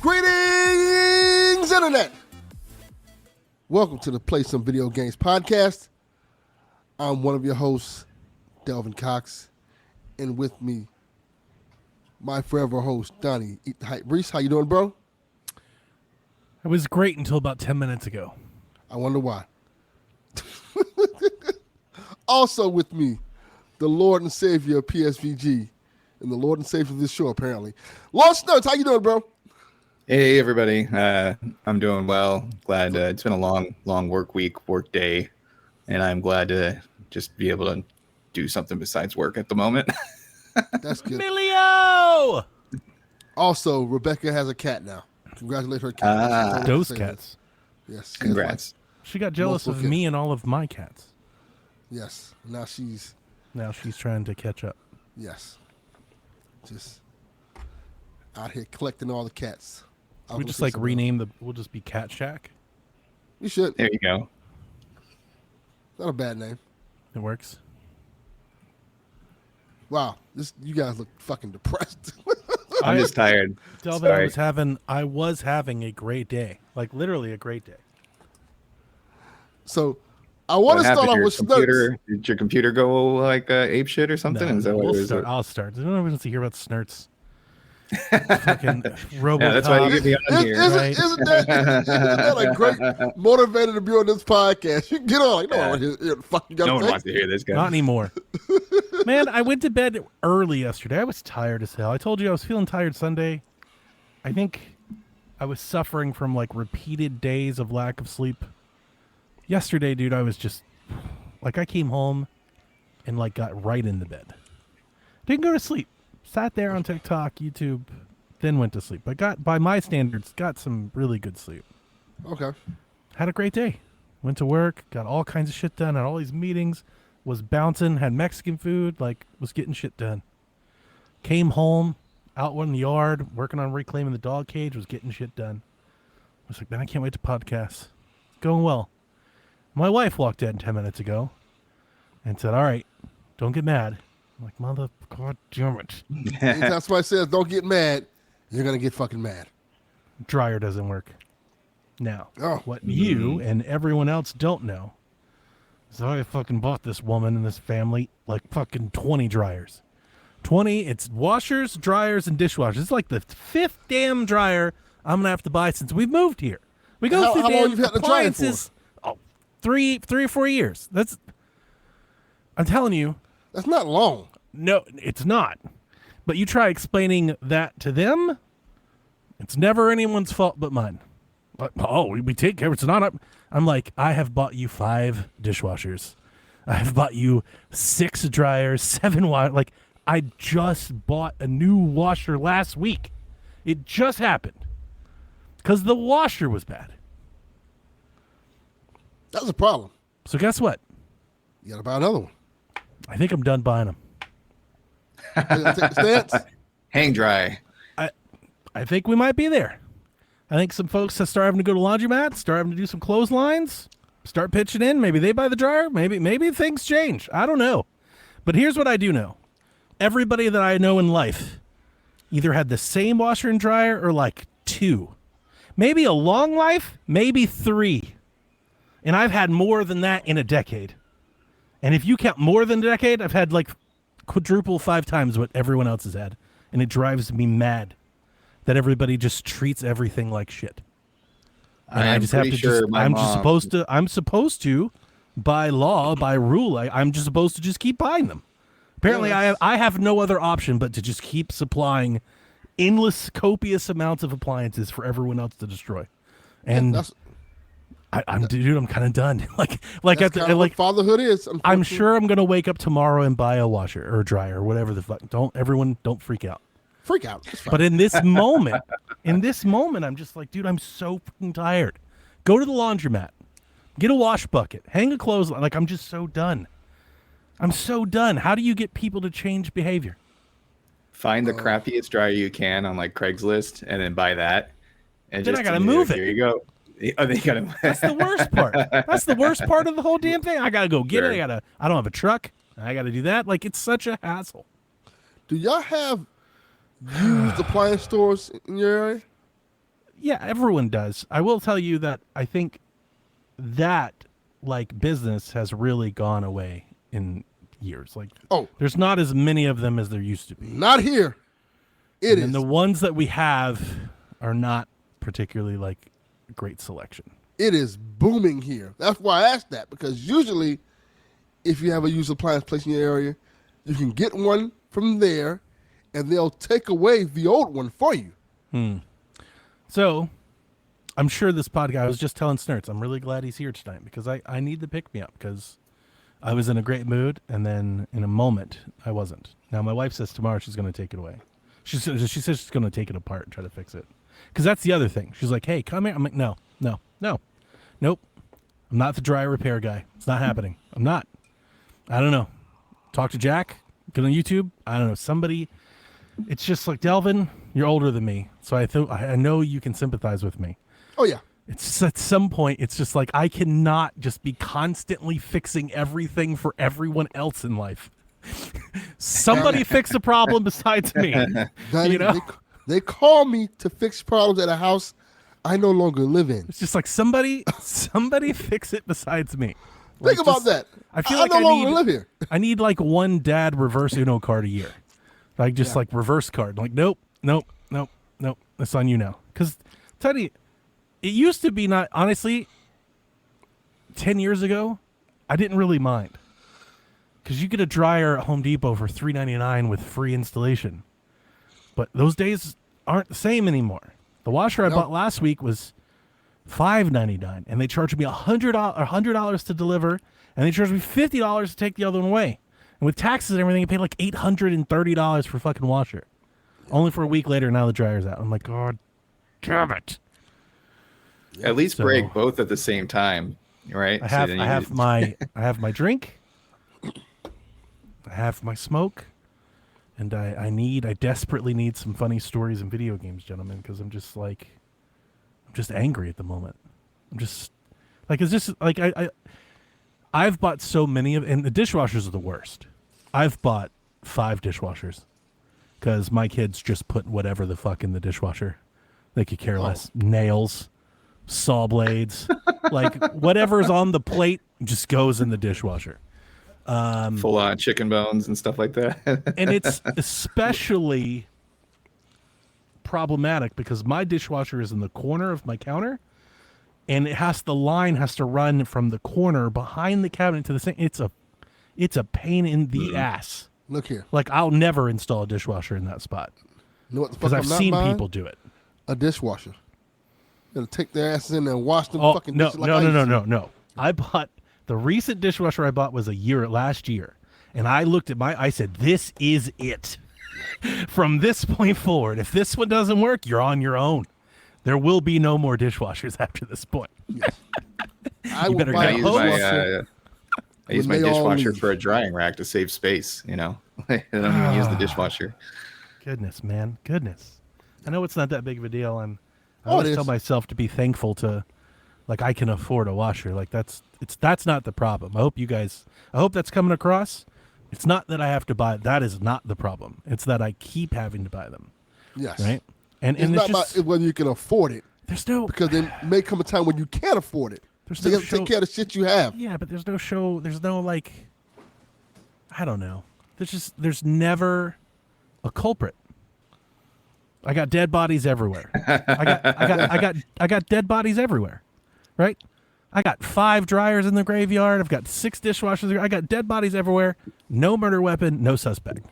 Greetings, Internet! Welcome to the Play Some Video Games podcast. I'm one of your hosts, Delvin Cox, and with me, my forever host, Donnie. Eat the hype. Reese, how you doing, bro? It was great until about 10 minutes ago. I wonder why. Also with me, the Lord and Savior of PSVG, and the Lord and Savior of this show, apparently. Lord Snerts, how you doing, bro? Hey, everybody. I'm doing well. Glad it's been a long work day, and I'm glad to just be able to do something besides work at the moment. That's good. Emilio! Also, Rebecca has a cat now. Congratulate her cat. Those cats. Yes. Congrats. She got jealous of me and all of my cats. Yes. Now she's trying to catch up. Yes. Just out here collecting all the cats. We just we'll just be Cat Shack. We should. There you go. Not a bad name. It works. Wow. You guys look fucking depressed. I'm just tired. Delvin, Sorry. I was having a great day. Like literally a great day. So I want to start off with Snerts. Did your computer go like ape shit or something? No, Is that what it is? I'll start. I don't want to hear about Snerts. Fucking Robocop. Yeah, that's why you get me on here. Isn't that a great motivator to be on this podcast? You can get on. Like, no one wants to hear the fuck you got No to one say. wants to hear this guy. Not anymore. Man, I went to bed early yesterday. I was tired as hell. I told you I was feeling tired Sunday. I think I was suffering from like repeated days of lack of sleep. Yesterday, dude, I was just like, I came home and like got right into bed. Didn't go to sleep. Sat there on TikTok, YouTube, then went to sleep. I got, by my standards, got some really good sleep. Okay. Had a great day. Went to work, got all kinds of shit done, had all these meetings, was bouncing, had Mexican food, like, was getting shit done. Came home, out in the yard, working on reclaiming the dog cage, was getting shit done. I was like, man, I can't wait to podcast. It's going well. My wife walked in 10 minutes ago and said, all right, don't get mad. I'm like, mother, God damn it. Anytime somebody says don't get mad, you're going to get fucking mad. Dryer doesn't work. Now, Oh. what you and everyone else don't know is I fucking bought this woman and this family like fucking 20 dryers. 20, it's washers, dryers, and dishwashers. It's like the fifth damn dryer I'm going to have to buy since we've moved here. We go through how long damn you've had the dryer for? appliances. Oh, three or 4 years. I'm telling you. That's not long. No, it's not. But you try explaining that to them, it's never anyone's fault but mine. Like, oh, we take care. It's not up. I'm like, I have bought you 5 dishwashers. I have bought you 6 dryers, 7 water. Like, I just bought a new washer last week. It just happened because the washer was bad. That's a problem. So guess what? You got to buy another one. I think I'm done buying them. Take the stance. Hang dry. I think we might be there. I think some folks have started having to go to laundromats, start having to do some clotheslines, start pitching in. Maybe they buy the dryer. Maybe things change. I don't know. But here's what I do know. Everybody that I know in life either had the same washer and dryer or like 2. Maybe a long life, maybe 3. And I've had more than that in a decade. And if you count more than a decade, I've had like quadruple 5 times what everyone else has had. And it drives me mad that everybody just treats everything like shit. And I just have to I'm supposed to, by law, by rule, I'm just supposed to just keep buying them. Apparently I have no other option but to just keep supplying endless, copious amounts of appliances for everyone else to destroy. And I'm kind of done. like what fatherhood is. I'm sure I'm gonna wake up tomorrow and buy a washer or a dryer or whatever the fuck. Don't freak out. Freak out. But in this moment, I'm just like, dude, I'm so fucking tired. Go to the laundromat, get a wash bucket, hang a clothesline. Like I'm just so done. I'm so done. How do you get people to change behavior? Find the crappiest dryer you can on like Craigslist and then buy that. And then I gotta move it. Here you go. Oh, they gotta. That's the worst part. That's the worst part of the whole damn thing. I gotta go get it. I don't have a truck. I gotta do that. Like it's such a hassle. Do y'all have used appliance stores in your area? Yeah, everyone does. I will tell you that I think that like business has really gone away in years. Like, there's not as many of them as there used to be. Not here. And the ones that we have are not particularly like a great selection. It is booming here. That's why I asked that, because usually if you have a used appliance place in your area, you can get one from there and they'll take away the old one for you. So I'm sure this podcast, I was just telling Snerts, I'm really glad he's here tonight because I need to pick me up because I was in a great mood and then in a moment I wasn't. Now my wife says tomorrow she's going to take it away. She says she's going to take it apart and try to fix it. Because that's the other thing. She's like, hey, come here. I'm like, no. Nope. I'm not the dryer repair guy. It's not happening. I'm not. I don't know. Talk to Jack. Get on YouTube. I don't know. Somebody. It's just like, Delvin, you're older than me. So I know you can sympathize with me. Oh, yeah. It's just at some point, it's just like, I cannot just be constantly fixing everything for everyone else in life. Somebody fix the problem besides me. Donnie, they call me to fix problems at a house I no longer live in. It's just like somebody fix it besides me. Think about that. I feel I like no longer live here. I need like one dad reverse Uno card a year. Like just like reverse card. Like nope. That's on you now. Because tell you, it used to be not, honestly, 10 years ago, I didn't really mind. Because you get a dryer at Home Depot for $3.99 with free installation. But those days aren't the same anymore. The washer I bought last week was $5.99, and they charged me $100 to deliver, and they charged me $50 to take the other one away. And with taxes and everything, I paid like $830 for a fucking washer. Only for a week later, now the dryer's out. I'm like, God damn it. At least break both at the same time, right? I have my drink, I have my smoke, and I desperately need some funny stories and video games, gentlemen, because I'm just angry at the moment. I'm just like, it's just like I've bought so many and the dishwashers are the worst. I've bought 5 dishwashers because my kids just put whatever the fuck in the dishwasher. They could care less. Nails, saw blades, like whatever's on the plate just goes in the dishwasher. Full on chicken bones and stuff like that. And it's especially problematic because my dishwasher is in the corner of my counter, and the line has to run from the corner behind the cabinet to the sink. It's a pain in the ass. Look here. Like, I'll never install a dishwasher in that spot. You know what the fuck because I've seen people do it. A dishwasher. They'll take their asses in there and wash them fucking dishes like No. I bought the recent dishwasher I bought was last year. And I said, this is it. From this point forward, if this one doesn't work, you're on your own. There will be no more dishwashers after this point. Yes. I use my dishwasher for a drying rack to save space, and I'm going to use the dishwasher. Goodness, man. Goodness. I know it's not that big of a deal. I always tell myself to be thankful to, like, I can afford a washer. Like, that's not the problem. I hope that's coming across. It's not that I have to buy it. That is not the problem. It's that I keep having to buy them. Yes. Right? And it's not about whether you can afford it. Because there may come a time when you can't afford it. So you have to take care of the shit you have. Yeah, but there's no like, I don't know. There's never a culprit. I got dead bodies everywhere. I got dead bodies everywhere. Right? I got 5 dryers in the graveyard. I've got 6 dishwashers. I got dead bodies everywhere. No murder weapon, no suspect.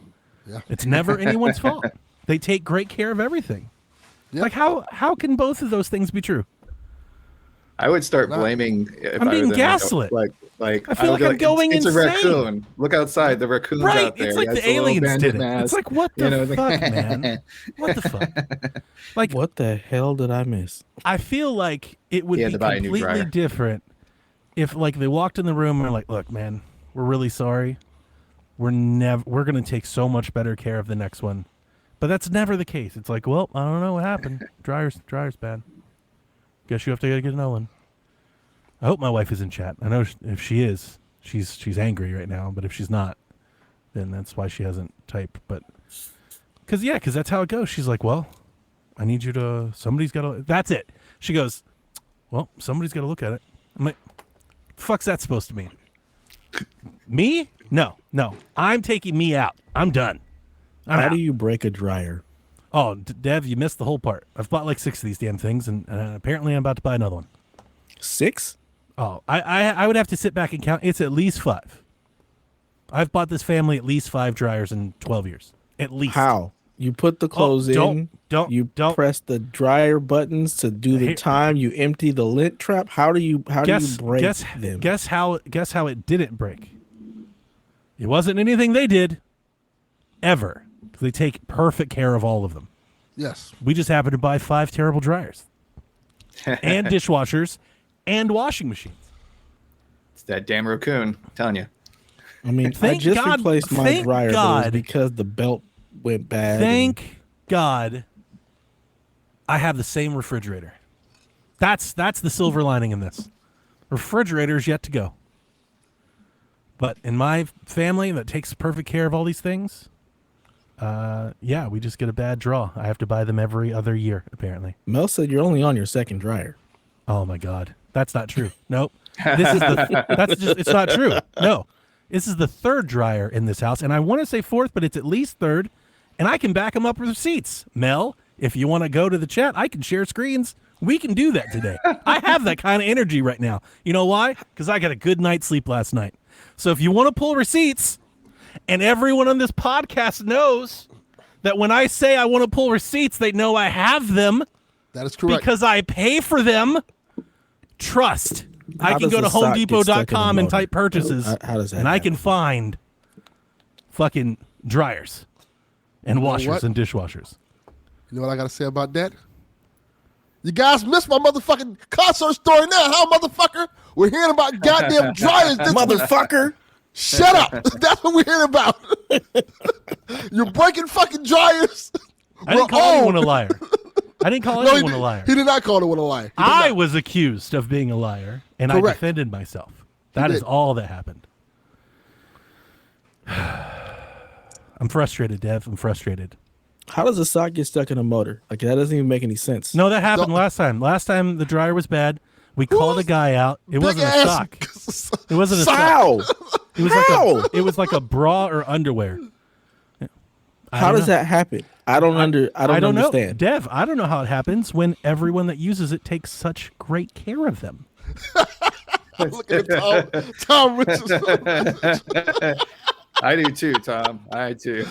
Yeah. It's never anyone's fault. They take great care of everything. Yep. Like, how can both of those things be true? I would start blaming. I'm being gaslit. Like I feel like I'm going it's insane. It's a raccoon. Look outside. The raccoon's out there. It's like the aliens did it. It's like, what the fuck, man? What the fuck? Like, what the hell did I miss? I feel like it would be completely different if, like, they walked in the room and were like, "Look, man, we're really sorry. We're gonna take so much better care of the next one." But that's never the case. It's like, well, I don't know what happened. Dryer's bad. Guess you have to get another one. I hope my wife is in chat. I know if she is, she's angry right now. But if she's not, then that's why she hasn't typed. But because that's how it goes. She's like, well, I need you to, somebody's got to, that's it. She goes, well, somebody's got to look at it. I'm like, fuck's that supposed to mean? Me? No. I'm taking me out. I'm done. How do you break a dryer? Oh, Dev, you missed the whole part. I've bought like 6 of these damn things, and apparently I'm about to buy another one. 6? Oh, I would have to sit back and count. It's at least 5. I've bought this family at least 5 dryers in 12 years. At least. How? You put the clothes in. Don't press the dryer buttons to do the time. You empty the lint trap. How do you break them? Guess how it didn't break. It wasn't anything they did ever. They take perfect care of all of them. Yes. We just happened to buy 5 terrible dryers and dishwashers and washing machines. It's that damn raccoon. I'm telling you. I mean, I just replaced my dryer but it was because the belt went bad. Thank God I have the same refrigerator. That's the silver lining in this. Refrigerator's yet to go. But in my family that takes perfect care of all these things, we just get a bad draw. I have to buy them every other year, apparently. Mel said you're only on your second dryer. Oh my God. That's not true. Nope. It's not true. No. This is the 3rd dryer in this house, and I want to say 4th, but it's at least 3rd, and I can back them up with receipts. Mel, if you want to go to the chat, I can share screens. We can do that today. I have that kind of energy right now. You know why? Because I got a good night's sleep last night. So if you want to pull receipts, and everyone on this podcast knows that when I say I want to pull receipts, they know I have them. That is correct. Because I pay for them. Trust. I can go to HomeDepot.com and type purchases, and I can find fucking dryers and washers and dishwashers. You know what I got to say about that? You guys missed my motherfucking concert story now, huh, motherfucker? We're hearing about goddamn dryers this motherfucker. Shut up. That's what we're hearing about. You're breaking fucking dryers. I didn't call anyone a liar. I didn't call anyone a liar. He did not call anyone a liar. I was accused of being a liar, and Correct. I defended myself. That is all that happened. I'm frustrated, Dev. I'm frustrated. How does a sock get stuck in a motor? Like, that doesn't even make any sense. No, that happened last time. Last time the dryer was bad. We called a guy out. It wasn't a sock. It wasn't a sock. It was like a bra or underwear. How does that happen? I don't understand. Know. Dev, I don't know how it happens when everyone that uses it takes such great care of them. Look at Tom Richardson. I do too, Tom. I too.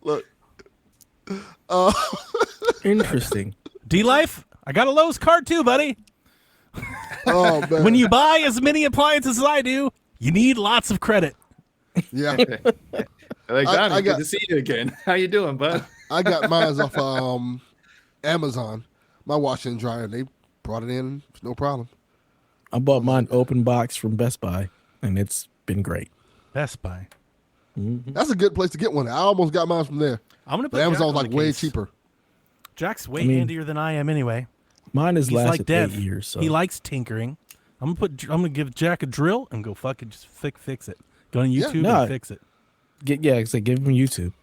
Look. Interesting. D-Life, I got a Lowe's card too, buddy. Oh, man. When you buy as many appliances as I do, you need lots of credit. Yeah. Like, Donnie, good to see you again. How you doing, bud? I got mine off Amazon. My washer and dryer, they brought it in. No problem. I bought mine open box from Best Buy, and it's been great. Best Buy. Mm-hmm. That's a good place to get one. I almost got mine from there. I'm gonna put but Amazon's Jack like way cheaper. Jack's way handier than I am anyway. Mine has lasted like 8 years. So. He likes tinkering. I'm gonna give Jack a drill and go fucking just fix it. Go on YouTube and fix it. Give him YouTube.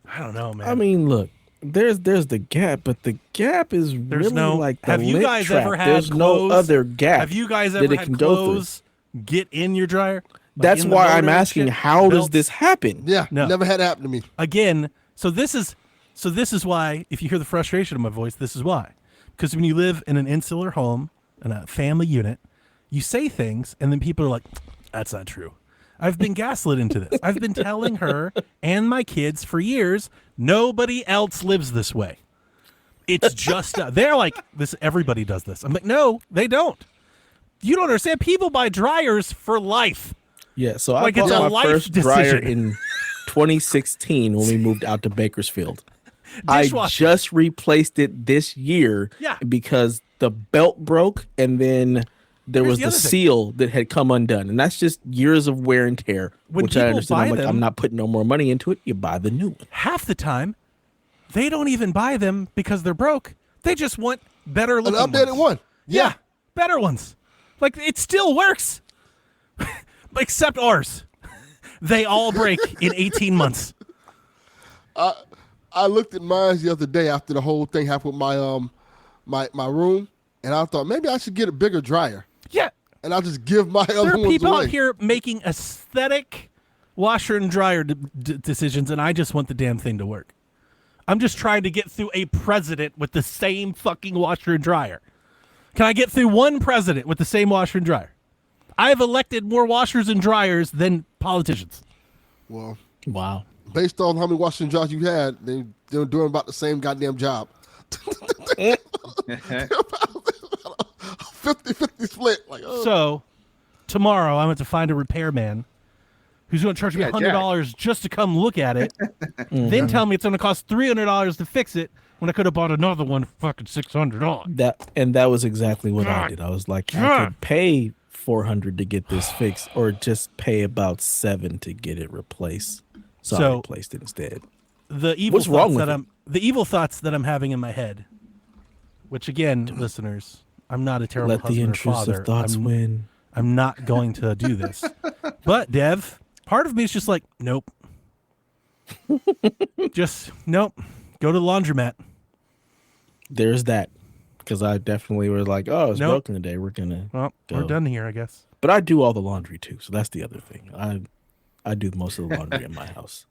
I don't know, man. I mean, look, there's the gap, but the gap is really like the have you guys trap. ever had There's clothes, no other gap. Have you guys ever had clothes get in your dryer? That's why I'm asking, how does this happen? Yeah, never had it happen to me. Again, so this is why, if you hear the frustration in my voice, this is why. Because when you live in an insular home, in a family unit, you say things, and then people are like, that's not true. I've been gaslit into this. I've been telling her and my kids for years, nobody else lives this way. It's just, they're like, this. Everybody does this. I'm like, no, they don't. You don't understand. People buy dryers for life. Yeah, so I bought my first dryer in 2016 when we moved out to Bakersfield. I just replaced it this year because the belt broke, and then there was the seal that had come undone, and that's just years of wear and tear, which I understand. I'm not putting no more money into it. You buy the new one. Half the time, they don't even buy them because they're broke. They just want better looking an updated one. Yeah, better ones. Like, it still works, except ours. They all break in 18 months. I I looked at mine the other day after the whole thing happened with my room, and I thought maybe I should get a bigger dryer. Yeah. And I'll just give my other ones away. There are people out here making aesthetic washer and dryer decisions, and I just want the damn thing to work. I'm just trying to get through a president with the same fucking washer and dryer. Can I get through one president with the same washer and dryer? I have elected more washers and dryers than politicians. Well, wow. Based on how many washers and dryers you had, they're doing about the same goddamn job. 50-50 split. Like, oh. So, tomorrow I'm going to find a repairman who's going to charge me $100 just to come look at it, then tell me it's going to cost $300 to fix it when I could have bought another one for fucking $600. That was exactly what I did. I was like, I could pay $400 to get this fixed, or just pay about $7 to get it replaced. So I replaced it instead. The evil thoughts that I'm having in my head, which again, listeners, I'm not a terrible husband or father. Let the intrusive thoughts win. I'm not going to do this. But Dev, part of me is just like, nope. Just nope. Go to the laundromat. There's that. Because I definitely was like, oh, it's broken today. We're gonna we're done here, I guess. But I do all the laundry too, so that's the other thing. I do most of the laundry in my house.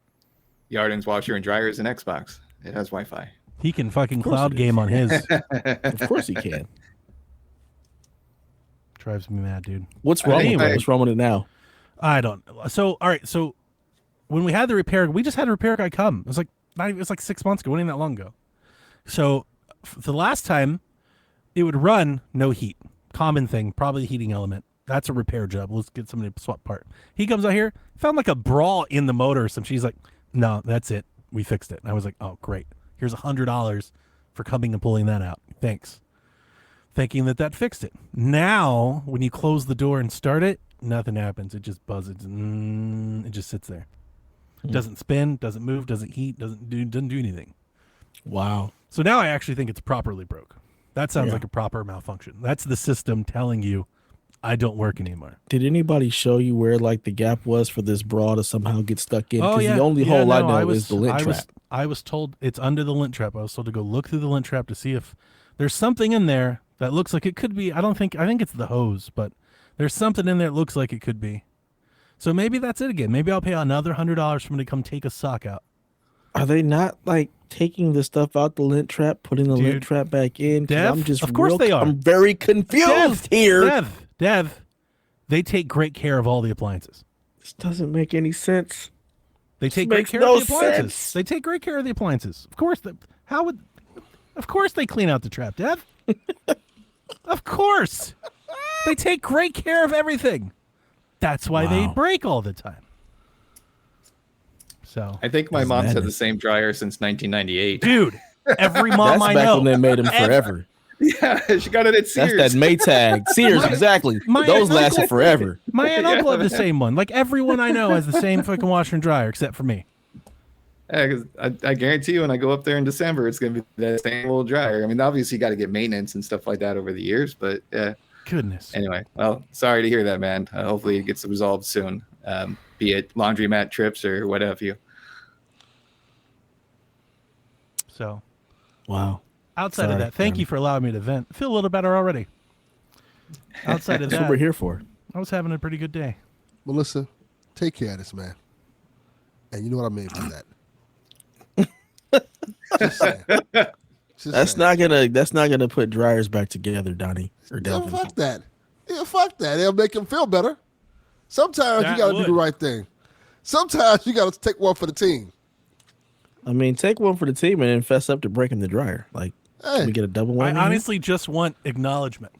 Yarden's washer and dryer is an Xbox. It has Wi-Fi. He can fucking cloud game on his. Of course he can. Drives me mad, dude. What's wrong with it? What's wrong with it now? I don't know. So, all right. So, when we had the repair, we just had a repair guy come. It was like 6 months ago. It wasn't even that long ago. So, the last time, it would run no heat. Common thing, probably the heating element. That's a repair job. Let's get somebody to swap part. He comes out here, found like a brawl in the motor or something. She's like, no, that's it. We fixed it. And I was like, oh, great. Here's $100 for coming and pulling that out. Thanks. Thinking that fixed it. Now, when you close the door and start it, nothing happens. It just buzzes. It just sits there. Doesn't spin, doesn't move, doesn't heat, doesn't do anything. Wow. So now I actually think it's properly broke. That sounds like a proper malfunction. That's the system telling you I don't work anymore. Did anybody show you where like the gap was for this bra to somehow get stuck in? Oh, yeah. The only hole I know is the lint trap. I was told it's under the lint trap. I was told to go look through the lint trap to see if there's something in there that looks like it could be. I think it's the hose, but there's something in there that looks like it could be. So maybe that's it again. Maybe I'll pay another $100 for me to come take a sock out. Are they not like taking the stuff out the lint trap, putting the lint trap back in? Dev, of course they are. I'm very confused here. Dev, they take great care of all the appliances. This doesn't make any sense. They take great care of the appliances. They take great care of the appliances. Of course. Of course they clean out the trap, Dev. Of course. They take great care of everything. That's why they break all the time. So I think my mom's had the same dryer since 1998. Dude, every mom I know. That's back when they made them forever. Yeah, she got it at Sears. That's that Maytag. Sears, exactly. Those lasted forever. My aunt and uncle have the same one. Like everyone I know has the same fucking washer and dryer except for me. Yeah, because I guarantee you when I go up there in December, it's going to be that same old dryer. I mean, obviously you got to get maintenance and stuff like that over the years, but yeah. Goodness. Anyway, well, sorry to hear that, man. Hopefully it gets resolved soon, be it laundromat trips or what have you. So, wow. Outside of that, thank you for allowing me to vent. I feel a little better already. Outside of that, that's what we're here for. I was having a pretty good day. Melissa, take care of this man. And you know what I mean by that. Just saying. That's not gonna put dryers back together, Donnie or Delvin. Yeah, fuck that. Yeah, fuck that. It'll make him feel better. Sometimes you gotta do the right thing. Sometimes you gotta take one for the team. I mean, take one for the team and then fess up to breaking the dryer. Like, can we get a double one? I honestly just want acknowledgement.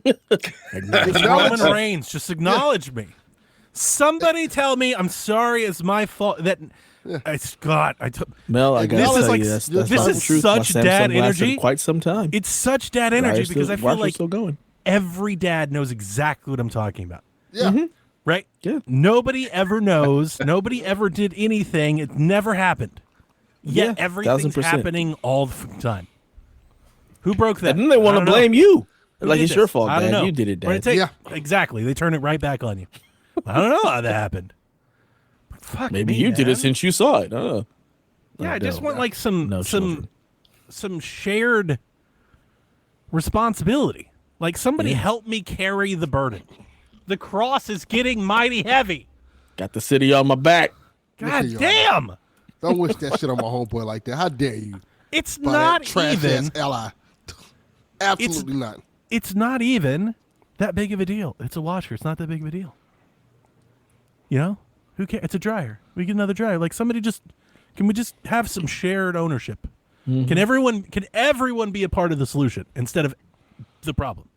Roman Reigns, just acknowledge me. Somebody tell me I'm sorry. It's my fault. That it's God. Mel, I gotta tell you, that's this is truth. such dad energy. Quite some time. It's such dad energy because I feel like still going. Every dad knows exactly what I'm talking about. Yeah. Mm-hmm. Right. Yeah. Nobody ever knows. Nobody ever did anything. It never happened. Yet everything's 1000%. happening all the time. Who broke that? And then they want to blame you. Like it's your fault, Dad. Dad. You did it, Dad. Exactly. They turn it right back on you. I don't know how that happened. Fuck Maybe me, you man. did it since you saw it. I don't know. Yeah, I just want like some shared responsibility. Like somebody help me carry the burden. The cross is getting mighty heavy. Got the city on my back. God damn! Don't wish that shit on my homeboy like that. How dare you? It's not even. Ally. Absolutely not. It's not even that big of a deal. It's a washer. It's not that big of a deal. You know? Who cares? It's a dryer. We get another dryer. Like somebody can we just have some shared ownership? Mm-hmm. Can everyone be a part of the solution instead of the problem?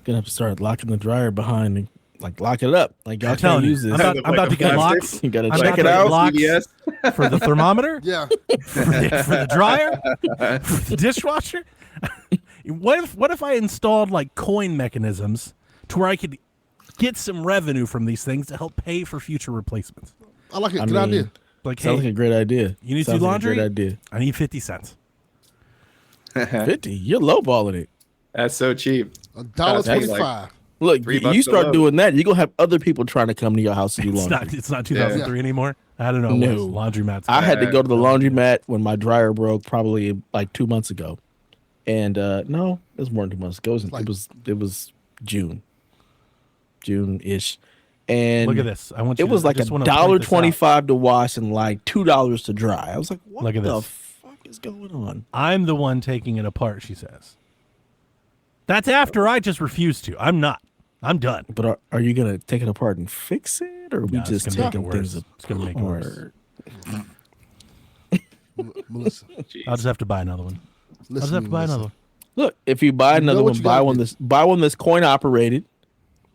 Gonna have to start locking the dryer behind and lock it up. Like y'all can't use this. I'm about to get locks. You gotta check it out. For the thermometer. Yeah. For the dryer. For the dishwasher. What if I installed like coin mechanisms to where I could get some revenue from these things to help pay for future replacements? I like it. Good idea. Like, sounds like a great idea. You need to do laundry? Like a great idea. I need 50 cents. 50? You're lowballing it. That's so cheap. $1.25. Look, you start doing that, you're going to have other people trying to come to your house to do laundry. It's not 2003 anymore. I don't know. No. Laundromats. I had to go to the laundromat when my dryer broke probably like 2 months ago. And no, it was more than 2 months ago. It was June-ish. And look at this. It was like $1.25 to wash and like $2 to dry. I was like, what the fuck is going on? I'm the one taking it apart, she says. That's after I just refused to. I'm not. I'm done. But are you going to take it apart and fix it? Or are we just taking things apart? It's going to make it worse. Melissa. I'll just have to buy another one. Another one. Look, if you buy another one, buy one that's coin operated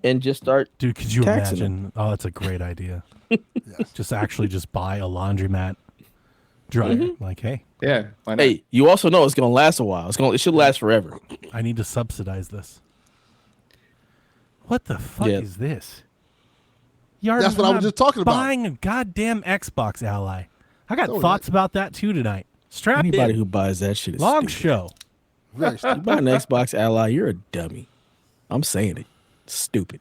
and just start. Dude, could you imagine? Oh, that's a great idea. Just buy a laundromat dryer. Mm-hmm. Like, hey. Yeah. Why not? Hey, you also know it's going to last a while. It should last forever. I need to subsidize this. What the fuck is this? That's what I was just talking about. Buying a goddamn Xbox Ally. I got thoughts about that too tonight. Anybody who buys that shit is long stupid. show. You buy an Xbox Ally, you're a dummy. I'm saying it. Stupid.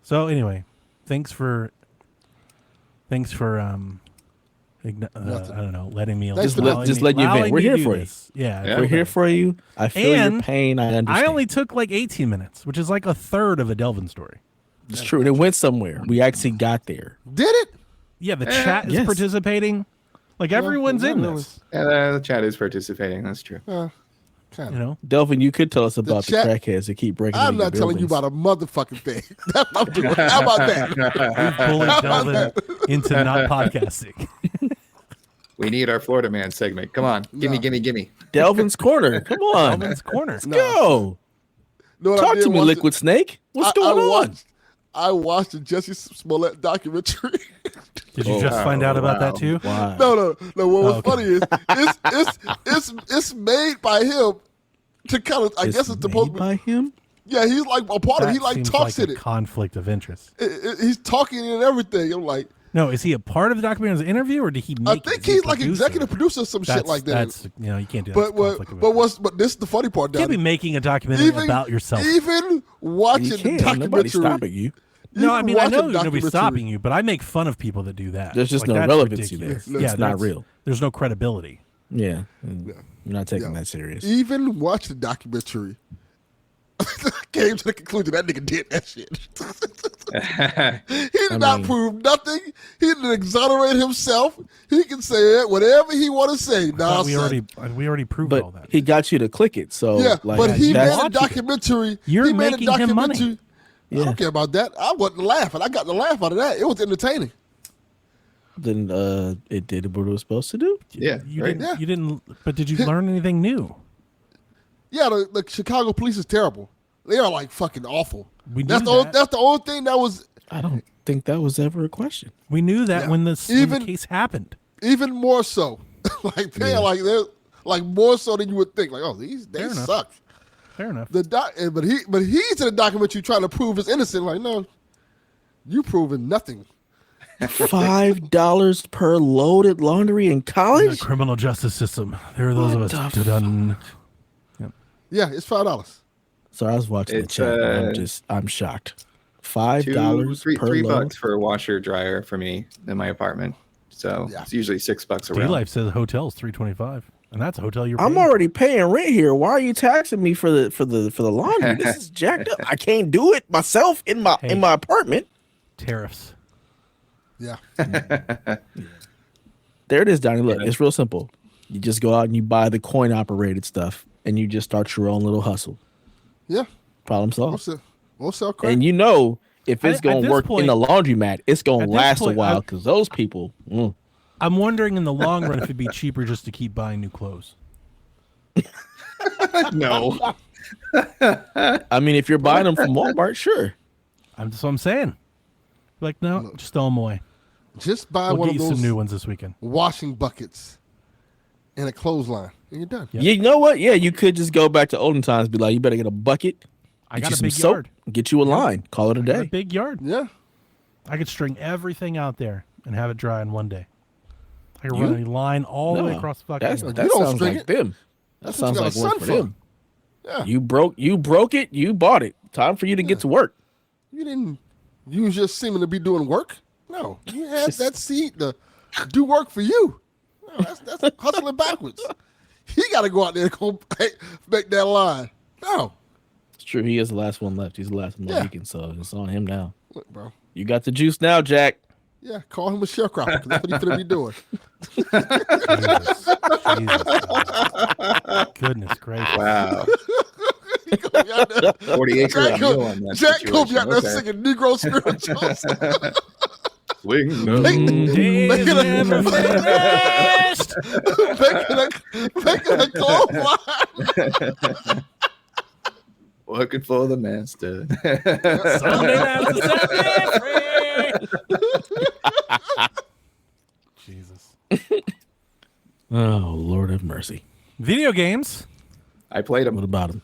So anyway, thanks for I don't know, letting me just let you vent. We're here for you. Yeah, we're here for you. I feel your pain. I understand. I only took like 18 minutes, which is like a third of a Delvin story. It's true. And it went somewhere. We actually got there. Did it? Yeah, the chat is participating. Like everyone's in this. Yeah, the chat is participating. That's true. You know, Delvin, you could tell us about the crackheads that keep breaking. I'm not telling you about a motherfucking thing. How about that? We've bullied Delvin into not podcasting. We need our Florida Man segment. Come on, gimme. Delvin's Corner. Come on, Delvin's Corner. Let's go. Talk to me, Liquid Snake. What's going on? I watched the Jesse Smollett documentary. Did you just find out about that too? Wow. No. What was funny is it's made by him to kind of. I guess it's supposed to be by him. Yeah, he's like a part of it. He like talks like in it. Conflict of interest. He's talking and everything. I'm like, no, is he a part of the documentary as an interview, or did he make I think he's like executive producer or some shit like that. That's you can't do that. But this is the funny part. You can't be making a documentary about yourself. Even watching the documentary. Nobody's stopping you. No, I mean, I know nobody's stopping you, but I make fun of people that do that. There's just no relevancy there. It's not real. There's no credibility. Yeah. You're not taking that serious. Even watch the documentary. Came to the conclusion that nigga did that shit. He did not prove nothing. He didn't exonerate himself. He can say whatever he want to say. We already proved all that. He got you to click it. So yeah, but he made a documentary. You're making him money. Yeah. I don't care about that. I wasn't laughing. I got the laugh out of that. It was entertaining. Then it did what it was supposed to do. Yeah, you didn't. But did you learn anything new? Yeah, the Chicago police is terrible. They are like fucking awful. That's the only thing that was. I don't think that was ever a question. We knew that when the case happened. Even more so, they're more so than you would think. Like, oh, they suck. Fair enough. But he's in a documentary trying to prove his innocent. Like, no, you proving nothing. $5 per load at laundry in college. The criminal justice system. There are those of us who done. Yeah, it's $5. So I was watching the chat. I'm shocked. $5 per $3 load for a washer dryer for me in my apartment. So it's usually $6 around. D-Life says hotel is $325, and that's a hotel you're paying. I'm already paying rent here. Why are you taxing me for the laundry? This is jacked up. I can't do it myself in my apartment. Tariffs. Yeah. There it is, Donnie. Look, it's real simple. You just go out and you buy the coin operated stuff, and you just start your own little hustle. Yeah. Problem solved. We'll sell crap. And you know, if it's going to work in the laundromat, it's going to last a while because those people. I'm wondering in the long run if it'd be cheaper just to keep buying new clothes. No. I mean, if you're buying them from Walmart, sure. That's what I'm saying. Like, no, just throw them away. Just buy We'll one get of you those some new ones this weekend. washing buckets and a clothesline, and you're done. Yep. You know what? Yeah, you could just go back to olden times. Be like, you better get a bucket. I Get got you a some big soap, yard. get you a line. Call it a I got a day. big yard. Yeah. I could string everything out there and have it dry in one day. I could run a line all the way across the fucking yard. That sounds like them. That That's what sounds you like got a work son for for. them. Yeah. You broke it. You bought it. Time for you to get to work. You didn't use your semen to be doing work. No, you had that seed to do work for you. No, that's hustling backwards. He got to go out there and go make that line. No. It's true. He is the last one left. He's the last one Mohican, so it's on him now. Look, bro. You got the juice now, Jack. Yeah, call him a sharecropper because that's what he's going to be doing. Jesus. Goodness gracious. Wow. 40 acre Jack deal on that Jack Cope situation. out there singing Negro spirituals. Swing Days never finished. making a clothesline. Working for the master. Sunday nights are free. Jesus. Oh, Lord have mercy. Video games. I played What them. about him?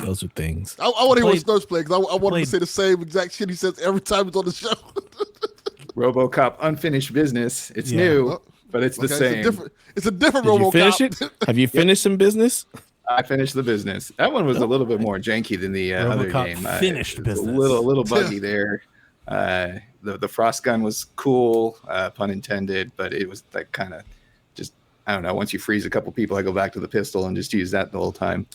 Those are things. I want to hear what Snerts play because I want him to played- say the same exact shit he says every time he's on the show. RoboCop Unfinished Business. It's Yeah. new, but it's the Okay, same. It's a different Did you RoboCop. finish it? Have you finished some business? I finished the business. That one was a little bit more janky than the other RoboCop game. finished it's business. A little buggy there. The frost gun was cool, pun intended, but it was like kind of just, I don't know. Once you freeze a couple people, I go back to the pistol and just use that the whole time.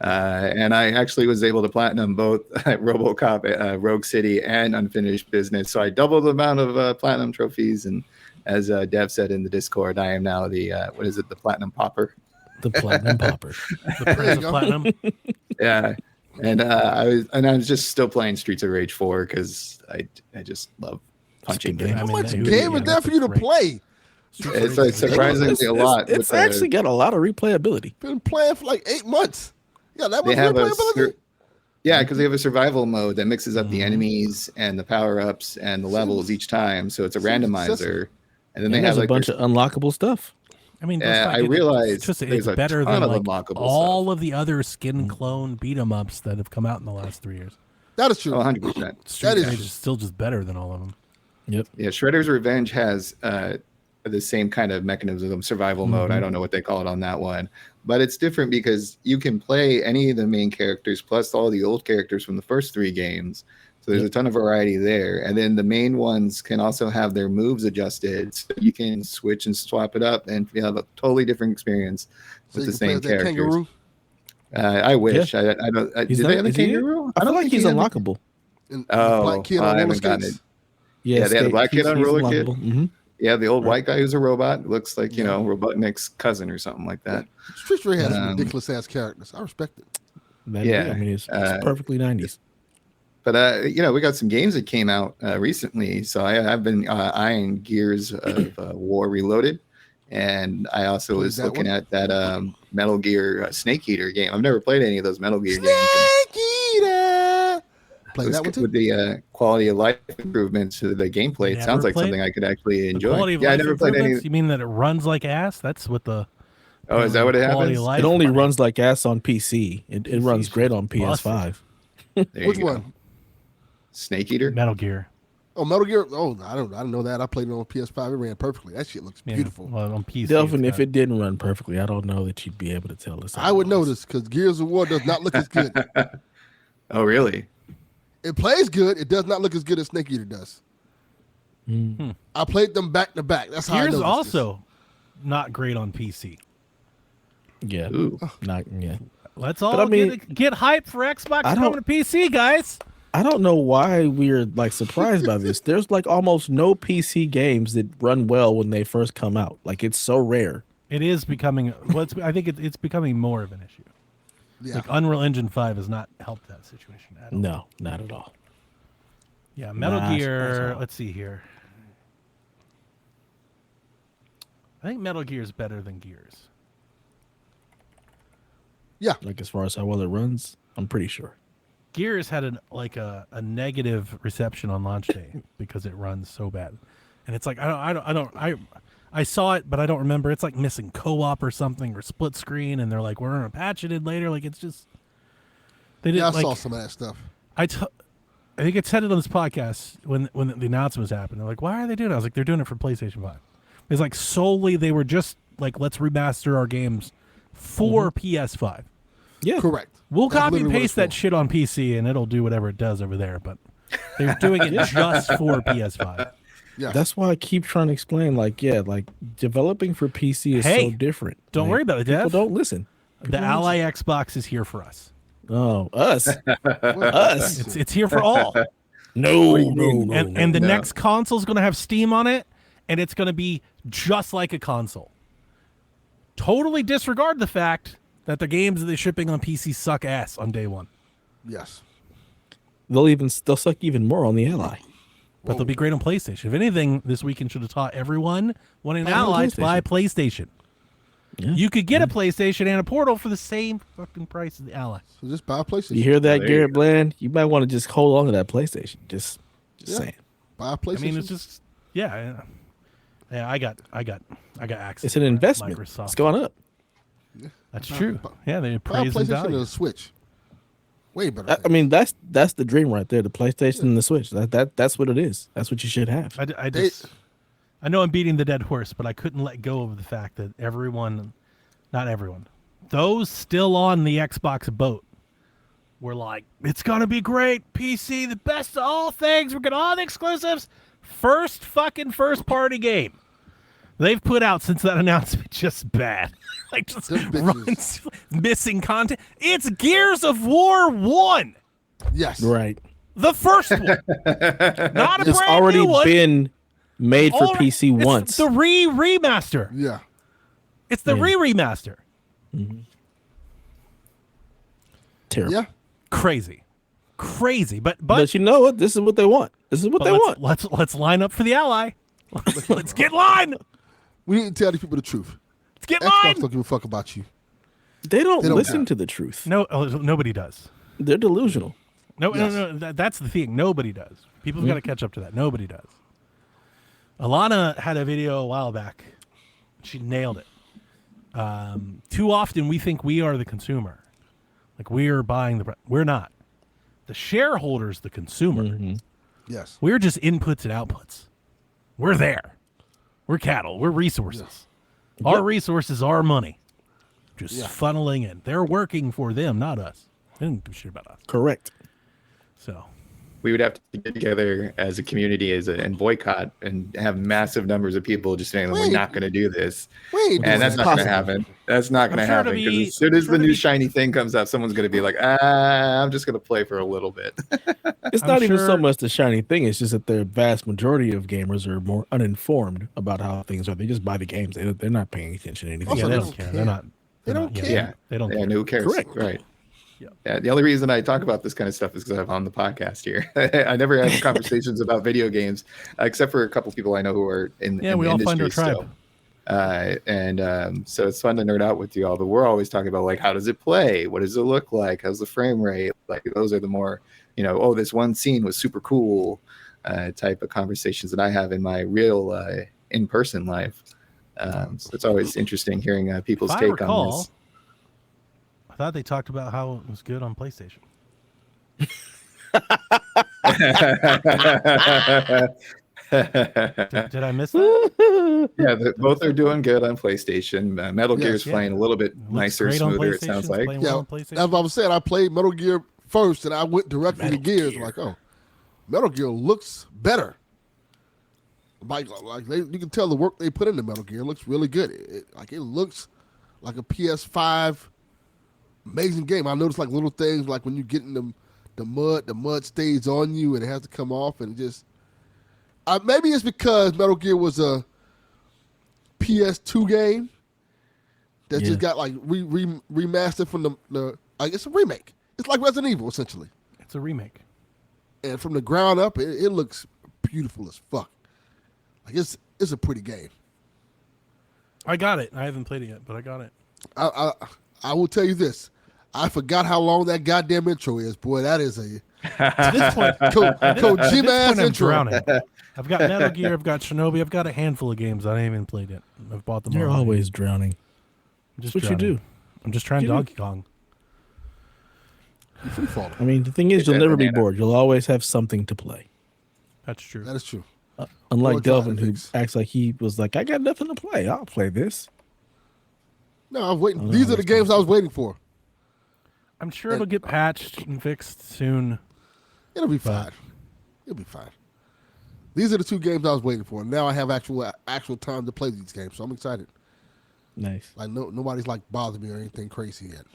And I actually was able to platinum both RoboCop, Rogue City, and Unfinished Business. So I doubled the amount of platinum trophies. And as Dev said in the Discord, I am now the the Platinum Pauper. The Platinum Pauper. The Prince of Platinum. Yeah. And I was just still playing Streets of Rage 4 because I just love punching game. games. How much who- game is there for you to great. play? It's like surprisingly a lot. It's actually got a lot of replayability. Been playing for like 8 months. Yeah, that They much have replayability. because they have a survival mode that mixes up the enemies and the power ups and the levels each time. So it's a randomizer, and then they have a like bunch of unlockable stuff. I mean, I realize it's there's a better ton than of like unlockable all of the other skin clone beat 'em ups that have come out in the last 3 years. That is true. 100%. Street is- Rage is still just better than all of them. Yep. Yeah, Shredder's Revenge has the same kind of mechanism, survival mode. I don't know what they call it on that one, but it's different because you can play any of the main characters plus all the old characters from the first 3 games. So there's a ton of variety there. And then the main ones can also have their moves adjusted. So you can switch and swap it up and you have a totally different experience with the same characters. Kangaroo. I wish. I don't. He's Did not- they have a is he in it? kangaroo? I feel like think he's he had a- unlockable. And Oh, the black kid I on roller haven't gotten skates. it. Yeah, they had a black kid on he's roller kid. unlockable. Mhm. Yeah, the old white guy who's a robot. Looks like, Robotnik's cousin or something like that. Street Fighter has some ridiculous ass characters. I respect it. I mean, it's perfectly 90s. But we got some games that came out recently. So I've been eyeing Gears of War Reloaded, and I also was that looking one? at that Metal Gear Snake Eater game. I've never played any of those Metal Gear games. Snake Eater. Play that one too. With the quality of life improvements to the gameplay, it Never sounds like played? something I could actually The enjoy. quality of Yeah, I life never played any. improvements? You mean that it runs like ass? That's what the. Oh, is that what it quality happens? of life- It only runs like ass on PC. It runs great on busted. PS5. There Which you go. one? Snake Eater. Metal Gear. Oh, Metal Gear. Oh, I don't know that. I played it on PS5. It ran perfectly. That shit looks Yeah, beautiful. Well, on PC. Delvin, it's if it didn't run perfectly, I don't know that you'd be able to tell us. I would otherwise. notice because Gears of War does not look as good. Oh, really? It plays good. It does not look as good as Snake Eater does. I played them back to back. That's how I know. Gears also not great on PC. Yeah. Let's all get hype for Xbox coming to PC, guys. I don't know why we're like surprised by this. There's like almost no PC games that run well when they first come out. Like it's so rare. It is becoming. I think it's becoming more of an issue. Yeah. Like Unreal Engine 5 has not helped that situation at all. No, not at all. Yeah, Metal Gear. Let's see here. I think Metal Gear is better than Gears. Yeah. Like as far as how well it runs, I'm pretty sure. Gears had a negative reception on launch day because it runs so bad, and it's like I saw it, but I don't remember. It's like missing co-op or something or split screen, and they're like, we're gonna patch it in later. Like it's just they didn't. Yeah, I saw some of that stuff. I think it said it on this podcast when the announcements happened. They're like, why are they doing it? I was like, they're doing it for PlayStation 5. It's like solely they were just like, let's remaster our games for PS5. Yeah, correct. We'll copy and paste that shit on PC, and it'll do whatever it does over there. But they're doing it just for PS5. Yeah, that's why I keep trying to explain. Like developing for PC is so different. Don't worry about it, Dev. People don't listen. The Ally Xbox is here for us. Oh, us. Us. It's here for all. No. And the next console is going to have Steam on it, and it's going to be just like a console. Totally disregard the fact that the games that they're shipping on PC suck ass on day one. Yes. They'll suck even more on the Ally. But they'll be great on PlayStation. If anything, this weekend should have taught everyone wanting an Ally to buy a PlayStation. Yeah. You could get a PlayStation and a Portal for the same fucking price as the Ally. So just buy a PlayStation. You hear that, Garrett Bland? You might want to just hold on to that PlayStation. Just saying. Buy a PlayStation. I mean, it's just yeah. I got access. It's an investment. Microsoft. It's going up. Yeah. That's true. Yeah, they buy a praise PlayStation and and a Switch. Way better. I mean, that's the dream right there. The PlayStation and the Switch. That's what it is. That's what you should have. I know I'm beating the dead horse, but I couldn't let go of the fact that not everyone, those still on the Xbox boat were like, it's going to be great. PC, the best of all things. We're getting all the exclusives. First party game they've put out since that announcement, just bad. Like just runs, missing content. It's Gears of War 1. Yes. Right. The first one. Not a it's brand already new one. Been made for PC once. It's the remaster. Yeah. It's the remaster. Mm-hmm. Terrible. Yeah. Crazy. But you know what? This is what they want. This is what they want. Let's line up for the Ally. Let's get in line. We need to tell these people the truth. Let's get Xbox line. don't give a fuck about you. They don't listen to the truth. No, nobody does. They're delusional. No. That's the thing. Nobody does. People's got to catch up to that. Nobody does. Alana had a video a while back. She nailed it. Too often we think we are the consumer. Like we are buying we're not. The shareholder's the consumer. Mm-hmm. Yes. We're just inputs and outputs. We're there. We're cattle. We're resources. Yes. Our resources are money. Just funneling in. They're working for them, not us. They didn't do shit about us. Correct. So we would have to get together as a community and boycott and have massive numbers of people just saying, we're not going to do this. And that's not going to happen. That's not going to happen. Because as soon as the new shiny thing comes up, someone's going to be like, I'm just going to play for a little bit. It's not even so much the shiny thing. It's just that the vast majority of gamers are more uninformed about how things are. They just buy the games. They're not paying attention to anything. Yeah, they don't care. They don't care. Yeah, they don't care. And who cares? Correct. Right. Yeah, the only reason I talk about this kind of stuff is because I'm on the podcast here. I never have conversations about video games, except for a couple people I know who are in the we all industry find our still. tribe. So it's fun to nerd out with you all, but we're always talking about like, how does it play? What does it look like? How's the frame rate? Like those are the more, this one scene was super cool type of conversations that I have in my real in-person life. So it's always interesting hearing people's take on this. I thought they talked about how it was good on PlayStation. Did I miss that? Yeah, both are doing good on PlayStation. Metal Gear's playing a little bit nicer, smoother, it sounds like. That's what I was saying. I played Metal Gear first, and I went directly to Gears. Like, oh, Metal Gear looks better. Like you can tell the work they put into Metal Gear looks really good. It looks like a PS5 amazing game. I noticed like little things like when you get in the mud stays on you and it has to come off, and just maybe it's because Metal Gear was a PS2 game that just got like remastered from the like it's a remake. It's like Resident Evil essentially. It's a remake, and from the ground up, it looks beautiful as fuck. Like it's a pretty game. I got it. I haven't played it yet, but I got it. I will tell you this. I forgot how long that goddamn intro is. Boy, that is a to this point, Kojima ass intro. Drowning. I've got Metal Gear, I've got Shinobi, I've got a handful of games I haven't even played yet. I've bought them. You're always drowning. That's what you do. I'm just trying Donkey Kong. I mean, the thing is, you'll never be bored. You'll always have something to play. That's true. That is true. Unlike Delvin, who acts like he was like, I got nothing to play. I'll play this. No, I was waiting. These are the games I was waiting for. I'm sure it'll get patched and fixed soon. It'll be fine. It'll be fine. These are the two games I was waiting for. Now I have actual time to play these games, so I'm excited. Nice. Like nobody's like bothered me or anything crazy yet.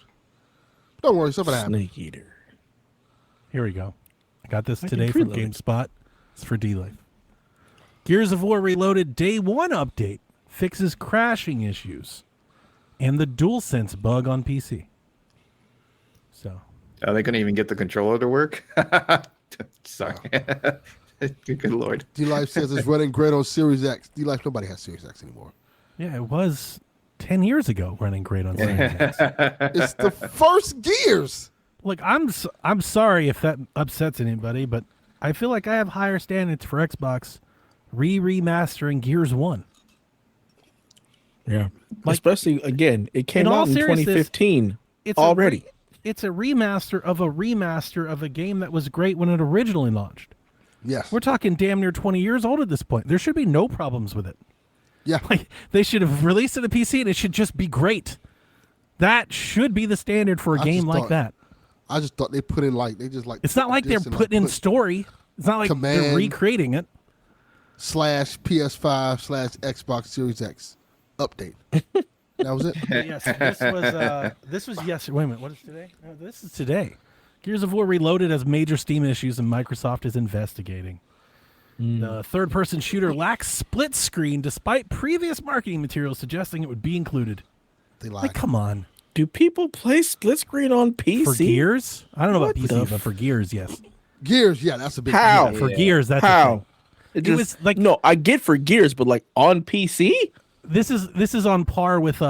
Don't worry, something happened. Snake Eater. Here we go. I got this today from GameSpot. It's for D-Life. Gears of War Reloaded Day 1 update fixes crashing issues and the DualSense bug on PC. So. Oh, they couldn't even get the controller to work? Sorry. Good Lord. D-Life says it's running great on Series X. D-Life, nobody has Series X anymore. Yeah, it was 10 years ago running great on Series X. It's the first Gears. Look, I'm sorry if that upsets anybody, but I feel like I have higher standards for Xbox remastering Gears 1. Yeah. Like, especially, again, it came out in 2015 already. It's a remaster of a game that was great when it originally launched. Yes. We're talking damn near 20 years old at this point. There should be no problems with it. Yeah. Like, they should have released it on PC and it should just be great. That should be the standard for a game like that. I just thought they put in it's not like they're putting in story. It's not like they're recreating it. /PS5/Xbox Series X update. That was it. Yes, this was yesterday. Wait a minute, what is today? No, this is today. Gears of War Reloaded has major Steam issues and Microsoft is investigating. The third-person shooter lacks split screen despite previous marketing materials suggesting it would be included. They like, come on. Do people play split screen on PC? For Gears? I don't know about PC, but for Gears, yes. Gears, yeah, that's a big How? Yeah, for Gears, that's how? It was like no, I get for Gears, but like on PC? This is on par with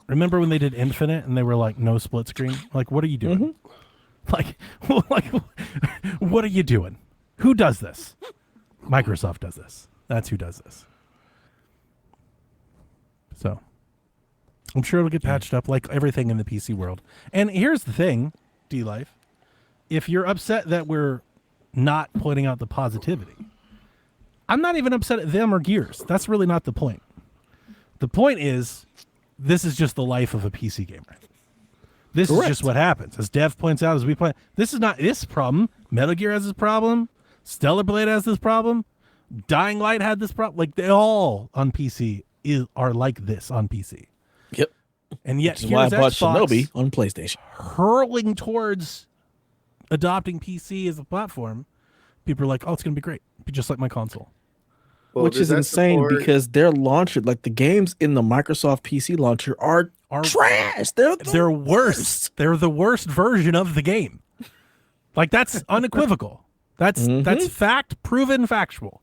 remember when they did Infinite and they were like no split screen? Like, what are you doing? Like what are you doing? Who does this? Microsoft does this. That's who does this. So I'm sure it'll get patched up like everything in the PC world. And here's the thing, D-Life. If you're upset that we're not pointing out the positivity, I'm not even upset at them or Gears. That's really not the point. The point is, this is just the life of a PC gamer. This is just what happens. As Dev points out, as we point, this is not this problem. Metal Gear has this problem. Stellar Blade has this problem. Dying Light had this problem. Like, they all on PC are like this on PC. Yep. And yet, here's why I bought Xbox Shinobi on PlayStation. hurling towards adopting PC as a platform. People are like, oh, it's going to be great. Be just like my console. Well, which is insane because their launcher, like the games in the Microsoft PC launcher are trash. They're worse. They're the worst version of the game. Like, that's unequivocal. That's fact, proven factual.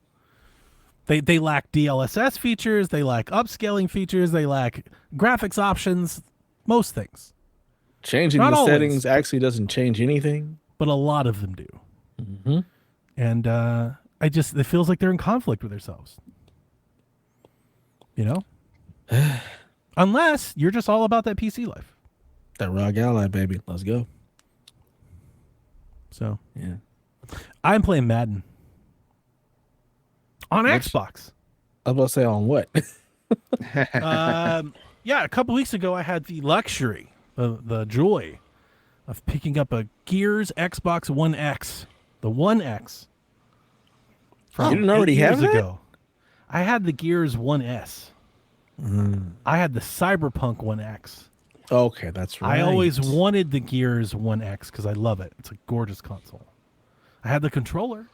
They lack DLSS features. They lack upscaling features. They lack graphics options. Most things. Changing the settings actually doesn't change anything. But a lot of them do. And it feels like they're in conflict with themselves. You know? Unless you're just all about that PC life. That ROG Ally, baby. Let's go. So, yeah. I'm playing Madden. On Xbox. I was about to say on what? Yeah, a couple weeks ago I had the luxury, the joy of picking up a Gears Xbox One X. The One X. You didn't already have that? Ago. I had the Gears One S. I had the Cyberpunk One X. Okay, that's right. I always wanted the Gears One X because I love it. It's a gorgeous console. I had the controller.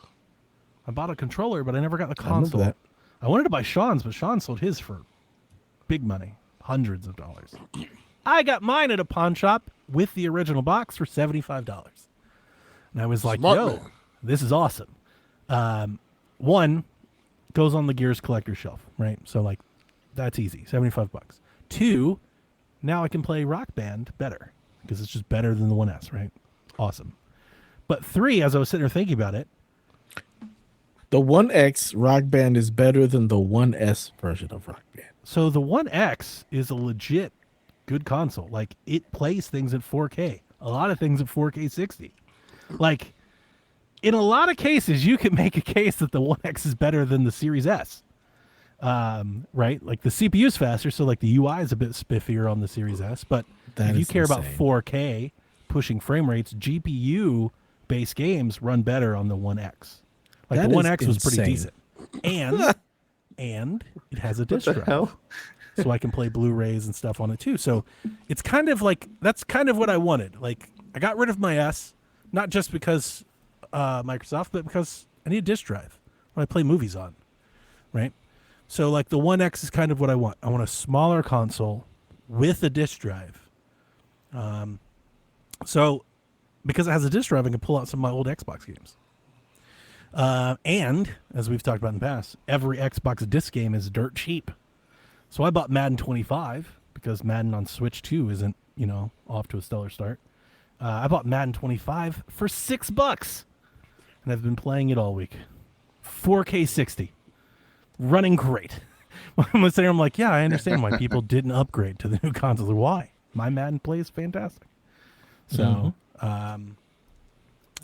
I bought a controller, but I never got the console. I wanted to buy Sean's, but Sean sold his for big money, hundreds of dollars. I got mine at a pawn shop with the original box for $75. And I was like, this is awesome. One, goes on the Gears collector shelf, right? So, like, that's easy, $75. Two, now I can play Rock Band better because it's just better than the 1S, right? Awesome. But three, as I was sitting there thinking about it, the 1X Rock Band is better than the 1S version of Rock Band. So the 1X is a legit good console. Like, it plays things at 4K. A lot of things at 4K 60. Like, in a lot of cases, you can make a case that the 1X is better than the Series S. Right? Like, the CPU's faster, so like the UI is a bit spiffier on the Series S. But if you care about 4K, pushing frame rates, GPU-based games run better on the 1X. Like, the 1X was pretty decent. And it has a disc drive. So I can play Blu-rays and stuff on it too. So it's kind of like, that's kind of what I wanted. Like, I got rid of my S, not just because Microsoft, but because I need a disc drive when I play movies on, right? So like the 1X is kind of what I want. I want a smaller console with a disc drive. So because it has a disc drive, I can pull out some of my old Xbox games. And as we've talked about in the past, every Xbox disc game is dirt cheap. So I bought Madden 25 because Madden on Switch 2 isn't, off to a stellar start. I bought Madden 25 for $6, and I've been playing it all week. 4K 60, running great. I'm sitting there, I'm like, yeah, I understand why people didn't upgrade to the new console. Why? My Madden plays fantastic. So, I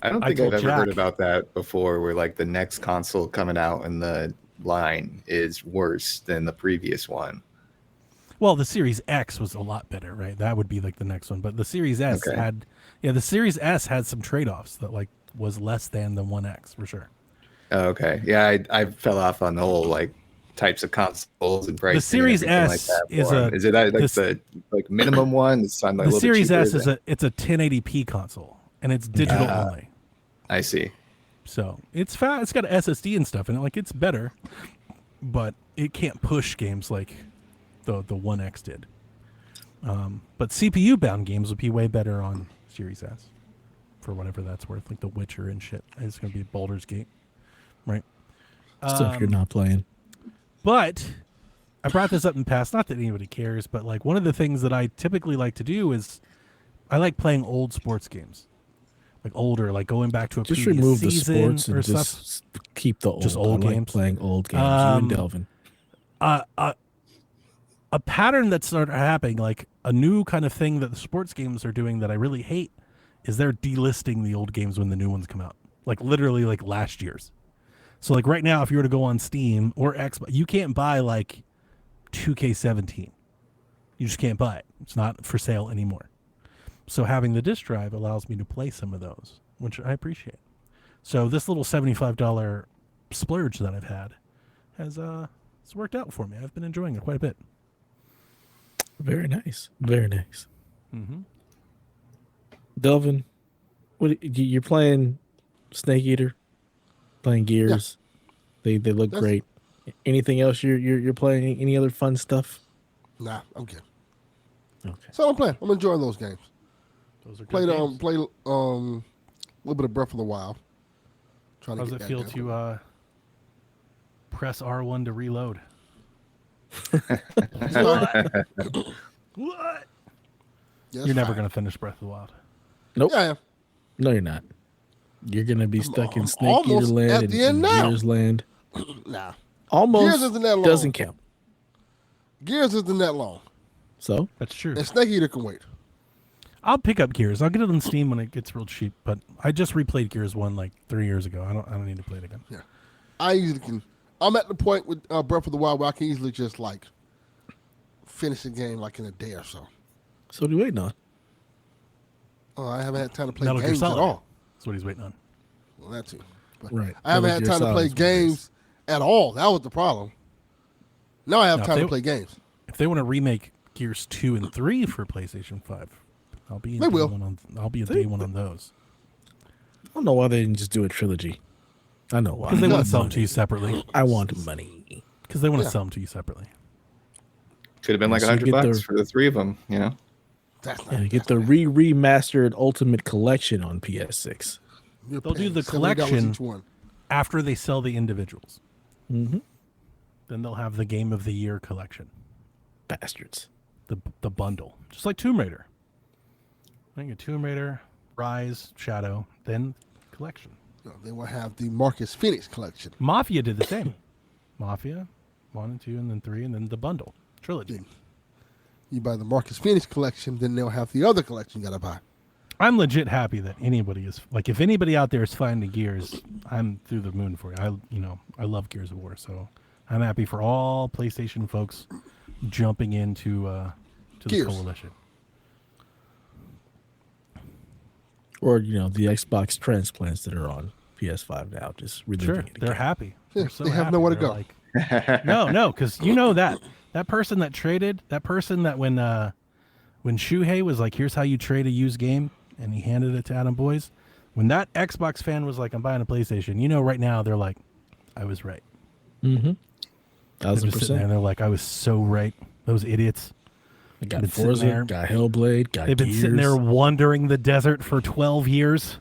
don't think I've ever heard about that before, where like the next console coming out in the line is worse than the previous one. Well, the Series X was a lot better, right? That would be like the next one. But the Series S the Series S had some trade-offs that like was less than the 1X for sure. Oh, okay. Yeah, I fell off on the whole like types of consoles and pricing. The Series S is it the minimum one? It's on, like, the Series S is it's a 1080p console and it's digital only. I see. So it's fast. It's got an SSD and stuff in it. Like, it's better, but it can't push games like the 1X did. But CPU bound games would be way better on Series S for whatever that's worth, like The Witcher and shit. It's going to be Baldur's Gate, right? Stuff you're not playing. But I brought this up in the past, not that anybody cares, but like one of the things that I typically like to do is I like playing old sports games. Like older, like going back to a just previous remove the season sports and just keep the old. Just old games. Like playing old games. You and Delvin. A pattern that started happening, like a new kind of thing that the sports games are doing that I really hate, is they're delisting the old games when the new ones come out. Like literally, like last year's. So like right now, if you were to go on Steam or Xbox, you can't buy like 2K17. You just can't buy it. It's not for sale anymore. So having the disc drive allows me to play some of those, which I appreciate. So this little $75 splurge that I've had has it's worked out for me. I've been enjoying it quite a bit. Very nice. Very nice. Mm-hmm. Delvin, you're playing Snake Eater, playing Gears. Yeah. They look great. Anything else you're playing? Any other fun stuff? Nah, I'm good. Okay. So I'm playing. I'm enjoying those games. Those are good played games. Played a little bit of Breath of the Wild. How does it feel to press R1 to reload? What? Yeah, you're never going to finish Breath of the Wild. Nope. Yeah, I am. No, you're not. You're going to be stuck in Snake Eater land and Gears land. Nah. Almost Gears isn't that long. Doesn't count. Gears isn't that long. So? That's true. And Snake Eater can wait. I'll pick up Gears. I'll get it on Steam when it gets real cheap, but I just replayed Gears 1 like 3 years ago. I don't need to play it again. Yeah. I easily can. I'm at the point with Breath of the Wild where I can easily just like finish the game like in a day or so. So what are you waiting on? Oh, I haven't had time to play Metal Gear games at Solid. all. That's what he's waiting on. Well, that too. But Right. I haven't had time to play games at all. That was the problem. Now I have time to play games. If they want to remake Gears 2 and 3 for PlayStation 5, I'll be They will. I'll be a day one on those. I don't know why they didn't just do a trilogy. I know why. Because they want to sell them to you separately. I want money. Because they want to sell them to you separately. Could have been like $100 for the three of them, you know? And get the remastered Ultimate Collection on PS6. They'll do the collection after they sell the individuals. Mm-hmm. Then they'll have the Game of the Year collection. Bastards. The bundle. Just like Tomb Raider. I think a Tomb Raider, Rise, Shadow, then collection. No, they will have the Marcus Phoenix collection. Mafia did the same. Mafia, 1 and 2, and then 3, and then the bundle. Trilogy. You buy the Marcus Phoenix collection, then they'll have the other collection you got to buy. I'm legit happy that anybody is like, if anybody out there is finding Gears, I'm through the moon for it. I love Gears of War, so I'm happy for all PlayStation folks jumping into to the coalition. Or the Xbox transplants that are on PS5 now, just reliving it again. They're happy. Yeah, They're so they have happy. nowhere to They're go. Like, no, because that person that traded, that person that when Shuhei was like, "Here's how you trade a used game," and he handed it to Adam Boyes, when that Xbox fan was like, "I'm buying a PlayStation," right now they're like, "I was right." Mm-hmm. They're just sitting there and they're like, "I was so right." Those idiots. I got Forza, got Hellblade, got They've been Gears. sitting there wandering the desert for 12 years.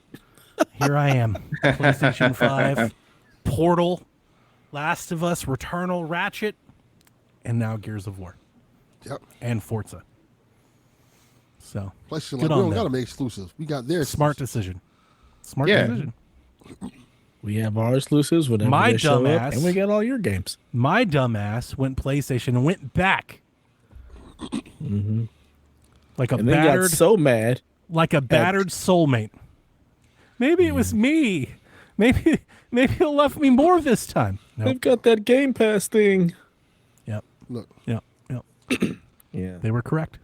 Here I am. PlayStation 5, Portal, Last of Us, Returnal, Ratchet, and now Gears of War. Yep. And Forza. So, PlayStation, good we on don't them. got to make exclusives. We got their Smart decision. Smart decision. We have our exclusives whenever My they show up, dumbass- and we got all your games. My dumbass went PlayStation and went back. Mm-hmm. Like a And then battered, got so mad. like a battered soulmate. Maybe it was me. Maybe he'll love me more this time. Nope. They've got that Game Pass thing. Yep. Look. Yep. Yeah. They were correct.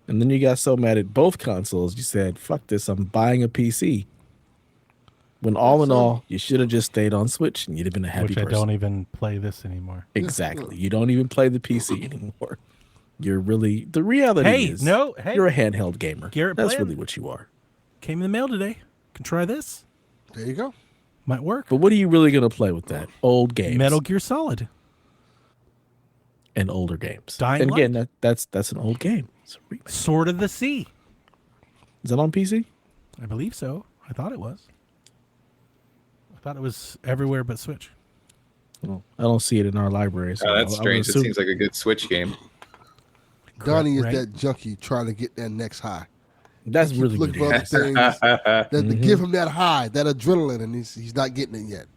And then you got so mad at both consoles, you said, "Fuck this, I'm buying a PC." When all in all, you should have just stayed on Switch and you'd have been a happy Which person. I don't even play this anymore. Exactly. You don't even play the PC anymore. You're really, the reality is, you're a handheld gamer. Garrett That's Bland. really what you are. Came in the mail today. Can try this. There you go. Might work. But what are you really going to play with that? Old games. Metal Gear Solid. And older games. Dying and again, that's an old game. It's a remake. Sword of the Sea. Is that on PC? I believe so. I thought it was. I thought it was everywhere but Switch. Well, I don't see it in our library. So That's strange. It seems like a good Switch game. Donnie is right? that junkie trying to get that next high. That's Keep really looking good. for other things that to give him that high, that adrenaline, and he's not getting it yet.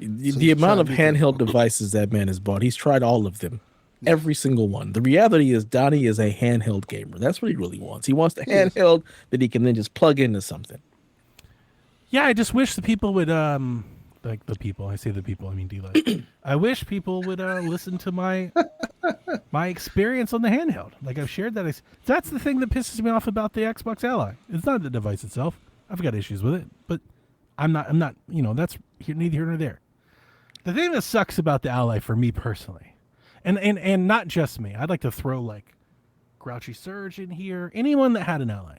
The amount of handheld devices that man has bought, he's tried all of them. Every single one. The reality is Donnie is a handheld gamer. That's what he really wants. He wants the handheld that he can then just plug into something. Yeah, I just wish the people would like the people. I say the people, I mean D-Light. I wish people would listen to my experience on the handheld. Like I've shared that. That's the thing that pisses me off about the Xbox Ally. It's not the device itself. I've got issues with it, but I'm not. That's neither here nor there. The thing that sucks about the Ally for me personally, and not just me. I'd like to throw like Grouchy Surge in here. Anyone that had an Ally.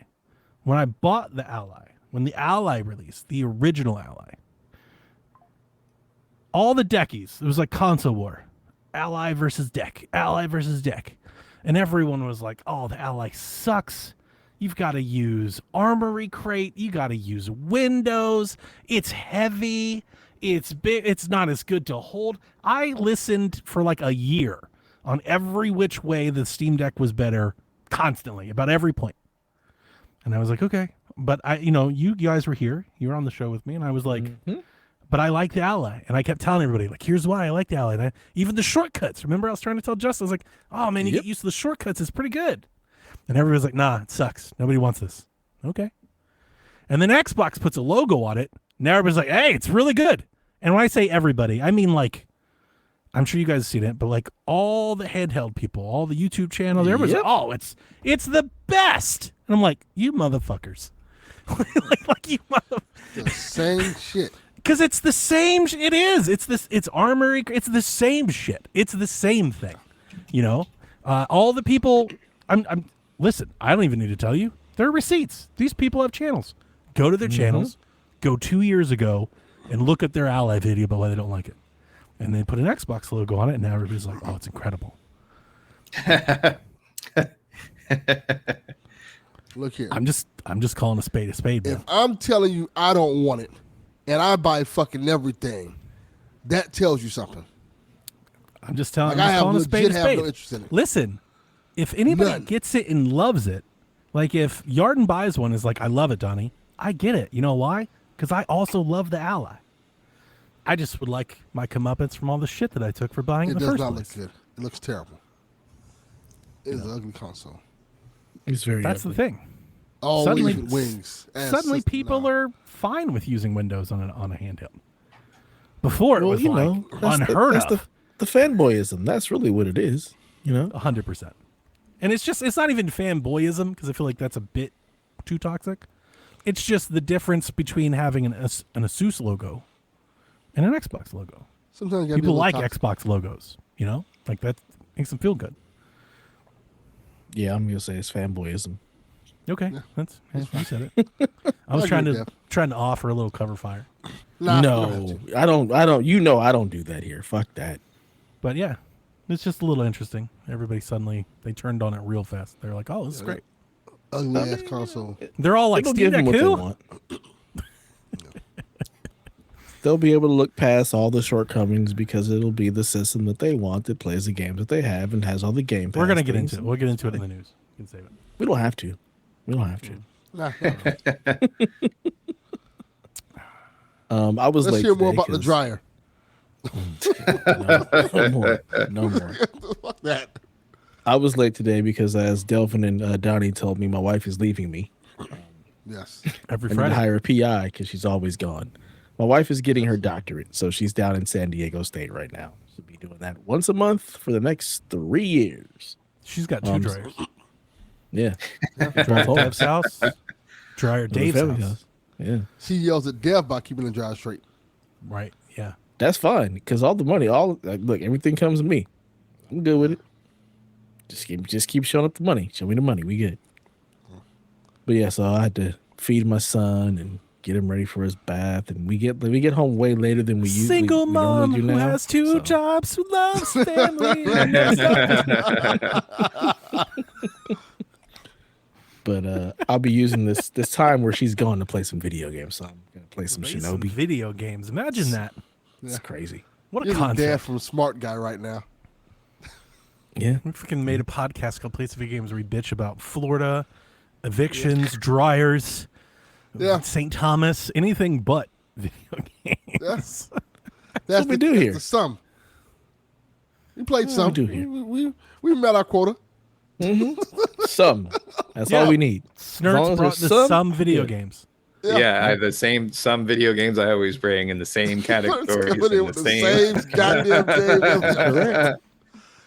When I bought the Ally, when the Ally released, the original Ally, all the deckies, it was like console war. Ally versus deck. And everyone was like, "Oh, the Ally sucks. You've got to use Armory Crate. You got to use Windows. It's heavy. It's big. It's not as good to hold." I listened for like a year on every which way the Steam Deck was better constantly about every point. And I was like, okay. But you guys were here. You were on the show with me. And I was like, but I like the Ally. And I kept telling everybody, like, here's why I like the Ally. And even the shortcuts. Remember, I was trying to tell Justin, I was like, oh, man, you get used to the shortcuts. It's pretty good. And everybody was like, nah, it sucks. Nobody wants this. Okay. And then Xbox puts a logo on it. Now everybody's like, hey, it's really good. And when I say everybody, I mean like, I'm sure you guys have seen it, but like all the handheld people, all the YouTube channels, everybody's like, oh, it's the best. And I'm like, you motherfuckers. like you the same shit. Because it's the same. It is. It's armory. It's the same shit. It's the same thing. You know, all the people. Listen. I don't even need to tell you. There are receipts. These people have channels. Go to their channels. Go 2 years ago and look at their Ally video about why they don't like it. And they put an Xbox logo on it, and now everybody's like, "Oh, it's incredible." Look here. I'm just calling a spade, man. If I'm telling you I don't want it, and I buy fucking everything, that tells you something. I'm just telling. Like, I'm just calling a spade. have no interest in it. Listen, if anybody gets it and loves it, like if Yarden buys one, is like, "I love it, Donnie." I get it. You know why? Because I also love the Ally. I just would like my comeuppance from all the shit that I took for buying it in the first place. It does not look good. It looks terrible. It's an ugly console. It's very That's ugly. the thing. Oh, Suddenly, wings. Suddenly people are fine with using Windows on a handheld. Before it was unheard of. The fanboyism. That's really what it is. 100%. And it's not even fanboyism, because I feel like that's a bit too toxic. It's just the difference between having an Asus logo and an Xbox logo. Sometimes people like Xbox logos, like that makes them feel good. Yeah, I'm gonna say it's fanboyism. Okay, that's you said it. I was trying to offer a little cover fire. No, I don't. I don't do that here. Fuck that. But yeah, it's just a little interesting. Everybody suddenly they turned on it real fast. They're like, "Oh, this is great." Ugly ass console. They're all like, "Steam Deck who?" They'll be able to look past all the shortcomings because it'll be the system that they want that plays the games that they have and has all the game pass. We're gonna get into it. We'll get into it in the news. You can save it. We don't have to. I was Let's late. hear more about the dryer. No more. Fuck that. I was late today because, as Delvin and Donnie told me, my wife is leaving me. Yes. Every I need Friday. to hire a PI because she's always gone. My wife is getting her doctorate, so she's down in San Diego State right now. She'll be doing that once a month for the next 3 years. She's got 2 dryers. Yeah. Dryer Dev's house. Dryer Dave's house. Yeah. She yells at Dev about keeping the dryer straight. Right. Yeah. That's fine because all the money, look, everything comes to me. I'm good with it. Just keep showing up the money. Show me the money. We good. But yeah, so I had to feed my son and get him ready for his bath, and we get home way later than we usually. Single mom do who now, has 2 jobs, who loves family. But I'll be using this time where she's gone to play some video games. So I'm gonna play some Shinobi. Video games. Imagine that. It's crazy. What a You're concept. the dad from Smart Guy right now. Yeah. We freaking made a podcast called Play Some Video Games where we bitch about Florida, evictions, dryers, St. Thomas, anything but video games. That's what we do here. The sum. We played some. We do here. We met our quota. Some. That's all we need. Snerts brought the some video games. Yeah, I have the same some video games I always bring in the same categories. The same goddamn game.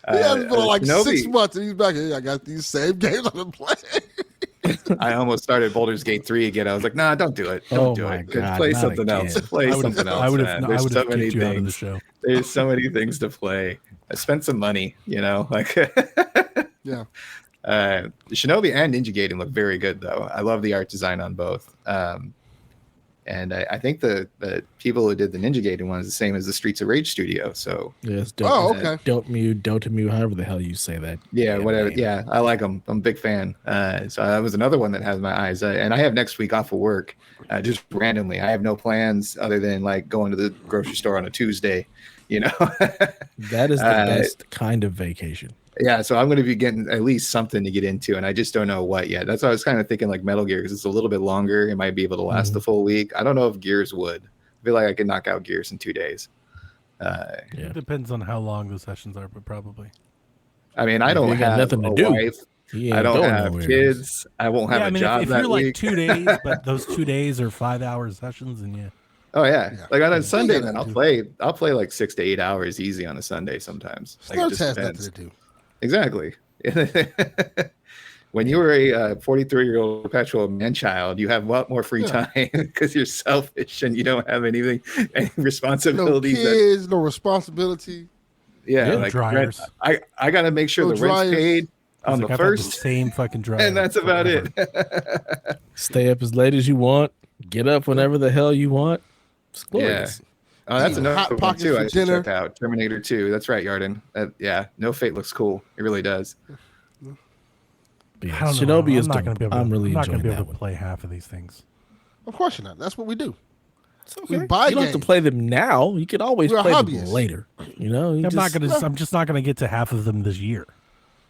He hasn't been like Shinobi. 6 months, and he's back here. I got these same games I've been playing. I almost started Baldur's Gate 3 again. I was like, nah, don't do it. Don't do it. God, play not something again. else. Play something else. I would man. have There's so many kicked you out of the things. show. There's so many things to play. I spent some money, like Yeah. Shinobi and Ninja Gaiden look very good though. I love the art design on both. And I think the people who did the Ninja Gaiden one is the same as the Streets of Rage studio. So Yes. Okay. Dotemu, however the hell you say that. yeah, whatever. Yeah, I like them. I'm a big fan. So that was another one that has my eyes. And I have next week off of work, just randomly. I have no plans other than like going to the grocery store on a Tuesday. That is the best kind of vacation. Yeah, so I'm going to be getting at least something to get into, and I just don't know what yet. That's why I was kind of thinking like Metal Gear, because it's a little bit longer. It might be able to last the full week. I don't know if Gears would. I feel like I could knock out Gears in 2 days. It depends on how long the sessions are, but probably. I mean, I don't have nothing to a do. wife. I don't have kids. I won't have a job if that you're like week. 2 days, but those 2 days are 5-hour sessions, and Oh yeah. Like on a Sunday, got man, that I'll play like 6 to 8 hours easy on a Sunday sometimes. Like, it Snerts just has depends. nothing to do. Exactly. when you were a 43-year-old perpetual man-child, you have a lot more free time because you're selfish and you don't have any responsibilities. No kids, no responsibility. Yeah, like dryers. I got to make sure the rent's paid on the first. The same fucking dryer. And that's about it. Stay up as late as you want. Get up whenever the hell you want. It's glorious. Yeah. Oh, that's another Hot one Pockets too. for I should dinner. check out Terminator 2. That's right, Yarden. No Fate looks cool. It really does. Yeah, I don't know. Shinobi I'm is not going to be able. I'm really I'm not going enjoying to be that able to play half of these things. Of course you're not. That's what we do. It's okay. We buy you don't games. have to play them now. You can always We're play them hobbyists. later. You know, I'm just not going to get to half of them this year.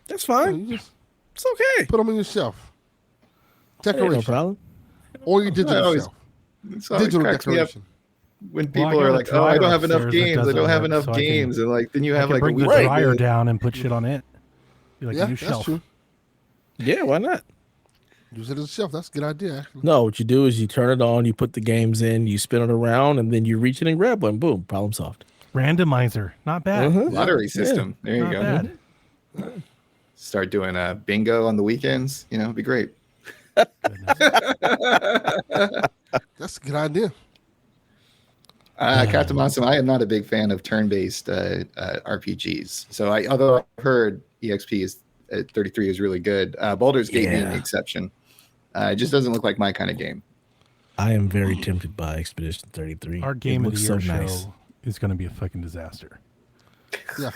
That's fine. You just It's okay. put them on your shelf. Ain't Decoration. no problem. Or your digital shelf. It's always Digital cracks me up decoration. when Well, people I got are a like, "Oh, I dryer don't have enough upstairs that games. I doesn't don't have work, enough so I can- games." And like, then you I have can like a bring the week. dryer down and put shit on it. Be like Yeah, a new that's shelf. true. Yeah, why not? Use it as a shelf. That's a good idea, actually. No, what you do is you turn it on, you put the games in, you spin it around, and then you reach in and grab one. Boom, problem solved. Randomizer, not bad. Lottery system. There you Not go. bad. Start doing a bingo on the weekends. It'd be great. That's a good idea. Captain Monson, I am not a big fan of turn-based RPGs. So although I've heard EXP is 33 is really good, Baldur's Gate being the exception. It just doesn't look like my kind of game. I am very tempted by Expedition 33. Our game of the year nice. show is going to be a fucking disaster. Yeah.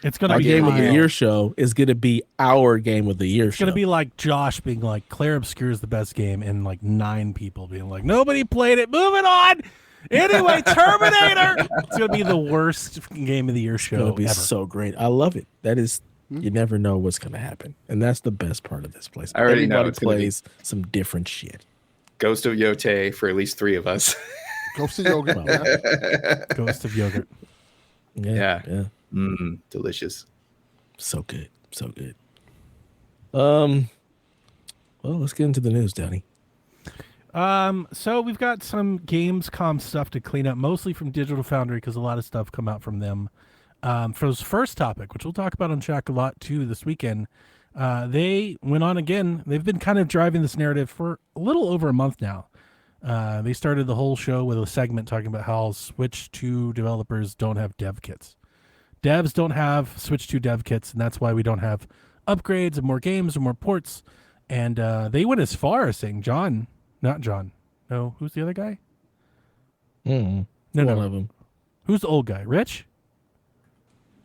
It's going to Our be game of the high. year show is going to be our game of the year It's show. going to be like Josh being like, Claire Obscure is the best game, and like 9 people being like, nobody played it. Moving on. Anyway, Terminator. It's going to be the worst game of the year show It's going to be ever. so great. I love it. That is, you never know what's going to happen. And that's the best part of this place. I already know Everybody it's gonna be plays some different shit. Ghost of Yote for at least 3 of us. Ghost of Yogurt. Yeah. Ghost of Yogurt. Yeah. Delicious. So good. So good. Well, let's get into the news, Donnie. So we've got some Gamescom stuff to clean up, mostly from Digital Foundry, because a lot of stuff come out from them. For this first topic, which we'll talk about on Shack a lot too this weekend, they went on again. They've been kind of driving this narrative for a little over a month now. They started the whole show with a segment talking about how Switch 2 developers don't have dev kits. Devs don't have Switch 2 dev kits, and that's why we don't have upgrades and more games and more ports. And they went as far as saying not John. No, who's the other guy? No, No. One of them. Who's the old guy? Rich?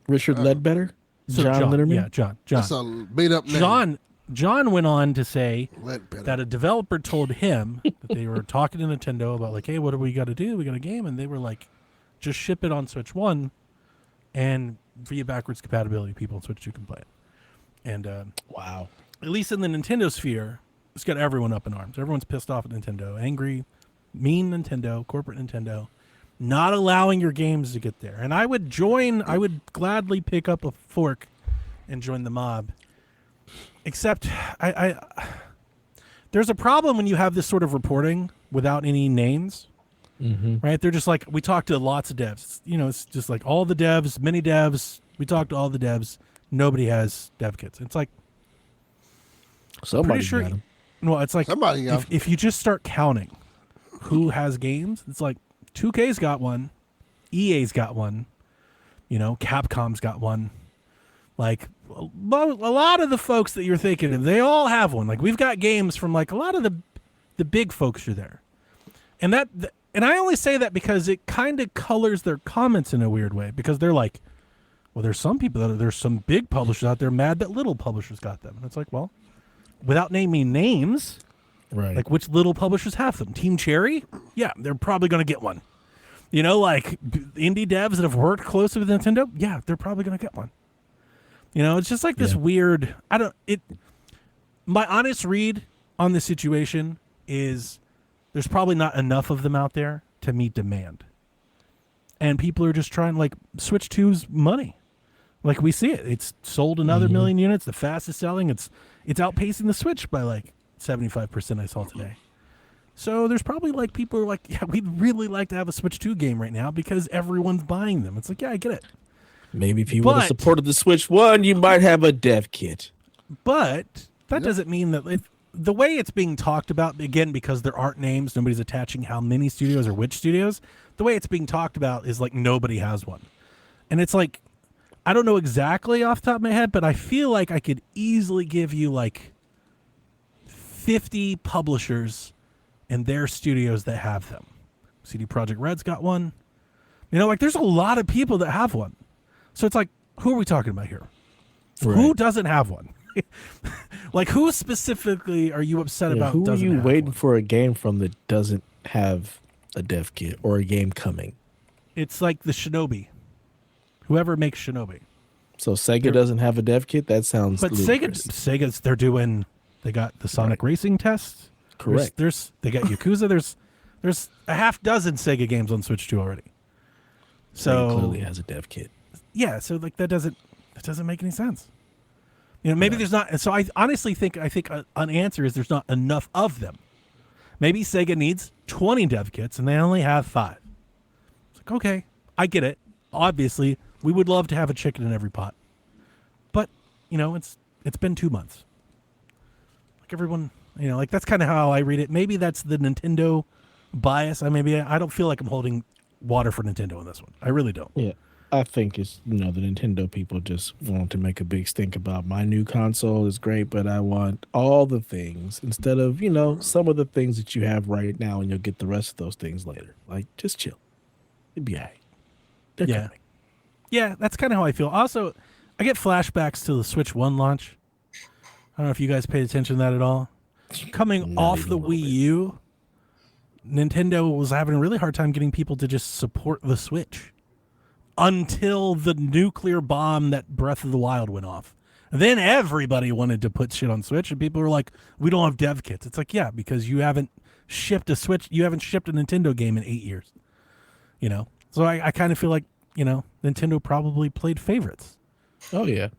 Richard Ledbetter? So John Litterman? Yeah, John. That's a made-up name. John went on to say Ledbetter. that a developer told him that they were talking to Nintendo about like, hey, what do we got to do? We got a game, and they were like, just ship it on Switch 1 and via backwards compatibility, people on Switch 2 can play it. And Wow. at least in the Nintendo sphere, it's got everyone up in arms. Everyone's pissed off at Nintendo, angry, mean Nintendo, corporate Nintendo, not allowing your games to get there. And I would gladly pick up a fork and join the mob. Except there's a problem when you have this sort of reporting without any names, right? They're just like, we talked to lots of devs. It's just like all the devs, many devs. We talked to all the devs. Nobody has dev kits. It's like, Somebody pretty sure. got 'em. Well, it's like Somebody got 'em. if you just start counting who has games, it's like 2K's got one, EA's got one, Capcom's got one. Like a lot of the folks that you're thinking of, they all have one. Like we've got games from like a lot of the big folks are there, and I only say that because it kind of colors their comments in a weird way, because they're like, well, there's some big publishers out there mad that little publishers got them, and it's like, well, without naming names, Right. like which little publishers have them? Team Cherry, yeah, they're probably gonna get one. Like indie devs that have worked closely with Nintendo, yeah, they're probably gonna get one. It's just like this weird. My honest read on this situation is there's probably not enough of them out there to meet demand, and people are just trying, like, Switch 2's money. Like we see it, it's sold another million units, the fastest selling. It's outpacing the Switch by like 75%. I saw today. So there's probably like people who are like, yeah, we'd really like to have a Switch 2 game right now because everyone's buying them. It's like, yeah, I get it. Maybe if you would have supported the Switch 1, you might have a dev kit. But that doesn't mean that the way it's being talked about, again, because there aren't names, nobody's attaching how many studios or which studios, the way it's being talked about is like nobody has one. And it's like, I don't know exactly off the top of my head, but I feel like I could easily give you like 50 publishers and their studios that have them. CD Projekt Red's got one. You know, like there's a lot of people that have one. So it's like, who are we talking about here? Right. Who doesn't have one? Like, who specifically are you upset about? Who are you waiting for a game from that doesn't have a dev kit or a game coming? It's like the Shinobi. Whoever makes Shinobi. So Sega doesn't have a dev kit? That sounds But ludicrous. Sega's they got the Sonic Racing test. Correct. They got Yakuza. There's a half dozen Sega games on Switch 2 already. So Sega clearly has a dev kit. Yeah, so like that doesn't make any sense. You know, maybe there's not. So I honestly think an answer is there's not enough of them. Maybe Sega needs 20 dev kits and they only have 5. It's like, okay, I get it. Obviously, we would love to have a chicken in every pot, but you know, it's been 2 months. Like everyone, you know, like that's kind of how I read it. Maybe that's the Nintendo bias. I don't feel like I'm holding water for Nintendo in this one. I really don't. Yeah. I think it's, the Nintendo people just want to make a big stink about my new console is great, but I want all the things instead of, some of the things that you have right now, and you'll get the rest of those things later. Like, just chill. It'd be all right. They're coming. Yeah, that's kind of how I feel. Also, I get flashbacks to the Switch 1 launch. I don't know if you guys paid attention to that at all. Coming off the Wii U, Nintendo was having a really hard time getting people to just support the Switch. Until the nuclear bomb that Breath of the Wild went off. And then everybody wanted to put shit on Switch, and people were like, we don't have dev kits. It's like, yeah, because you haven't shipped a Switch, you haven't shipped a Nintendo game in 8 years. So I kind of feel like, Nintendo probably played favorites. Oh, yeah.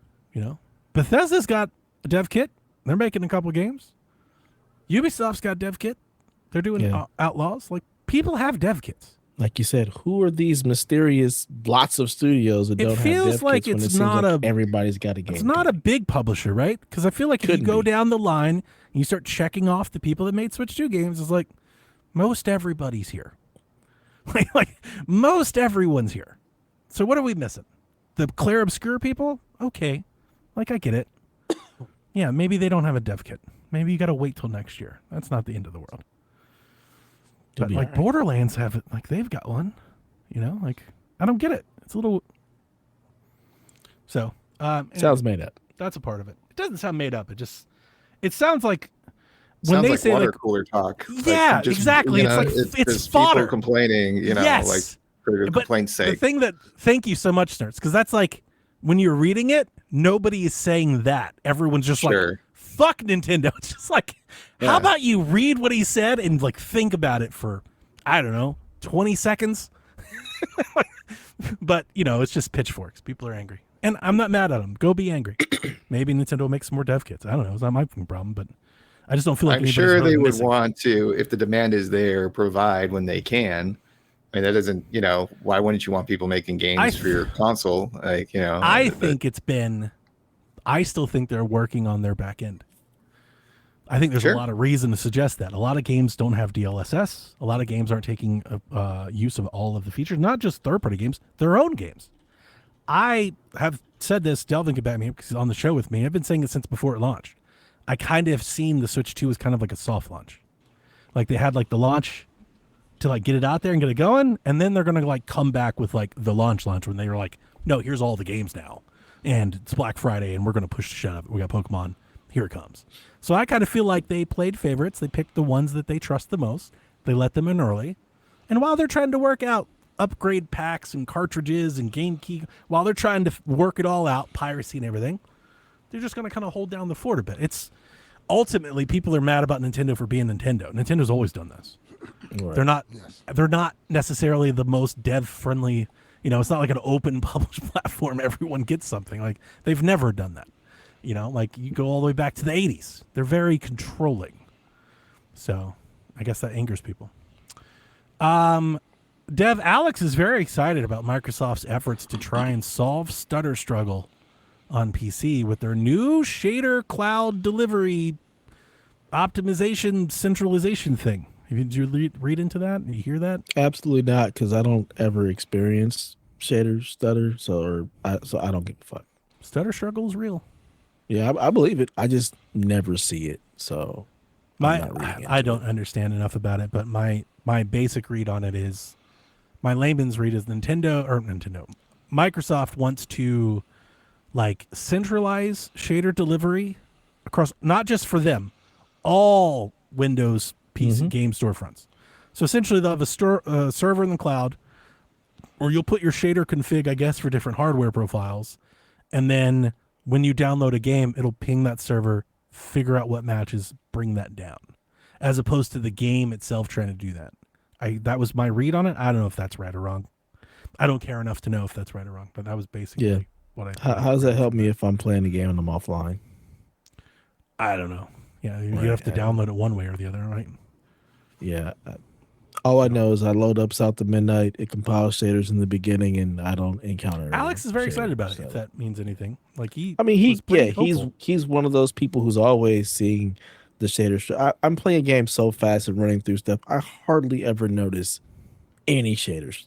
Bethesda's got a dev kit. They're making a couple games. Ubisoft's got a dev kit. They're doing Outlaws. Like, people have dev kits. Like you said, who are these mysterious lots of studios that don't have dev kits? It feels like it's not everybody's got a game. It's not a big publisher, right? Because I feel like if you go down the line and you start checking off the people that made Switch 2 games, it's like most everybody's here. like most everyone's here. So what are we missing? The clear obscure people? Okay. Like I get it. Yeah, maybe they don't have a dev kit. Maybe you got to wait till next year. That's not the end of the world. But like right. Borderlands have it, like they've got one, like I don't get it. It's a little. So sounds made up. That's a part of it. It doesn't sound made up. It sounds like when they say water cooler talk. Yeah, like exactly. It's fodder. People complaining, yes. like for complaint's sake. The thing thank you so much, Snerts, because that's like when you're reading it, nobody is saying that. Everyone's just like, fuck Nintendo. It's just like, how about you read what he said and like think about it for, I don't know, 20 seconds? But, it's just pitchforks. People are angry. And I'm not mad at them. Go be angry. Maybe Nintendo will make some more dev kits. I don't know. It's not my problem, but I just don't feel like I'm sure they would want to, if the demand is there, provide when they can. I mean, that doesn't, why wouldn't you want people making games for your console? Like, I still think they're working on their back end. I think there's a lot of reason to suggest that. A lot of games don't have DLSS. A lot of games aren't taking use of all of the features, not just third-party games, their own games. I have said this, Delvin could back me up because he's on the show with me. I've been saying it since before it launched. I kind of seen the Switch 2 as kind of like a soft launch. Like they had like the launch to like get it out there and get it going, and then they're going to like come back with like the launch when they were like, no, here's all the games now. And it's Black Friday, and we're going to push the shit up. We got Pokemon. Here it comes. So I kind of feel like they played favorites. They picked the ones that they trust the most. They let them in early. And while they're trying to work out upgrade packs and cartridges and game key, while they're trying to work it all out, piracy and everything, they're just going to kind of hold down the fort a bit. It's ultimately, people are mad about Nintendo for being Nintendo. Nintendo's always done this. Right. They're not necessarily the most dev-friendly. It's not like an open published platform. Everyone gets something. Like, they've never done that. Like you go all the way back to the 80s. They're very controlling. So I guess that angers people. Dev Alex is very excited about Microsoft's efforts to try and solve stutter struggle on PC with their new shader cloud delivery optimization centralization thing. Did you read into that? Did you hear that? Absolutely not, because I don't ever experience shader stutter, so I don't give a fuck. Stutter struggle is real. Yeah, I believe it. I just never see it, so I don't understand enough about it. But my basic read on it is, my layman's read is Microsoft wants to like centralize shader delivery across, not just for them, all Windows PC game storefronts. So essentially they'll have a server in the cloud, or you'll put your shader config, I guess, for different hardware profiles. And then when you download a game, it'll ping that server, figure out what matches, bring that down, as opposed to the game itself trying to do that. That was my read on it. I don't know if that's right or wrong. I don't care enough to know if that's right or wrong, but that was basically what I thought. How does that help me if I'm playing the game and I'm offline? I don't know. Yeah, you have to download it one way or the other, right? Yeah. All I know is I load up South to Midnight, it compiles shaders in the beginning, and I don't encounter Alex is very excited about it, if that means anything. Like he's one of those people who's always seeing the shaders. I'm playing a game so fast and running through stuff, I hardly ever notice any shaders.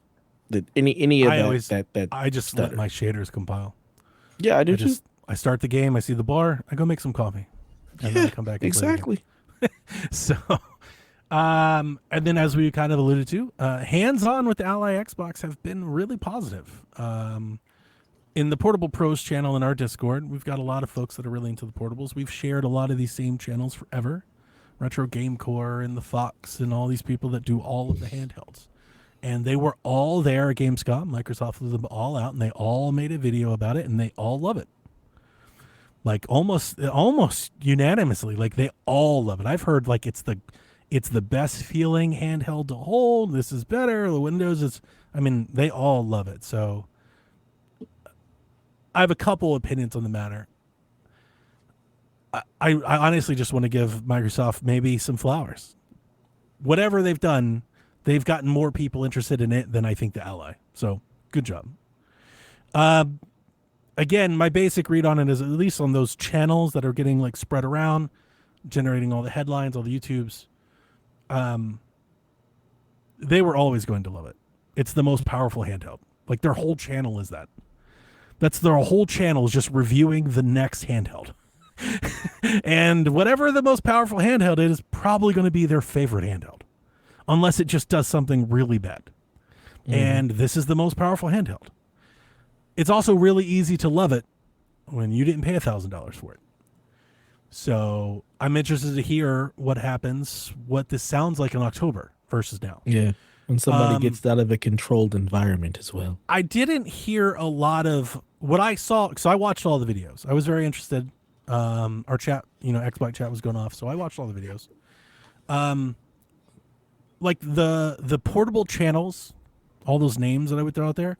That any of that I just stutter. let my shaders compile. Yeah, I do too. I start the game, I see the bar, I go make some coffee, and then I come back and exactly. play the game. So, and then as we kind of alluded to, hands-on with the Ally Xbox have been really positive. In the Portable Pros channel in our Discord, we've got a lot of folks that are really into the portables. We've shared a lot of these same channels forever. Retro Game Core and the Fox and all these people that do all of the handhelds. And they were all there at Gamescom. Microsoft flew them all out, and they all made a video about it, and they all love it. Like almost unanimously, like they all love it. I've heard like it's the best feeling handheld to hold. This is better. The Windows is, they all love it. So I have a couple opinions on the matter. I honestly just want to give Microsoft maybe some flowers. Whatever they've done, they've gotten more people interested in it than I think the Ally. So good job. Again, my basic read on it is, at least on those channels that are getting like spread around, generating all the headlines, all the YouTubes, they were always going to love it. It's the most powerful handheld. Like their whole channel is that. That's their whole channel, is just reviewing the next handheld. And whatever the most powerful handheld is probably going to be their favorite handheld, unless it just does something really bad. And this is the most powerful handheld. It's also really easy to love it when you didn't pay $1,000 for it. So I'm interested to hear what happens, what this sounds like in October versus now. Yeah. When somebody gets out of a controlled environment as well. I didn't hear a lot of what I saw, because I watched all the videos. I was very interested. Our chat, Xbox chat was going off, so I watched all the videos. Like the portable channels, all those names that I would throw out there,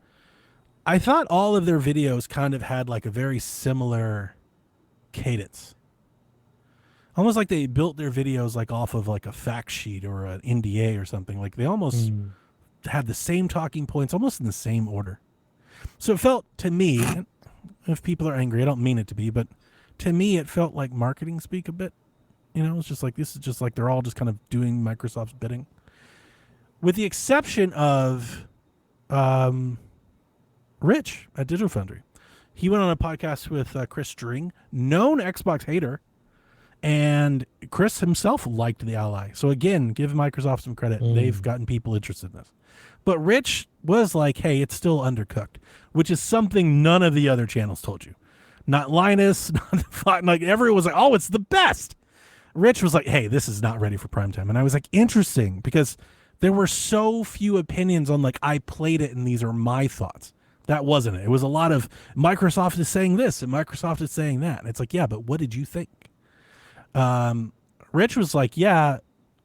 I thought all of their videos kind of had like a very similar cadence. Almost like they built their videos like off of like a fact sheet or an NDA or something. Like they almost had the same talking points, almost in the same order. So it felt to me, and if people are angry, I don't mean it to be, but to me it felt like marketing speak a bit. It's just like, this is just like they're all just kind of doing Microsoft's bidding. With the exception of Rich at Digital Foundry. He went on a podcast with Chris String, known Xbox hater, and Chris himself liked the Ally. So again, give Microsoft some credit. They've gotten people interested in this. But Rich was like, hey, it's still undercooked, which is something none of the other channels told you. Not Linus, not like everyone was like, oh, it's the best. Rich was like, hey, this is not ready for prime time. And I was like, interesting, because there were so few opinions on like, I played it and these are my thoughts. That wasn't it. It was a lot of Microsoft is saying this and Microsoft is saying that. And it's like, yeah, but what did you think? Rich was like, yeah,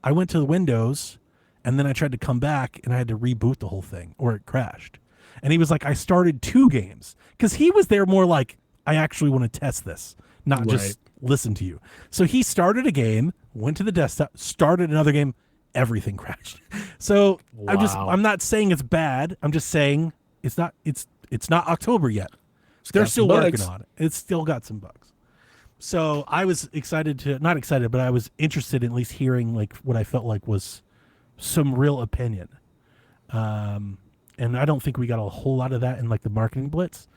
I went to the Windows and then I tried to come back and I had to reboot the whole thing or it crashed. And he was like, I started 2 games, because he was there more like, I actually want to test this, not just listen to you. So he started a game, went to the desktop, started another game, everything crashed. So I'm not saying it's bad. I'm just saying it's not October yet. They're still working on it. It's still got some bugs. So I was not excited, but I was interested in at least hearing like what I felt like was some real opinion. And I don't think we got a whole lot of that in like the marketing blitz.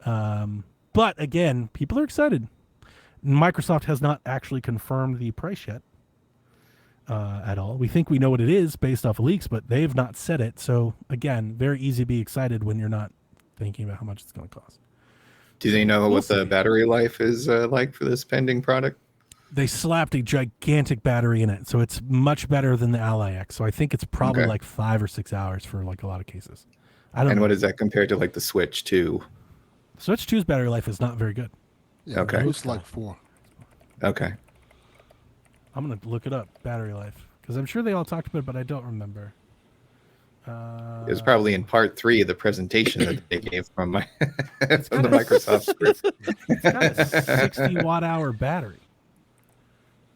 But again, people are excited. Microsoft has not actually confirmed the price yet at all. We think we know what it is based off of leaks, but they've not said it. So again, very easy to be excited when you're not thinking about how much it's going to cost. Do they know what the battery life is like for this pending product? They slapped a gigantic battery in it, so it's much better than the Ally X. So I think it's probably like 5 or 6 hours for like a lot of cases. I don't know. What is that compared to like the Switch 2? Switch 2's battery life is not very good. Yeah, okay. It's like 4. Okay. I'm going to look it up, battery life, because I'm sure they all talked about it, but I don't remember. It was probably in part 3 of the presentation that they gave from the Microsoft script. It's got a 60 watt-hour battery,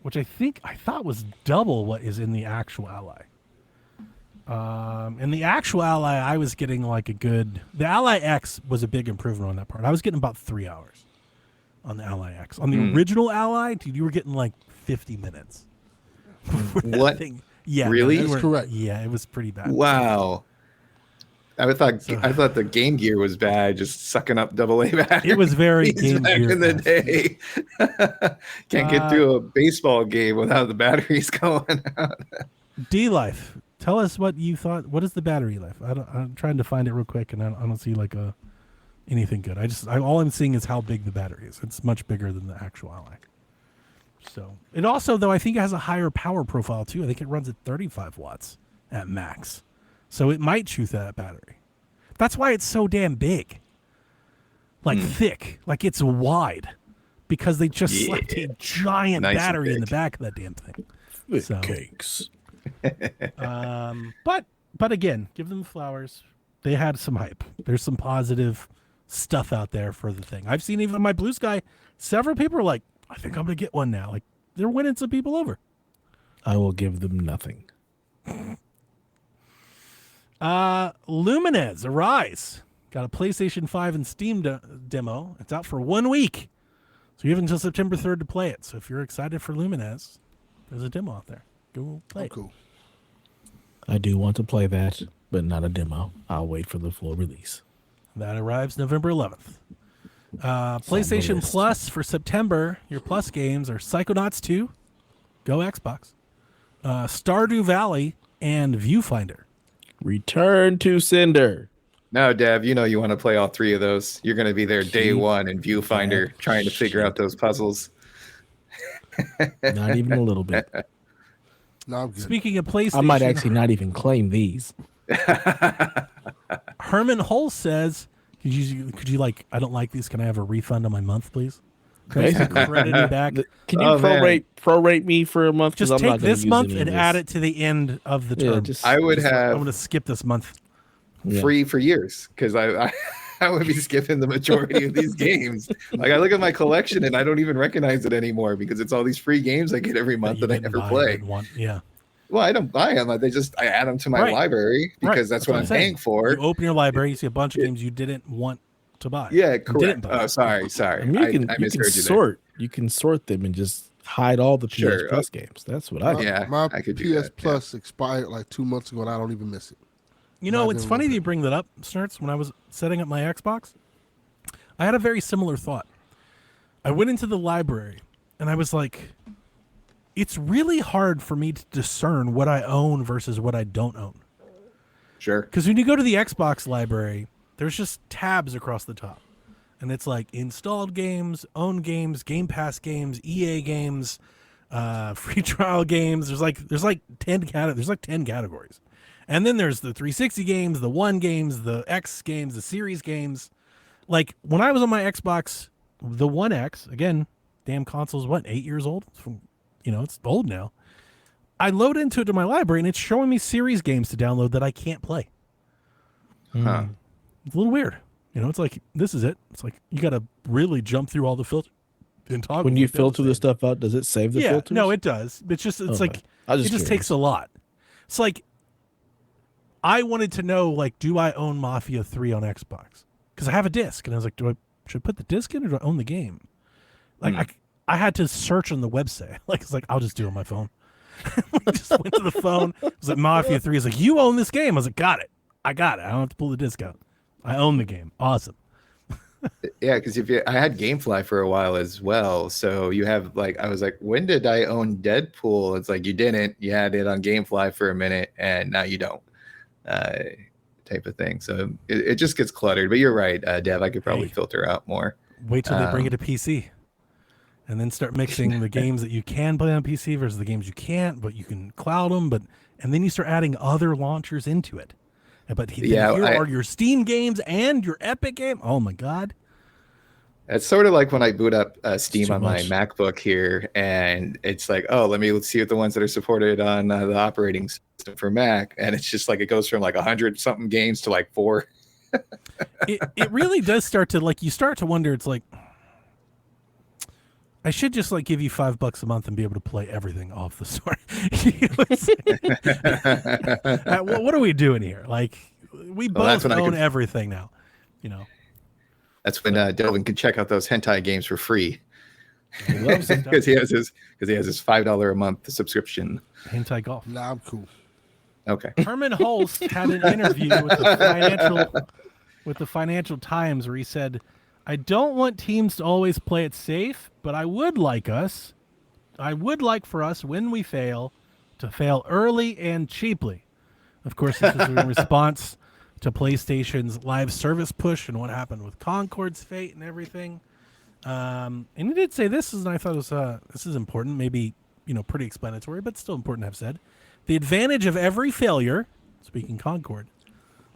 which I thought was double what is in the actual Ally. In the actual Ally, I was getting like the Ally X was a big improvement on that part. I was getting about 3 hours on the Ally X. On the original Ally, dude, you were getting like 50 minutes. What? Thing. Yeah, really? That's correct. Yeah, it was pretty bad. Wow. I thought the Game Gear was bad, just sucking up AA batteries. It was very Game back Gear in the day. Can't get through a baseball game without the batteries going out. D-Life, tell us what you thought. What is the battery life? I'm trying to find it real quick, and I don't see like anything good. All I'm seeing is how big the battery is. It's much bigger than the actual Ally. So it also, though, I think it has a higher power profile too. I think it runs at 35 watts at max. So it might chew through that battery. That's why it's so damn big. Like thick. Like it's wide. Because they just slapped a giant battery in the back of that damn thing. So. Cakes. But again, give them flowers. They had some hype. There's some positive stuff out there for the thing. I've seen even on my Blue Sky, several people are like, I think I'm going to get one now. Like, they're winning some people over. I will give them nothing. Lumines, Arise. Got a PlayStation 5 and Steam demo. It's out for 1 week. So you have until September 3rd to play it. So if you're excited for Lumines, there's a demo out there. Go play it. Cool. I do want to play that, but not a demo. I'll wait for the full release. That arrives November 11th. PlayStation Plus for September. Your Plus games are Psychonauts 2, Go Xbox, Stardew Valley, and Viewfinder. Return to Cinder. No, Dev, you know you want to play all 3 of those. You're going to be there day one in Viewfinder trying to figure out those puzzles. Not even a little bit. No, I'm good. Speaking of PlayStation, I might actually not even claim these. Herman Hull says, could you like, I don't like these. Can I have a refund on my month, please? Credit me back. Can you prorate me for a month? Just take this month and add it to the end of the term. I'm going to skip this month. Free for years because I would be skipping the majority of these games. Like I look at my collection and I don't even recognize it anymore because it's all these free games I get every month that I never play. Well, I don't buy them. I add them to my library because that's what I'm paying for. You open your library, you see a bunch of games you didn't want to buy. Yeah, correct. Oh, sorry. I mean, you can sort. You can sort them and just hide all the PS Plus games. That's what I do. Yeah, my I could PS Plus expired like 2 months ago, and I don't even miss it. You know, it's funny that you bring that up, Snerts. When I was setting up my Xbox, I had a very similar thought. I went into the library, and I was like, it's really hard for me to discern what I own versus what I don't own. Sure. Because when you go to the Xbox library, there's just tabs across the top. And it's like installed games, owned games, Game Pass games, EA games, free trial games. There's like 10 categories. And then there's the 360 games, the One games, the X games, the Series games. Like when I was on my Xbox, the One X, again, damn console's 8 years old? It's old now. I load into it to my library and it's showing me Series games to download that I can't play. Huh. It's a little weird. It's like, this is it. It's like, you got to really jump through all the filters. When you filter the stuff out, does it save the filters? No, it does. It just takes a lot. It's like, I wanted to know, like, do I own Mafia 3 on Xbox? Because I have a disc. And I was like, do I should I put the disc in or do I own the game? Like I had to search on the website. Like it's like I'll just do it on my phone. I just went to the phone. It was like Mafia 3. It's like, you own this game. I was like, got it. I got it. I don't have to pull the disc out. I own the game. Awesome. Yeah, because I had GameFly for a while as well. So you have like, I was like, when did I own Deadpool? It's like you didn't. You had it on GameFly for a minute, and now you don't. Type of thing. So it just gets cluttered. But you're right, Dev. I could probably filter out more. Wait till they bring it to PC, and then start mixing the games that you can play on PC versus the games you can't, but you can cloud them. And then you start adding other launchers into it. But here are your Steam games and your Epic game. Oh my God. It's sort of like when I boot up Steam on my MacBook here, and it's like, oh, let's see what the ones that are supported on the operating system for Mac, and it's just like it goes from like 100-something games to like 4. It really does start to like, you start to wonder. It's like, I should just like give you $5 a month and be able to play everything off the store. What are we doing here? Like, we both own everything now, you know. That's when Delvin can check out those hentai games for free. Because he has his $5 a month subscription. Hentai golf. Nah, I'm cool. Okay. Herman Hulst had an interview with the Financial Times where he said, I don't want teams to always play it safe, but I would like for us, when we fail, to fail early and cheaply. Of course, this was in response to PlayStation's live service push and what happened with Concord's fate and everything. And he did say this, and I thought this is important, maybe, pretty explanatory, but still important to have said. The advantage of every failure, speaking Concord,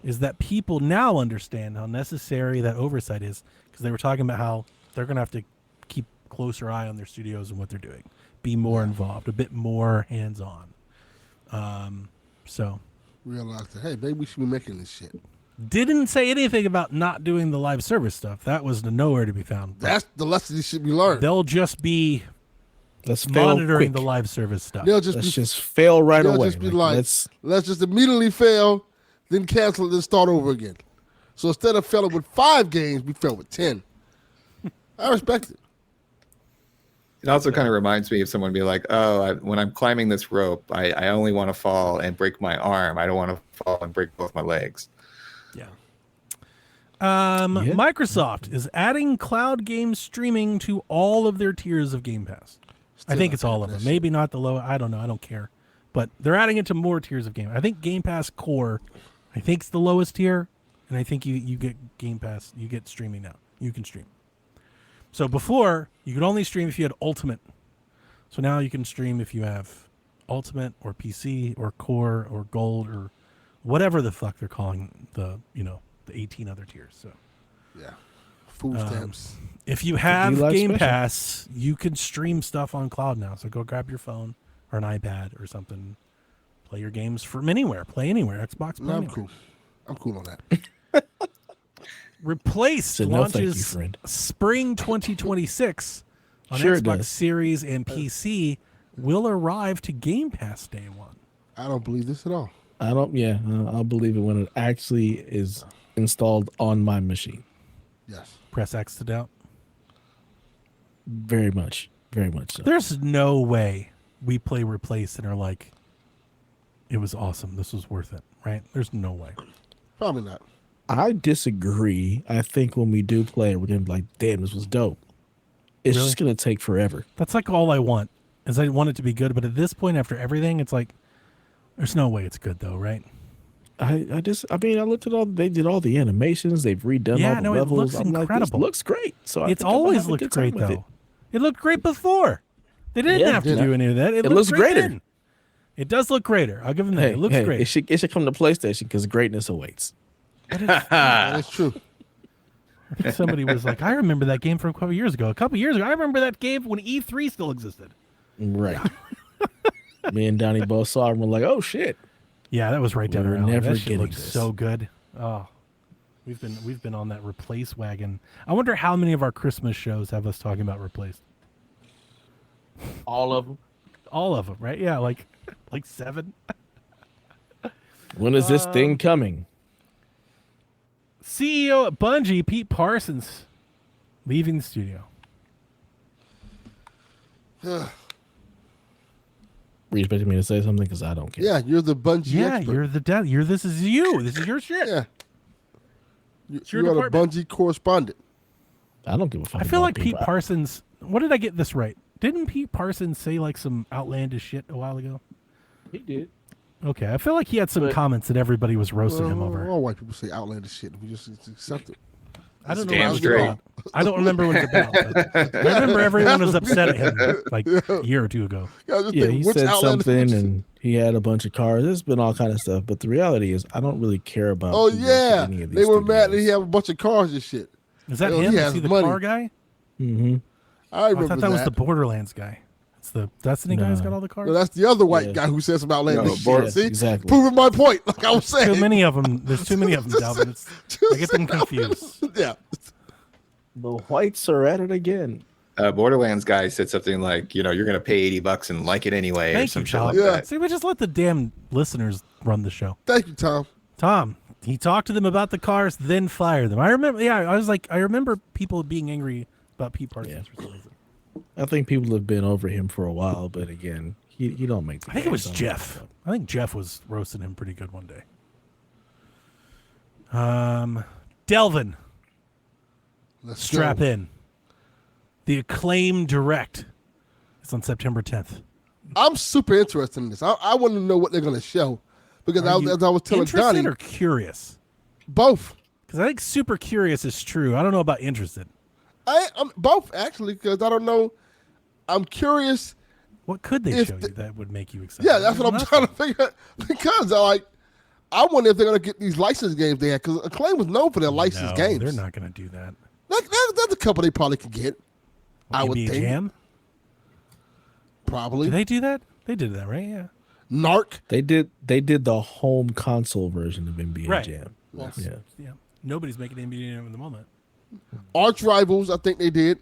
is that people now understand how necessary that oversight is, because they were talking about how they're going to have to keep closer eye on their studios and what they're doing, be more involved, a bit more hands-on. So realized that, hey, maybe we should be making this shit. Didn't say anything about not doing the live service stuff. That was nowhere to be found. That's the lesson that should be learned. They'll just be monitoring the live service stuff. Let's just fail right away. Just be like, let's just immediately fail, then cancel it, then start over again. So instead of failing with 5 games, we failed with 10. I respect it. It also kind of reminds me of someone being like, oh, when I'm climbing this rope, I only want to fall and break my arm. I don't want to fall and break both my legs. Yeah. Microsoft is adding cloud game streaming to all of their tiers of Game Pass. I think it's all of them. Maybe not the low. I don't know. I don't care. But they're adding it to more tiers of Game. I think Game Pass Core, I think it's the lowest tier. And I think you get Game Pass. You get streaming now. You can stream. So before, you could only stream if you had Ultimate. So now you can stream if you have Ultimate or PC or Core or Gold or whatever the fuck they're calling the 18 other tiers. So yeah, food stamps. If you have Game Pass, you can stream stuff on cloud now. So go grab your phone or an iPad or something. Play your games from anywhere. Play anywhere. Xbox. Play anywhere. Cool. I'm cool on that. Replaced launches spring 2026 on Xbox Series and PC. Will arrive to Game Pass day one. I don't believe this at all. I'll believe it when it actually is installed on my machine. Yes. Press X to doubt. Very much so. There's no way we play Replaced and are like, it was awesome. This was worth it, right? There's no way. Probably not. I disagree. I think when we do play it, we're going to be like, damn, this was dope. It's just going to take forever. That's like all I want, is I want it to be good. But at this point, after everything, it's like, there's no way it's good though, right? I looked at they did all the animations. They've redone all the levels. It looks incredible. Like, this looks great. So it's always looked great though. It looked great before. They didn't have to do any of that. It looks greater. Then. It does look greater. I'll give them that. It looks great. It should come to PlayStation because greatness awaits. That is true. Somebody was like, I remember that game from a couple years ago. I remember that game when E3 still existed. Right. Me and Donnie both saw it and were like, oh shit. Yeah, that was right down our alley. Never that shit getting looked this. So good. Oh, we've been on that Replace wagon. I wonder how many of our Christmas shows have us talking about Replaced. All of them. All of them, right? Yeah, like 7. When is this thing coming? CEO at Bungie, Pete Parsons, Leaving the studio. Were you expecting me to say something? Because I don't care. Yeah, you're the Bungie expert. You're the This is you. This is your shit. Yeah. Your You're the department. Bungie correspondent. I don't give a fuck. I feel about like Pete people. Parsons. What did I get this right? Didn't Pete Parsons say like some outlandish shit a while ago? He did. Okay, I feel like he had some comments that everybody was roasting him over. All white people say outlandish shit. We just accept it. I don't know. Damn what it was straight. about. I don't remember what it's about. But I remember everyone was upset at him like a year or two ago. Yeah, he said something and he had a bunch of cars. There's been all kind of stuff, but the reality is, I don't really care about. Oh yeah, they were mad that he had a bunch of cars and shit. Is that him? Is he the car guy? Mm-hmm. I remember I thought that was the Borderlands guy. It's the Destiny guy who's got all the cars. No, that's the other white guy who said some outlandish shit. See, exactly. Proving my point. Like I was saying, Too many of them. There's too many of them, Delvin. I get them confused. Yeah. The whites are at it again. Borderlands guy said something like, you're going to pay $80 and like it anyway, or some shit like that. See, we just let the damn listeners run the show. Thank you, Tom. Tom, he talked to them about the cars, then fired them. I remember. Yeah, I remember people being angry about Pete Parsons for some reason. I think people have been over him for a while, but again, he don't make. I think it was Jeff. I think Jeff was roasting him pretty good one day. Delvin. Strap in. The Acclaim Direct is on September 10th. I'm super interested in this. I want to know what they're going to show because as I was telling Donnie, interested or curious? Both. Because I think super curious is true. I don't know about interested. I'm both actually because I don't know. I'm curious. What could they show you that would make you excited? Yeah, that's what I'm trying to figure out because I wonder if they're going to get these licensed games they had because Acclaim was known for their licensed games. They're not going to do that. That's a couple they probably could get. I would think. Jam? Probably. Did they do that? They did that, right? Yeah. Narc. They did the home console version of NBA Jam. Yes. Yeah. Nobody's making NBA Jam at the moment. Arch Rivals, I think they did.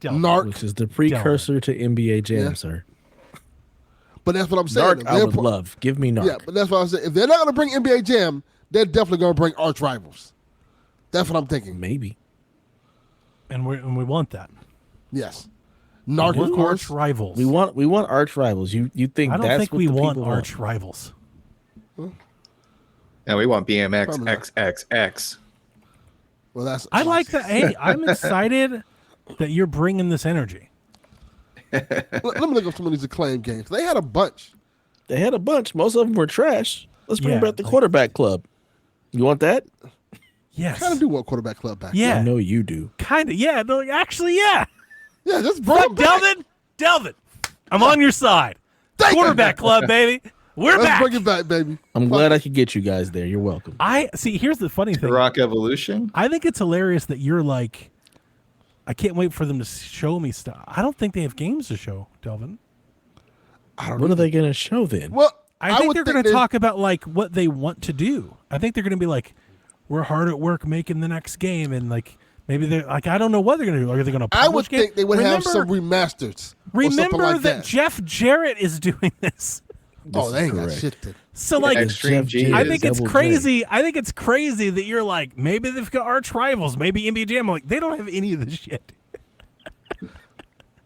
Narc, which is the precursor to NBA Jam, sir. But that's what I'm saying. Narc, I would love. Give me Narc. Yeah, but that's what I'm saying. If they're not going to bring NBA Jam, they're definitely going to bring Arch Rivals. That's what I'm thinking. Maybe. And we want that. Yes. Narc, of course. Arch Rivals. We want Arch Rivals. You think I don't that's think what we the want people Arch Rivals. And we want BMX XXX. Well, that's. I like that. Hey, I'm excited that you're bringing this energy. Let me look up some of these Acclaim games. They had a bunch. They had a bunch. Most of them were trash. Let's bring back the Quarterback Club. You want that? Yes. Kind of do want Quarterback Club back. Yeah. I know you do. Kind of. Yeah. No, actually, yeah. Yeah, just bring it back. Delvin, I'm on your side. Quarterback Club, baby. Let's back. Bring it back, baby. I'm glad I could get you guys there. You're welcome. I see. Here's the funny thing. Rock Evolution. I think it's hilarious that you're like, I can't wait for them to show me stuff. I don't think they have games to show, Delvin. What are they going to show then? Well, I think they're going to talk about like what they want to do. I think they're going to be like, we're hard at work making the next game, and like maybe they're like, I don't know what they're going to do. Are they going to publish I would games? think they would have some remasters. Remember like that Jeff Jarrett is doing this. Oh, they ain't got shit then. So like, Extreme G I think it's Double crazy. I think it's crazy that you're like, maybe they've got Arch Rivals, maybe NBA Jam. I'm like, they don't have any of this shit.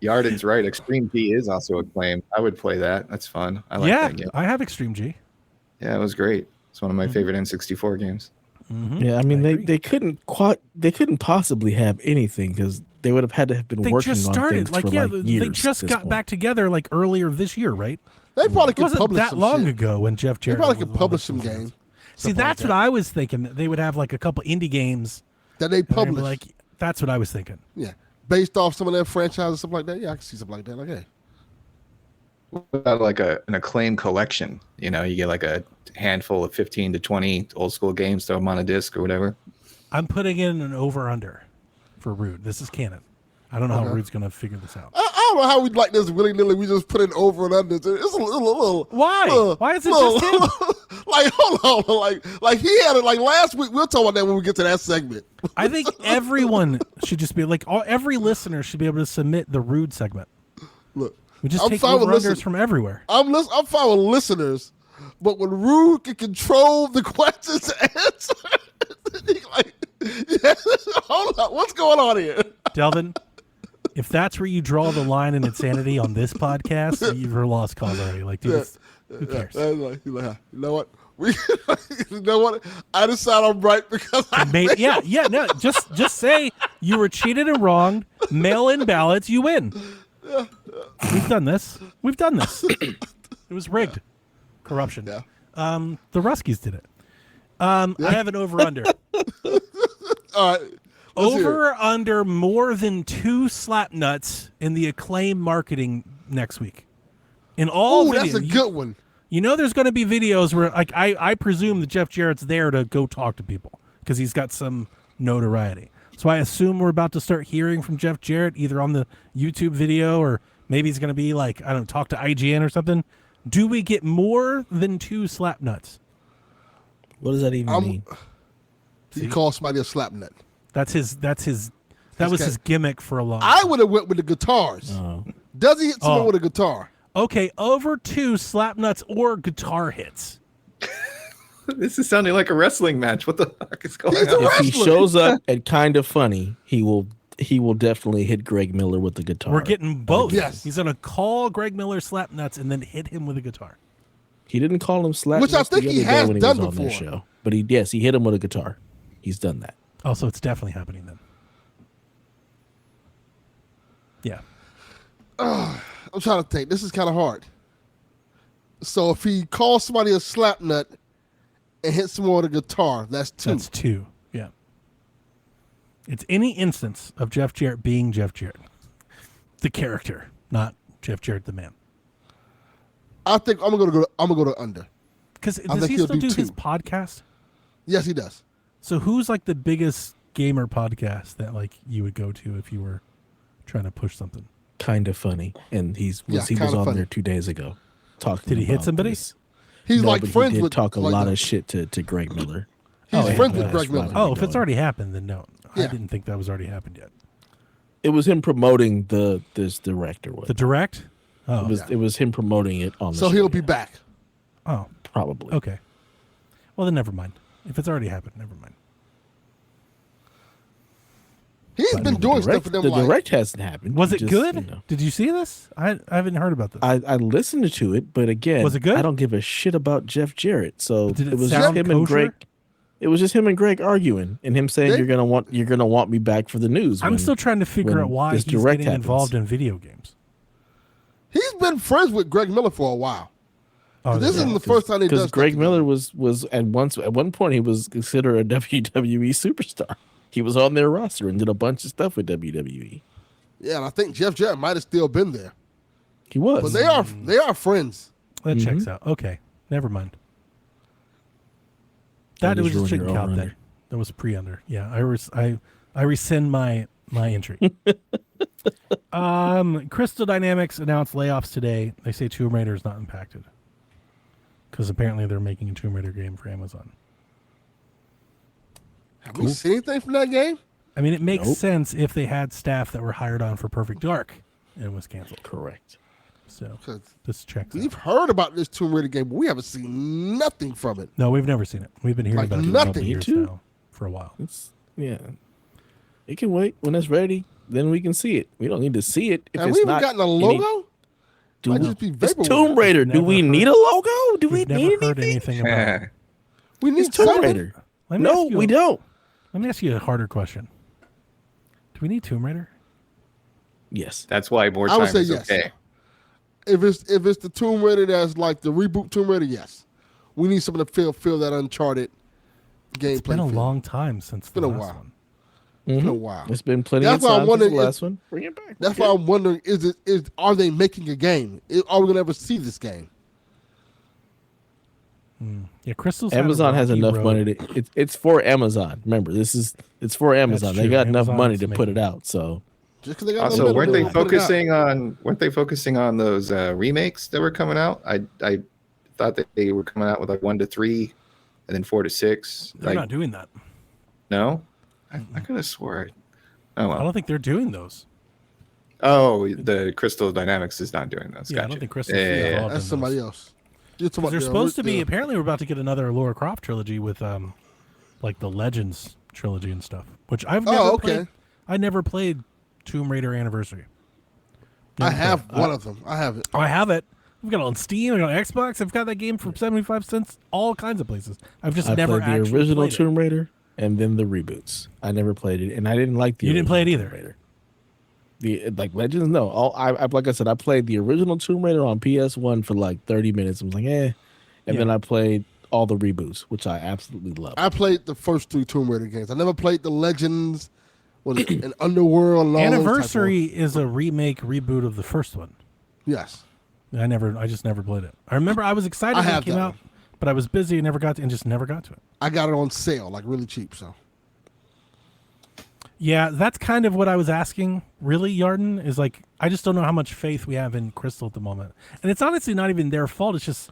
Yarden's right. Extreme G is also Acclaim. I would play that. That's fun. I like that game. I have Extreme G. Yeah, it was great. It's one of my favorite N64 games. Mm-hmm. Yeah, I mean they couldn't possibly have anything because they would have had to have been working just on started. things for like years. They just got back together like earlier this year, right? They probably It could wasn't publish that some long shit. ago when Jeff They Jarrett. probably could publish some games. See, that's what I was thinking. They would have like a couple indie games that they and I'd be publish. like, that's what I was thinking. Yeah, based off some of their franchises, stuff like that. Yeah, I can see something like that. Like, hey, What about like an Acclaim collection? You get like a handful of 15 to 20 old school games, throw them on a disc or whatever. I'm putting in an over/under for Rude. This is canon. I don't know how Rude's going to figure this out. I don't know how we like this willy nilly. We just put in over and under. It's a little. Why? Why is it just him? Like, hold on. Like he had it like last week. We'll talk about that when we get to that segment. I think everyone should just be like, every listener should be able to submit the Rude segment. Look, We just I'm take fine with over-unders from everywhere. I'm fine with listeners, but when Rude can control the questions and answers, like, yeah, hold on, what's going on here? Delvin, if that's where you draw the line in insanity on this podcast, you've lost cause already. Like, dude, who cares? You know what? You know what? I decide I'm right because no. Just say you were cheated and wronged. Mail in ballots, you win. We've done this. It was rigged. Corruption. Yeah. The Ruskies did it. I have an over-under. All right. Over under more than 2 slap nuts in the Acclaim marketing next week. In all videos. That's a good one. You know there's going to be videos where, like, I presume that Jeff Jarrett's there to go talk to people because he's got some notoriety. So I assume we're about to start hearing from Jeff Jarrett either on the YouTube video or maybe he's going to be like, I don't know, talk to IGN or something. Do we get more than 2 slap nuts? What does that even mean? He calls somebody a slap nut. That was his gimmick for a long time. I would have went with the guitars. Does he hit someone with a guitar? Okay, over 2 slap nuts or guitar hits. This is sounding like a wrestling match. What the fuck is going on? If he shows up at Kind of Funny, he will definitely hit Greg Miller with the guitar. We're getting both. Yes. He's going to call Greg Miller slap nuts and then hit him with a guitar. He didn't call him slap Which nuts I think the he other day has when done was on their before. show. But he hit him with a guitar. He's done that. Oh, so it's definitely happening then. Yeah. I'm trying to think. This is kind of hard. So if he calls somebody a slap nut and hits someone with a guitar, that's 2. That's 2. Yeah. It's any instance of Jeff Jarrett being Jeff Jarrett. The character, not Jeff Jarrett the man. I think I'm gonna go to under. Because does he still do his podcast? Yes, he does. So who's like the biggest gamer podcast that like you would go to if you were trying to push something? Kind of Funny, and he was on there 2 days ago talking. Did he hit about somebody? this. He's No, like but friends he did with talk a lot of shit to Greg Miller. He's friends with that's Greg Miller. right. Oh, if it's already happened, then no. I Yeah. didn't think that was already happened yet. It was him promoting this director. The direct? Oh, It was him promoting it on the So show. he'll be back. oh, Probably. okay. Well, then never mind. If it's already happened, never mind. He's been doing stuff for them. The like, direct hasn't happened. Was it Just, good? you know. Did you see this? I haven't heard about this. I listened to it, but again, Was it good? I don't give a shit about Jeff Jarrett. So Did it was sound just him and kosher? Greg. It was just him and Greg arguing, and him saying They- you're gonna want me back for the news. I'm when- still trying to figure when out why this he's direct getting happens. involved in video games. he's been friends with Greg Miller for a while. Oh, This yeah. isn't the first time he does because stuff Greg together. Miller was at one point he was considered a WWE superstar. He was on their roster and did a bunch of stuff with WWE. Yeah, and I think Jeff Jarrett might have still been there. He was. But they are friends. That Mm-hmm. checks out. Okay, never mind. That That was just just shouldn't ruined your count then. over-under. That was pre-under. Yeah, I rescind my entry. Crystal Dynamics announced layoffs today. They say Tomb Raider is not impacted because apparently they're making a Tomb Raider game for Amazon. Have we seen anything from that game? I mean, it makes Nope. sense if they had staff that were hired on for Perfect Dark and it was canceled. Correct. So 'Cause this checks we've out. heard about this Tomb Raider game, but we haven't seen nothing from it. No, we've never seen it. We've been hearing Like about it for a nothing. couple years Me too. now for a while. It can wait when it's ready. Then we can see it. We don't need to see it if Have it's we even not gotten a any- logo? Do Might we- just be it's vaporware. Tomb Raider. Do Never we heard- need a logo? Do we We've never need heard anything? anything about it. We need It's Tomb something. Raider. Let me No, ask you we a- don't. Let me ask you a harder question. Do we need Tomb Raider? Yes. That's why more I would time say is yes. okay. If it's the Tomb Raider that's like the reboot Tomb Raider, yes. We need someone to fill that Uncharted gameplay. It's been a field. long time since been the a last while. one. It's been a while. It's been plenty That's of why I'm time since wondering the if- last one. Bring it back. That's why I'm wondering: are they making a game? Are we gonna ever see this game? Yeah, Crystal's had a Amazon has rocky enough road. money to. It's for Amazon. Remember, it's for Amazon. They true. got enough Amazon money is to put making it out. So Just because they got Also, the weren't they money to put it out. focusing on those remakes that were coming out? I thought that they were coming out with like 1 to 3, and then 4 to 6. They're Like, not doing that. no, I could have swore. Oh I well. don't think they're doing those. Oh, the Crystal Dynamics is not doing those. Yeah, I Gotcha. don't think Crystal's Yeah. involved That's in somebody those. else. You're talking about They're the supposed to be. the- Apparently, we're about to get another Lara Croft trilogy with like the Legends trilogy and stuff, which I've never Oh, okay. played. I never played Tomb Raider Anniversary. I have one of them. I have it. Oh, I have it. I've got it on Steam. I've got it on Xbox. I've got that game for 75 cents. All kinds of places. I've just never played the original Tomb Raider and then the reboots. I never played it, and I didn't like the. You didn't play it Tomb either. Raider. The Legends, no. Like I said, I played the original Tomb Raider on PS1 for like 30 minutes. I was like, and then I played all the reboots, which I absolutely love. I played the first 3 Tomb Raider games. I never played the Legends, and Underworld. And all Anniversary is a reboot of the first one. Yes. I just never played it. I remember I was excited when it came out, but I was busy and never got to it. I got it on sale, like really cheap. So. Yeah, that's kind of what I was asking. Really, Yarden, is like I just don't know how much faith we have in Crystal at the moment, and it's honestly not even their fault. It's just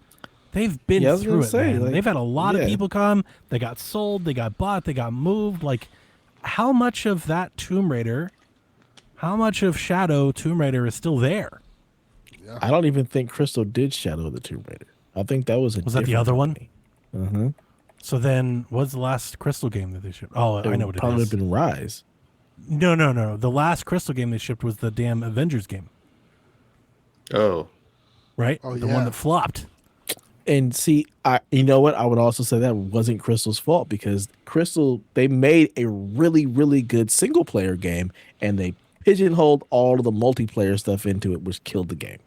they've been through it. Man. Like, they've had a lot of people come. They got sold. They got bought. They got moved. Like, how much of that Tomb Raider, how much of Shadow Tomb Raider is still there? Yeah. I don't even think Crystal did Shadow of the Tomb Raider. I think that was that the other company. one? So then, what's the last Crystal game that they shipped? Oh, I know what it is. Probably been Rise. No. The last Crystal game they shipped was the damn Avengers game. Oh. Right? The one that flopped. And see, you know what? I would also say that wasn't Crystal's fault because Crystal, they made a really, really good single player game and they pigeonholed all of the multiplayer stuff into it, which killed the game.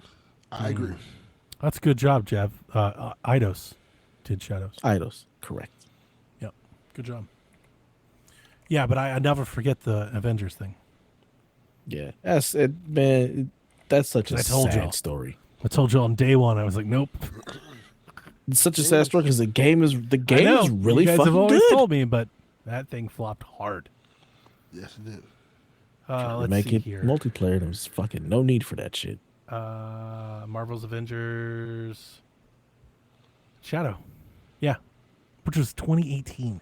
I agree. That's a good job, Jeff. Eidos did Shadows. Eidos, correct. Yep. Good job. Yeah, but I never forget the Avengers thing. Yeah, that's it, man. That's such a sad story. I told you on day one. I was like, nope. It's such a sad story because the game is really you guys fucking have always good. told me, but that thing flopped hard. Yes, it did. Let's make see it here. multiplayer. There was fucking no need for that shit. Marvel's Avengers Shadow, yeah, which was 2018.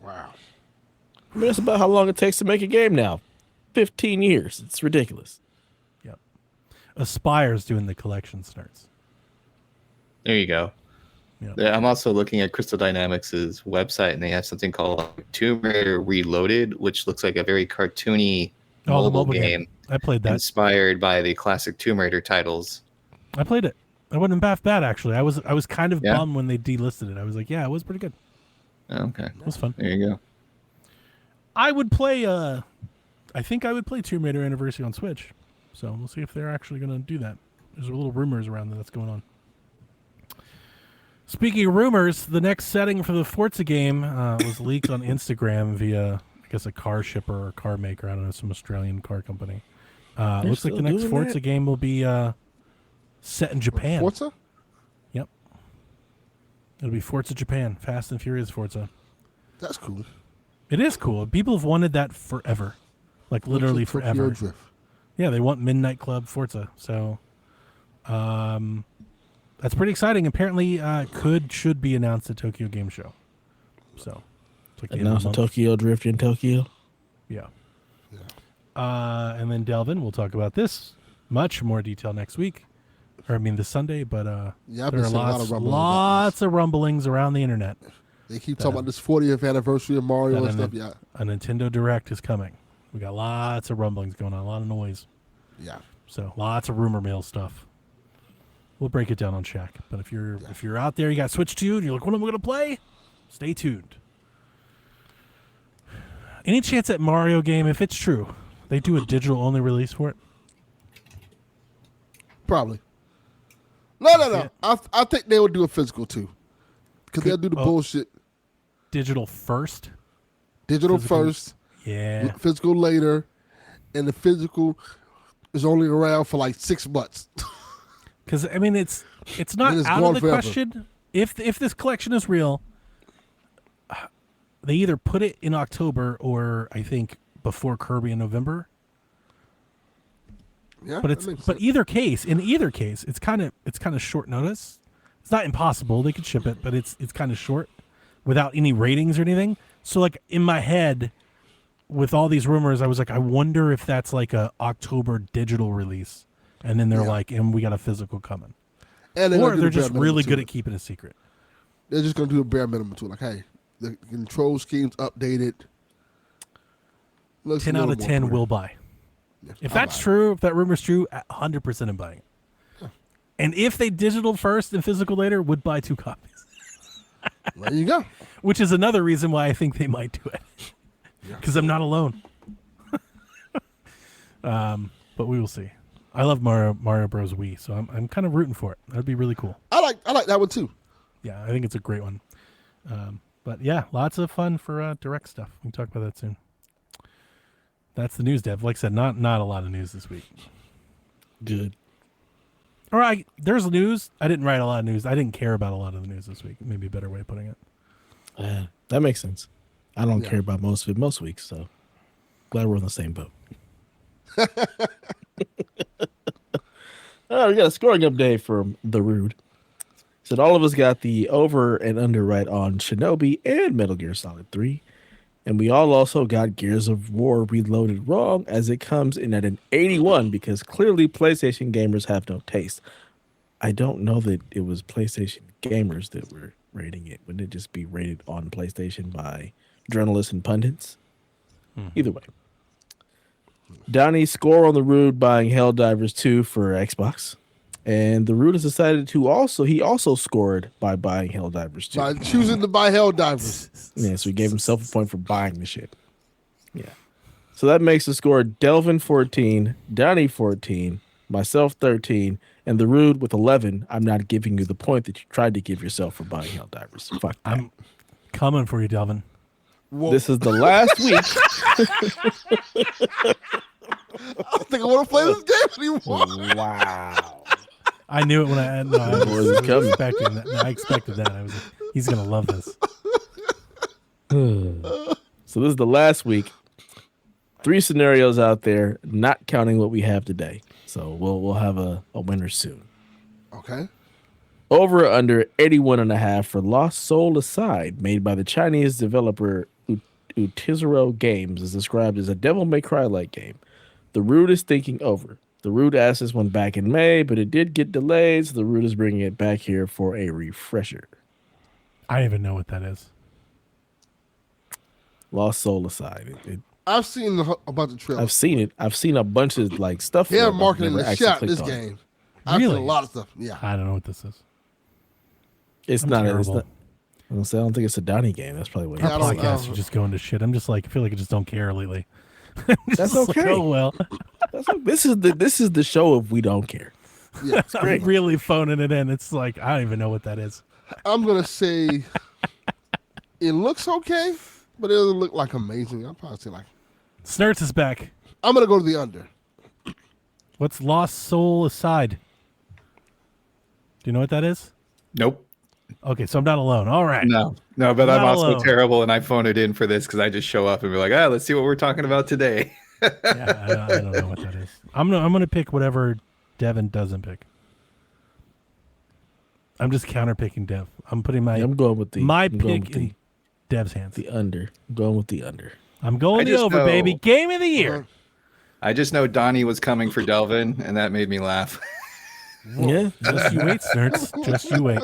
Wow. I mean, that's about how long it takes to make a game now. 15 years. It's ridiculous. Yep. Aspire's doing the collection Snerts. There you go. Yep. Yeah, I'm also looking at Crystal Dynamics' website, and they have something called Tomb Raider Reloaded, which looks like a very cartoony mobile game. I played that. Inspired by the classic Tomb Raider titles. I played it. It wasn't half bad, actually. I was kind of bummed when they delisted it. I was like, yeah, it was pretty good. Oh, okay. It was fun. There you go. I would play I think I would play Tomb Raider Anniversary on Switch. So we'll see if they're actually going to do that. There's a little rumors around that's going on. Speaking of rumors, the next setting for the Forza game was leaked on Instagram via, I guess, a car shipper or car maker. I don't know, some Australian car company. Looks like the next Forza game will be set in Japan. Forza? Yep. It'll be Forza Japan. Fast and Furious Forza. That's cool. It is cool. People have wanted that forever. Like literally forever. Drift. Yeah, they want Midnight Club Forza. So that's pretty exciting. Apparently should be announced at Tokyo Game Show. So it's like announced Tokyo Drift in Tokyo. Yeah. And then Delvin, we'll talk about this much more detail next week. Or I mean this Sunday, but there are lots of rumblings around the internet. They keep talking about this 40th anniversary of Mario and stuff. Yeah. A Nintendo Direct is coming. We got lots of rumblings going on, a lot of noise. Yeah. So lots of rumor mill stuff. We'll break it down on Shaq. But if you're out there, you got Switch 2, and you're like, what am I going to play? Stay tuned. Any chance that Mario game, if it's true, they do a digital only release for it? Probably. No. I think they would do a physical too. Because they'll do the bullshit. Digital first? Digital first. Yeah. Physical later. And the physical is only around for like 6 months. Because, I mean, it's not out of the question. If this collection is real, they either put it in October or, I think, before Kirby in November. Yeah, but in either case, it's kind of short notice. It's not impossible; they could ship it, but it's kind of short, without any ratings or anything. So, like in my head, with all these rumors, I was like, I wonder if that's like a October digital release, and then they're like, and we got a physical coming, or they're just really good at keeping a secret. They're just gonna do a bare minimum to it, like, hey, the control scheme's updated. Looks 10 a out little of more 10 pretty. will buy. Yeah, If I'll that's buy it. true, if that rumor's true, 100% I'm buying it. And if they digital first and physical later, would buy 2 copies. There you go. Which is another reason why I think they might do it. Because I'm not alone. But we will see. I love Mario Bros. Wii, so I'm kind of rooting for it. That'd be really cool. I like that one too. Yeah, I think it's a great one. But yeah, lots of fun for direct stuff. We can talk about that soon. That's the news, Dev. Like I said, not a lot of news this week. Good. All right, there's news. I didn't write a lot of news. I didn't care about a lot of the news this week. Maybe a better way of putting it. That makes sense. I don't care about most of it most weeks, so glad we're on the same boat. All right, we got a scoring update from The Rude. Said all of us got the over and under right on Shinobi and Metal Gear Solid 3. And we all also got Gears of War Reloaded wrong, as it comes in at an 81 because clearly PlayStation gamers have no taste. I don't know that it was PlayStation gamers that were rating it. Wouldn't it just be rated on PlayStation by journalists and pundits? Either way. Donnie score on The Rude buying Helldivers 2 for Xbox. And The Rude has decided to also scored by buying Helldivers 2. By choosing to buy Helldivers. Yeah, so he gave himself a point for buying the shit. Yeah. So that makes the score Delvin 14, Donnie 14, myself 13, and The Rude with 11. I'm not giving you the point that you tried to give yourself for buying Helldivers. Fuck that. I'm coming for you, Delvin. Whoa. This is the last week. I don't think I want to play this game anymore. Wow. I knew it when I Was it coming? expecting that. No, I expected that. I was like, he's gonna love this. So this is the last week. 3 scenarios out there, not counting what we have today. So we'll have a winner soon. Okay. Over or under 81.5 for Lost Soul Aside, made by the Chinese developer Utizero Games, is described as a Devil May Cry-like game. The Rude is thinking over. The Rude asked this one back in May, but it did get delayed, so the Rude is bringing it back here for a refresher. I don't even know what that is. Lost Soul Aside. I've seen about the trailer. I've seen it. I've seen a bunch of like stuff. They're for it, but I've marketing never the actually shot clicked this on it. game. I've seen a Really? lot of stuff. Yeah. I don't know what this is. It's I'm not. terrible. I don't think it's a Donnie game. That's probably what. Yeah, Our I don't podcasts know. are just going to shit. I'm just like, I feel like I just don't care lately. That's Just like, okay. oh well. This is the show of we don't care. Yeah. It's great. I'm really phoning it in. It's like I don't even know what that is. I'm going to say it looks okay, but it doesn't look like amazing. I'll probably say like, Snerts is back. I'm going to go to the under. What's Lost Soul Aside? Do you know what that is? Nope. Okay, so I'm not alone. All right. No, but I'm Not also alone. terrible, and I phoned it in for this because I just show up and be like, let's see what we're talking about today. Yeah, I don't know what that is. I'm gonna pick whatever Devin doesn't pick. I'm just counter picking Dev. I'm putting I'm going with pick in Dev's hands. the under. I'm going with the under. I'm going I the just over, know- baby. Game of the year. I just know Donnie was coming for Delvin, and that made me laugh. Yeah. Just you wait, Snerts. Just you wait.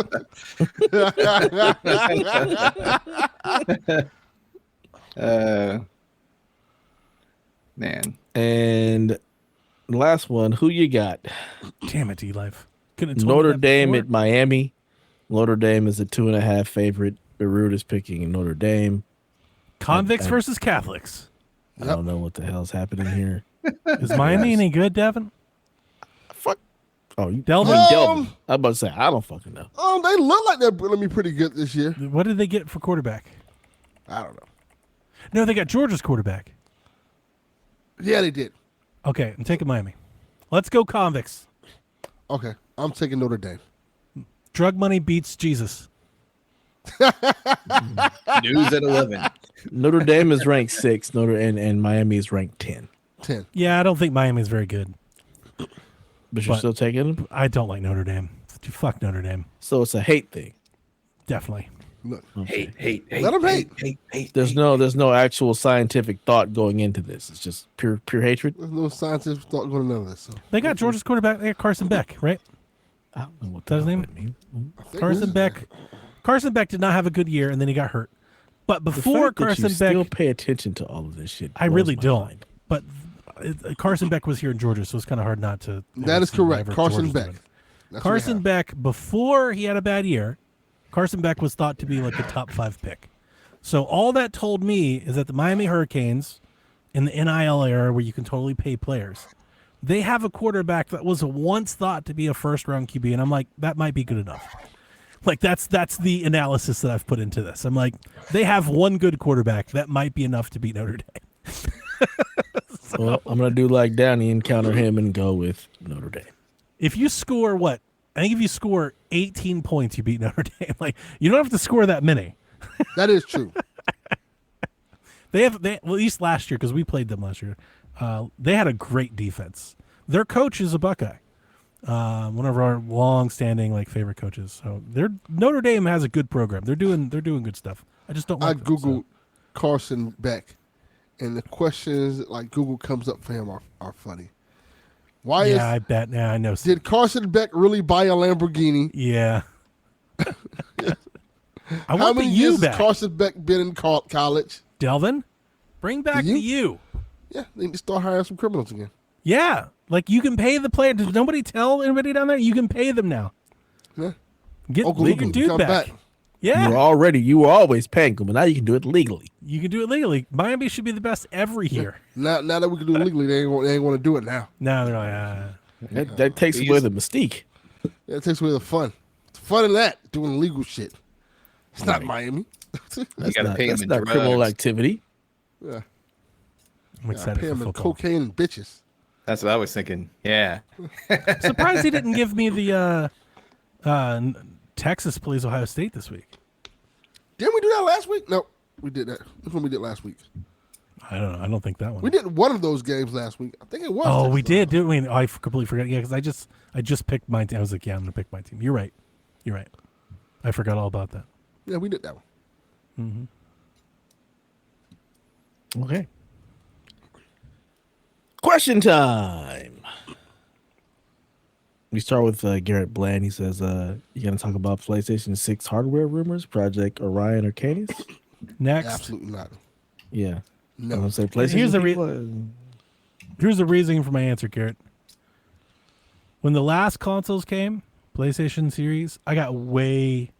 Man. And the last one, who you got? Damn it, D-Life. Couldn't have told me Notre that Dame before. at Miami. Notre Dame is a 2.5 favorite. Beirut is picking Notre Dame. Convicts versus Catholics. I don't know what the hell's happening here. Is Miami any good, Devin? Fuck. Oh, you Delvin? Delvin. I'm about to say, I don't fucking know. They look like they're going to be pretty good this year. What did they get for quarterback? I don't know. No, they got Georgia's quarterback. Yeah, they did. Okay, I'm taking Miami. Let's go Convicts. Okay. I'm taking Notre Dame. Drug money beats Jesus. News at 11. Notre Dame is ranked 6. And Miami is ranked 10. 10. Yeah, I don't think Miami's very good. But you're still taking them? I don't like Notre Dame. Fuck Notre Dame. So it's a hate thing. Definitely. Look. Hate. Let 'em hate. There's no actual scientific thought going into this. It's just pure hatred. There's no scientific thought going to none of this. So. They got Georgia's quarterback. They got Carson Beck, right? I don't know what That's his the hell name? that means. I think Carson this is- Beck. Carson Beck did not have a good year, and then he got hurt. But before Carson Beck, still pay attention to all of this shit. I really don't. Mind. But Carson Beck was here in Georgia, so it's kind of hard not to. That is correct. Carson Beck. Carson Beck, before he had a bad year, Carson Beck was thought to be like a top 5 pick. So all that told me is that the Miami Hurricanes, in the NIL era where you can totally pay players, they have a quarterback that was once thought to be a first-round QB, and I'm like, that might be good enough. Like, that's the analysis that I've put into this. I'm like, they have one good quarterback. That might be enough to beat Notre Dame. Well, I'm going to do like Donnie and counter him and go with Notre Dame. If you score what? I think if you score 18 points, you beat Notre Dame. Like, you don't have to score that many. That is true. Well, at least last year, because we played them last year, they had a great defense. Their coach is a Buckeye. One of our long-standing like favorite coaches. So Notre Dame has a good program. They're doing good stuff. I just don't. I googled Carson Beck, and the questions like Google comes up for him are funny. I bet. Yeah, I know. Did Carson Beck really buy a Lamborghini? Yeah. How many years has Carson Beck been in college? Delvin, bring back the U. Yeah, they need to start hiring some criminals again. Yeah, like you can pay the player. Did nobody tell anybody down there? You can pay them now. Yeah. Get your dude back. Yeah. You were always paying them, but now you can do it legally. You can do it legally. Miami should be the best every year. Now that we can do it legally, they ain't want to do it now. No, they're like, that takes away the mystique. Yeah, it takes away the fun. It's fun in that, doing legal shit. It's not Miami. You got to pay them in not criminal activity. Yeah. I'm excited pay for them in football. cocaine and bitches. That's what I was thinking. Yeah. Surprised he didn't give me the Texas plays Ohio State this week. Didn't we do that last week? No, we did that. That's when we did last week. I don't know. I don't think that one. We did one of those games last week. I think it was. Oh, Texas we did, didn't we? Oh, I completely forgot. Yeah, because I just picked my team. I was like, yeah, I'm going to pick my team. You're right. I forgot all about that. Yeah, we did that one. Mm-hmm. Okay. Question time. We start with Garrett Bland. He says, you going to talk about PlayStation 6 hardware rumors, Project Orion or Canis? Next. Absolutely not. Yeah. No. I'm going to say PlayStation. Here's the reasoning for my answer, Garrett. When the last consoles came, PlayStation Series, I got way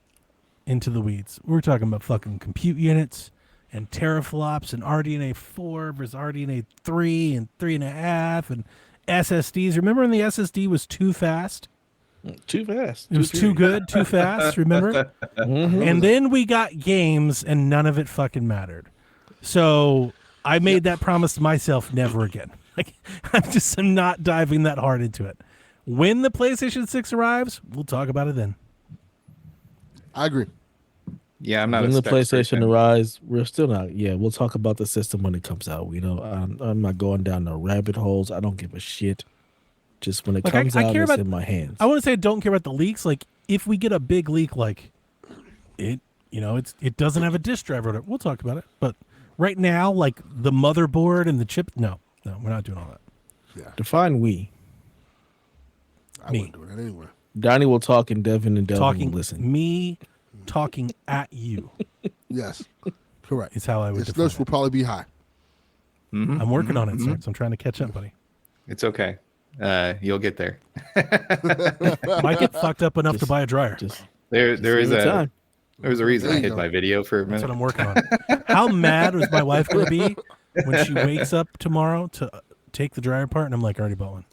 into the weeds. We were talking about fucking compute units and teraflops and RDNA 4 versus RDNA 3 and 3.5 and SSDs. Remember when the SSD was too fast? Too fast. It was too good, too fast, remember? Mm-hmm. And then we got games and none of it fucking mattered. So I made that promise to myself, never again. Like, I'm not diving that hard into it. When the PlayStation 6 arrives, we'll talk about it then. I agree. Yeah, I'm not. When the PlayStation arrives, we're still not. Yeah, we'll talk about the system when it comes out. You know, I'm not going down the rabbit holes. I don't give a shit. Just when it comes out, it's in my hands. I wouldn't say I don't care about the leaks. Like, if we get a big leak, like it doesn't have a disk driver, we'll talk about it. But right now, like the motherboard and the chip, no, we're not doing all that. Yeah. Define we. I wouldn't do that anyway. Donnie will talk and Devin will listen. Me talking at you. Yes. Correct. Is how I would This define list it. will probably be high. Mm-hmm. I'm working on it, Snerts. I'm trying to catch up, buddy. It's okay. You'll get there. Might get fucked up enough to buy a dryer. There was a reason I hid my video for a minute. That's what I'm working on. How mad was my wife going to be when she wakes up tomorrow to take the dryer apart? And I'm like, I already bought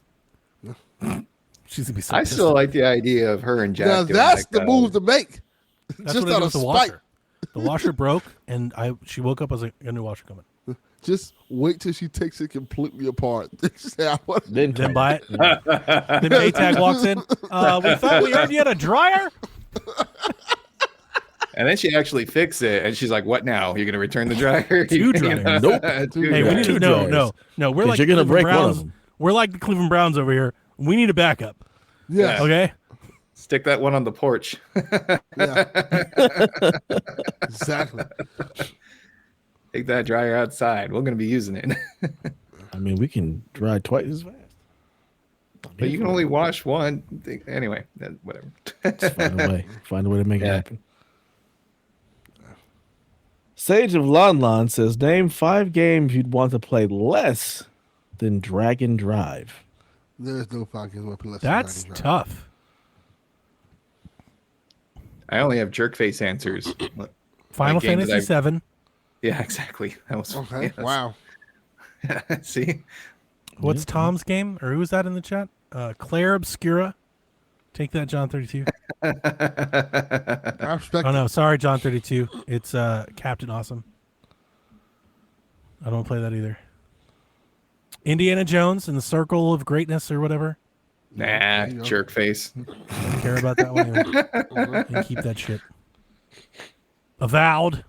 one. She's gonna be so I pissed still off. like the idea of her and Jack. Now doing that's like the that. move to make. That's Just what I out did of with the spite. washer. The washer broke, and she woke up. I was like, a new washer coming. Just wait till she takes it completely apart. Then buy it. Then Maytag walks in. We thought we heard you had a dryer. And then she actually fixed it, and she's like, "What now? You're gonna return the dryer?" Two dryers. Nope. Hey, we need to no. We're like you're gonna Cleveland break one of Browns. them. We're like the Cleveland Browns over here. We need a backup. Yeah. Okay. Stick that one on the porch. Yeah. Exactly. Take that dryer outside. We're gonna be using it. I mean, we can dry twice as fast. But you can only wash one thing. Anyway, whatever. Just find a way to make it happen. Sage of Lon Lon says, name 5 games you'd want to play less than Drag and Drive. There's no 5 games I want to play less That's than Drag and Drive. tough. I only have jerk face answers. Final Fantasy VII. Yeah, exactly. That was Okay. yeah, Wow. See? What's Tom's game? Or who was that in the chat? Claire Obscura. Take that, John 32. I respect Oh, no. Sorry, John 32. It's Captain Awesome. I don't play that either. Indiana Jones and the Circle of Greatness or whatever. Nah, jerk face. Don't care about that one either. You keep that shit. Avowed.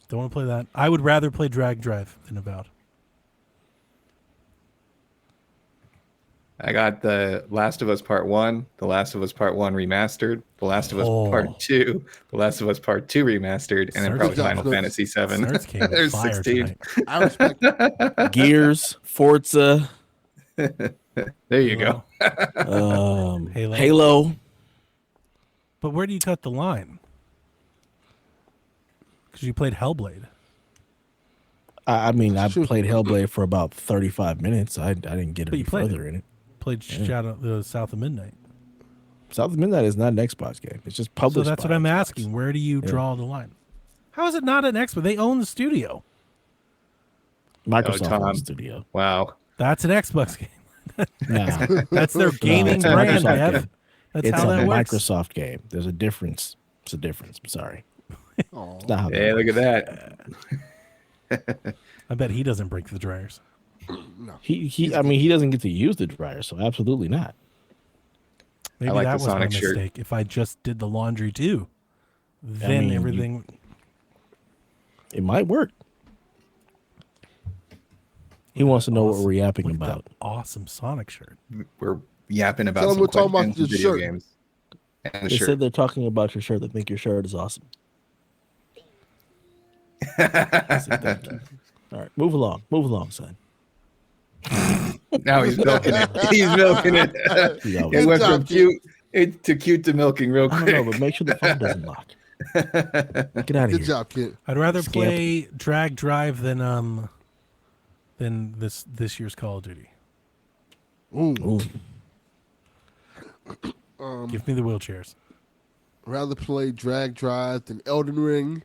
Don't want to play that. I would rather play Drag Drive than Avowed. I got The Last of Us Part 1, The Last of Us Part 1 Remastered, The Last of Us Part 2, The Last of Us Part 2 Remastered, and then probably Final Fantasy 7. There's 16. I respect it. Gears, Forza. There you go. Halo. But where do you cut the line? Because you played Hellblade. I mean, I played Hellblade for about 35 minutes. I didn't get any further in it. Played South of Midnight. South of Midnight is not an Xbox game. It's just published. So that's by what I'm Xbox. asking. Where do you draw the line? How is it not an Xbox? They own the studio. Microsoft owns the studio. Wow. That's an Xbox game. Nah. That's their gaming it's a brand, Microsoft Dev. game. That's It's how a that works. Microsoft game. There's a difference. It's a difference. I'm sorry. It's not how that Yeah, look works. at that. I bet he doesn't break the dryers. He I mean, he doesn't get to use the dryer, so absolutely not. Maybe like that the was my Sonic shirt. mistake. If I just did the laundry too, then mean, everything. It might work. He wants to know what we're yapping Look at that about. awesome Sonic shirt. We're yapping about Tell them some we're talking about questions the and video shirt. games. And the They shirt. said they're talking about your shirt. They think your shirt is awesome. Thank you. All right, move along, son. Now he's milking it. He's milking it. It went from cute to cute to milking real I quick. don't know, but make sure the phone doesn't lock. Get out of Good here. job, kid. I'd rather Scamp. play Drag Drive than this year's Call of Duty. Ooh. Ooh. Give me the wheelchairs. Rather play Drag Drive than Elden Ring.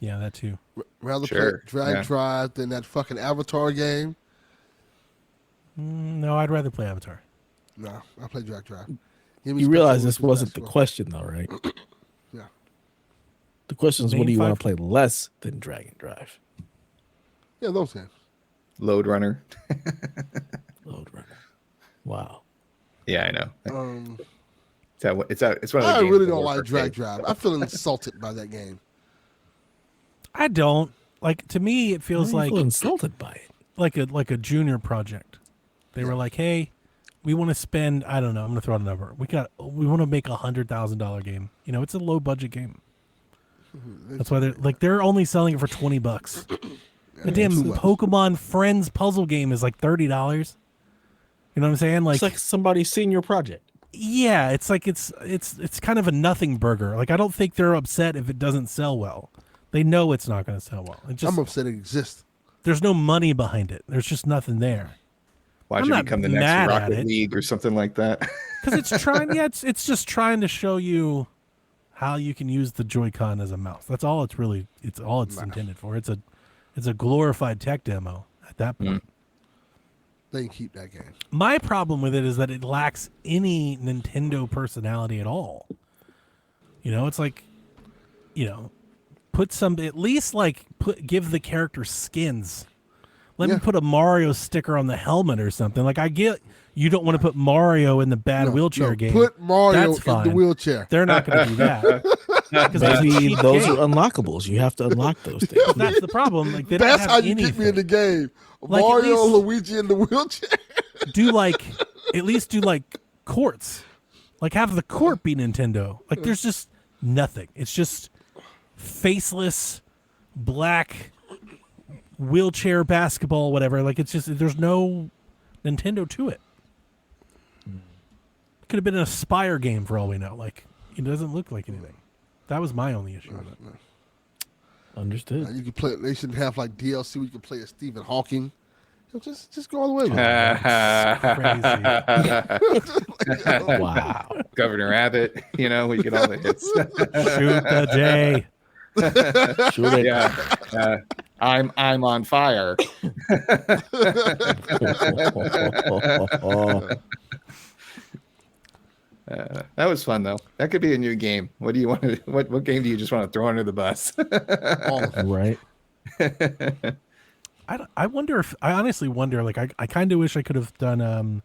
Yeah, that too. Rather Sure, play Drag yeah. Drive than that fucking Avatar game. No, I'd rather play Avatar. No, I play Drag Drive. Give me You Spectrum realize this Mission wasn't the Basketball. question, though, right? Yeah. The question is, Name what do you want 5 to play less than Dragon Drive? Yeah, those games. Load Runner. Load Runner. Wow. Yeah, I know. It's one of the I games really that don't work like for Drag kids. Drive. I feel insulted by that game. I don't like. To me, it feels I like feel insulted by it. like a junior project. They were like, "Hey, we want to spend. I don't know. I'm gonna throw out a number. We want to make $100,000 game. You know, it's a low budget game. That's why they're only selling it for $20. The damn too much. Pokemon Friends puzzle game is like $30. You know what I'm saying? It's like somebody's senior project. Yeah, it's like it's kind of a nothing burger. Like I don't think they're upset if it doesn't sell well. They know it's not going to sell well. It just, I'm upset it exists. there's no money behind it. There's just nothing there. Watch I'm it not become the mad next at Rocket it. League or something like that. Because it's trying. Yeah, it's just trying to show you how you can use the Joy-Con as a mouse. That's all it's really. It's all it's intended for. It's a glorified tech demo at that point. They can keep that game. My problem with it is that it lacks any Nintendo personality at all. You know, it's like, you know, put some, at least like give the character skins. Let me put a Mario sticker on the helmet or something. Like I get you don't want to put Mario in the bad wheelchair game. Put Mario That's in the fine. wheelchair. They're not going to do that. 'Cause that's a Maybe cheap those game. are unlockables. You have to unlock those things. That's the problem. Like they That's don't how have you anything. get me in the game. Like, at Mario, least- Luigi in the wheelchair. do like at least do like courts. Like have the court be Nintendo. Like there's just nothing. It's just faceless black wheelchair basketball, whatever. Like it's just there's no Nintendo to it. Could have been an Aspire game for all we know. Like it doesn't look like anything. That was my only issue with it. Understood. You can play. They should have like DLC where you can play as Stephen Hawking. Just go all the way with Crazy. Wow. Governor Abbott, we get all the hits. Shoot the J. Shoot it. Yeah. I'm on fire. That was fun though. That could be a new game. What do you want to? What game do you just want to throw under the bus? Right. I wonder if I honestly wonder. Like I kind of wish I could have done.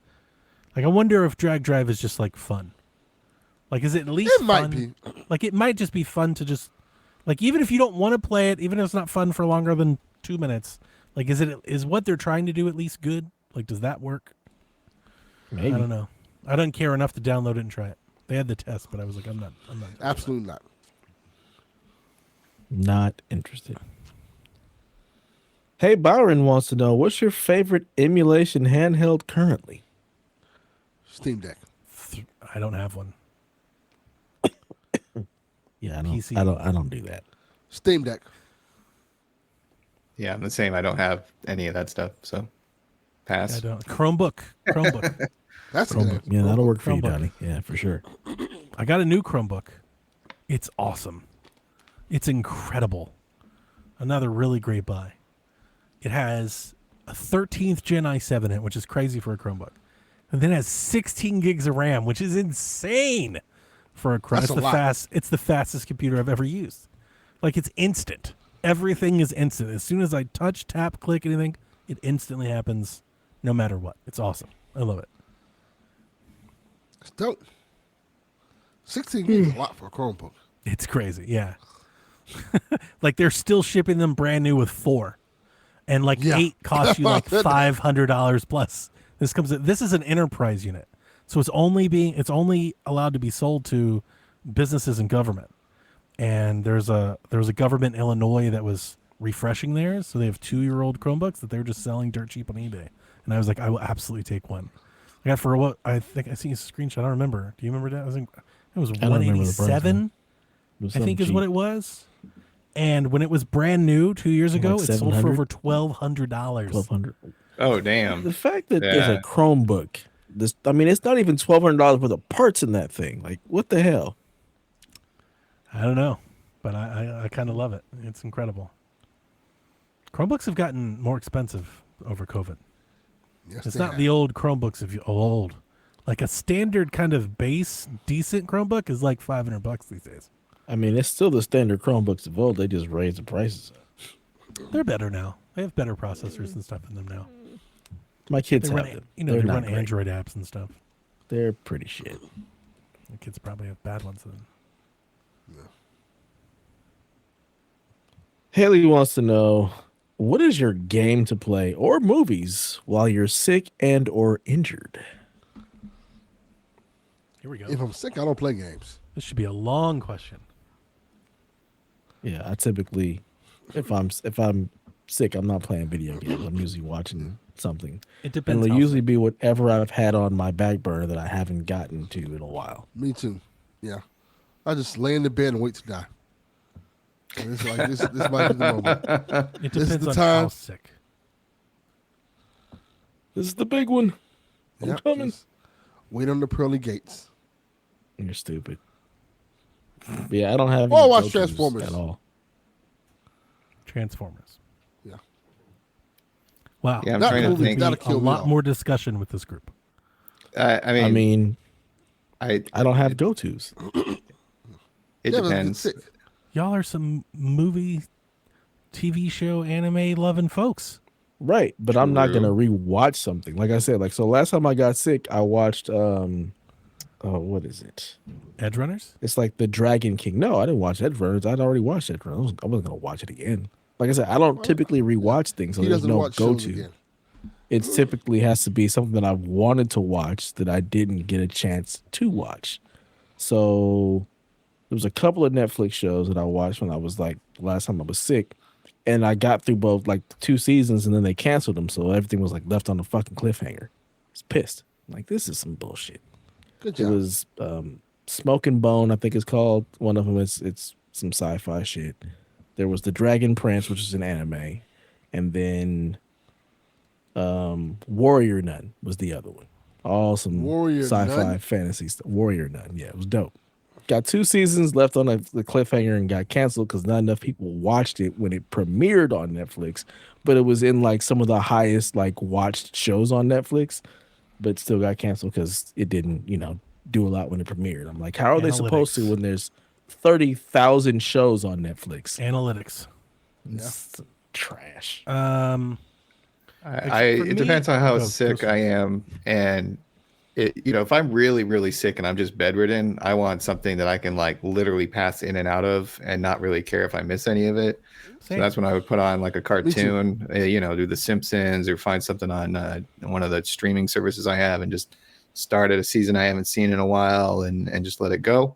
Like I wonder if drag drive is just like fun. Like is it at least? It fun? might be. Like it might just be fun to just. Like even if you don't want to play it, even if it's not fun for longer than 2 minutes, like is what they're trying to do at least good? Like does that work? Maybe. I don't know. I don't care enough to download it and try it. They had the test, but I was like, I'm not. Absolutely not. Not interested. Hey, Byron wants to know, what's your favorite emulation handheld currently? Steam Deck. I don't have one. Yeah, PC. I don't do that. Steam Deck. Yeah, I'm the same. I don't have any of that stuff, so pass. I don't. Chromebook. That's a Chromebook. good Yeah, that'll work for you, Chromebook. Donnie. Yeah, for sure. I got a new Chromebook. It's awesome. It's incredible. Another really great buy. It has a 13th Gen i7 in it, which is crazy for a Chromebook. And then it has 16 gigs of RAM, which is insane for a Chromebook. It's the fastest computer I've ever used. Like it's instant. Everything is instant. As soon as I touch, tap, click anything, it instantly happens no matter what. It's awesome. I love it. It's dope. 16 gigs is a lot for a Chromebook. It's crazy, yeah. Like they're still shipping them brand new with 4. And like 8 costs you like $500 plus. This is an enterprise unit. So it's only allowed to be sold to businesses and government. And there was a government in Illinois that was refreshing theirs. So they have 2-year-old Chromebooks that they're just selling dirt cheap on eBay. And I was like, I will absolutely take one. I got for what I think I seen a screenshot. I don't remember. Do you remember that? It was 187. I think is what it was. And when it was brand new 2 years ago, it sold for over $1,200. $1,200. Oh damn! The fact that there's a Chromebook, it's not even $1,200 worth of parts in that thing. Like, what the hell? I don't know, but I kind of love it. It's incredible. Chromebooks have gotten more expensive over COVID. Yes, it's not the old Chromebooks of old. Like a standard kind of base, decent Chromebook is like $500 these days. I mean, it's still the standard Chromebooks of old. They just raised the prices up. They're better now. They have better processors and stuff in them now. My kids have them. They run Android apps and stuff. They're pretty shit. The kids probably have bad ones then. Yeah. Haley wants to know, what is your game to play or movies while you're sick and or injured? Here we go. If I'm sick, I don't play games. This should be a long question. Yeah, I typically, if I'm sick, I'm not playing video games. I'm usually watching something. It depends. And it'll usually be whatever I've had on my back burner that I haven't gotten to in a while. Me too. Yeah. I just lay in the bed and wait to die. And it's like this might be the moment. It depends on how sick. This is the big one. I'm coming. Wait on the pearly gates. You're stupid. But yeah, I don't have. Oh, watch Transformers at all. Transformers. Yeah. Wow. Yeah, I'm trying to think. A lot more discussion with this group. I mean, I don't have go-tos. It depends. Y'all are some movie, TV show, anime loving folks. Right, but I'm not gonna rewatch something. Like I said, so last time I got sick, I watched what is it? Edge Runners? It's like the Dragon King. No, I didn't watch Edge Runners. I'd already watched Edge Runners. I wasn't gonna watch it again. Like I said, I don't typically rewatch things, so there's no go-to. It typically has to be something that I wanted to watch that I didn't get a chance to watch. So there was a couple of Netflix shows that I watched when I was last time I was sick. And I got through both 2 seasons and then they canceled them. So everything was left on the fucking cliffhanger. I was pissed. This is some bullshit. Good job. It was Smoke and Bone, I think it's called. One of them it's some sci-fi shit. There was The Dragon Prince, which is an anime, and then Warrior Nun was the other one. All some sci-fi fantasy stuff. Warrior Nun, yeah, it was dope. Got 2 seasons left on the cliffhanger and got canceled because not enough people watched it when it premiered on Netflix. But it was in like some of the highest like watched shows on Netflix, but still got canceled because it didn't, do a lot when it premiered. I'm like, how are they supposed to when there's 30,000 shows on Netflix? Analytics. It's trash. It depends on how sick I am, and if I'm really, really sick and I'm just bedridden, I want something that I can like literally pass in and out of and not really care if I miss any of it. Same. So that's when I would put on like a cartoon, do The Simpsons or find something on one of the streaming services I have and just start at a season I haven't seen in a while and just let it go.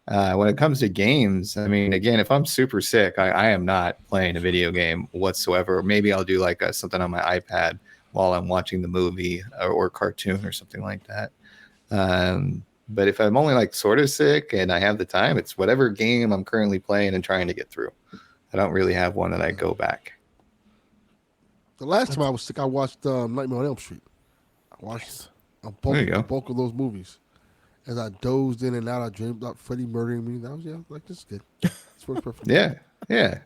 When it comes to games, I mean, again, if I'm super sick, I am not playing a video game whatsoever. Maybe I'll do like something on my iPad while I'm watching the movie or cartoon or something like that. But if I'm only like sort of sick and I have the time, it's whatever game I'm currently playing and trying to get through. I don't really have one that I go back. The last time I was sick, I watched Nightmare on Elm Street. I watched a bulk of those movies. As I dozed in and out, I dreamed about Freddy murdering me. That was this is good. This works perfectly. Yeah.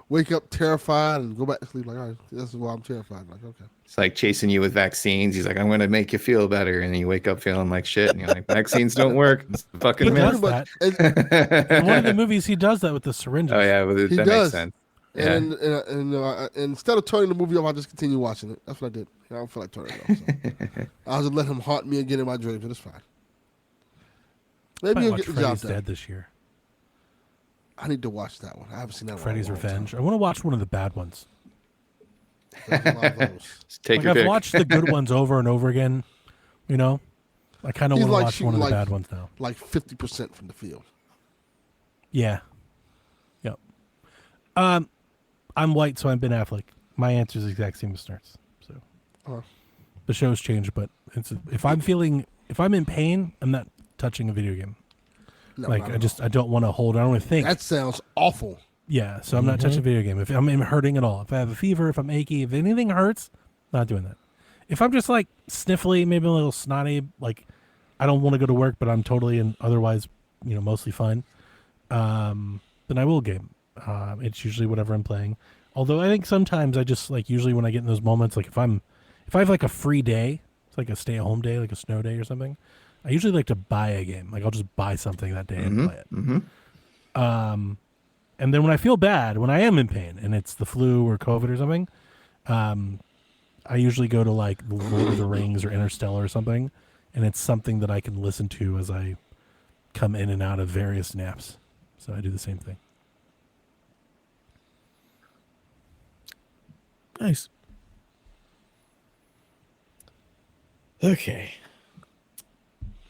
Wake up terrified and go back to sleep. Like, all right, this is why I'm terrified. Like, okay. It's like chasing you with vaccines. He's like, I'm going to make you feel better, and then you wake up feeling like shit. And you're like, vaccines don't work. It's fucking myth. In one of the movies, he does that with the syringes. Oh yeah, that makes sense. Yeah. And instead of turning the movie off, I just continue watching it. That's what I did. I don't feel like turning it off. So. I'll just let him haunt me again in my dreams, and it's fine. Maybe he'll get the job done. Dead this year. I need to watch that one. I haven't seen that one. Freddy's Revenge. I want to watch one of the bad ones. There's a lot of those. Take your I've pick. watched the good ones over and over again. I kind of want to watch one of the bad ones now. Like 50% from the field. Yeah. Yep. I'm white, so I'm Ben Affleck. My answer is the exact same as Snerts. So the show's changed, but if I'm in pain, I'm not touching a video game. No, I don't want to hold. I don't want to think. That sounds awful. Yeah, so I'm not touching a video game. If I'm hurting at all, if I have a fever, if I'm achy, if anything hurts, not doing that. If I'm just like sniffly, maybe a little snotty, like I don't want to go to work, but I'm totally and otherwise, mostly fine, then I will game. It's usually whatever I'm playing. Although I think sometimes I just usually when I get in those moments, like if I have like a free day, it's like a stay-at-home day, like a snow day or something. I usually like to buy a game. Like I'll just buy something that day and play it. Mm-hmm. And then when I feel bad, when I am in pain and it's the flu or COVID or something, I usually go to like the Lord of the Rings or Interstellar or something, and it's something that I can listen to as I come in and out of various naps. So I do the same thing. Nice. Okay.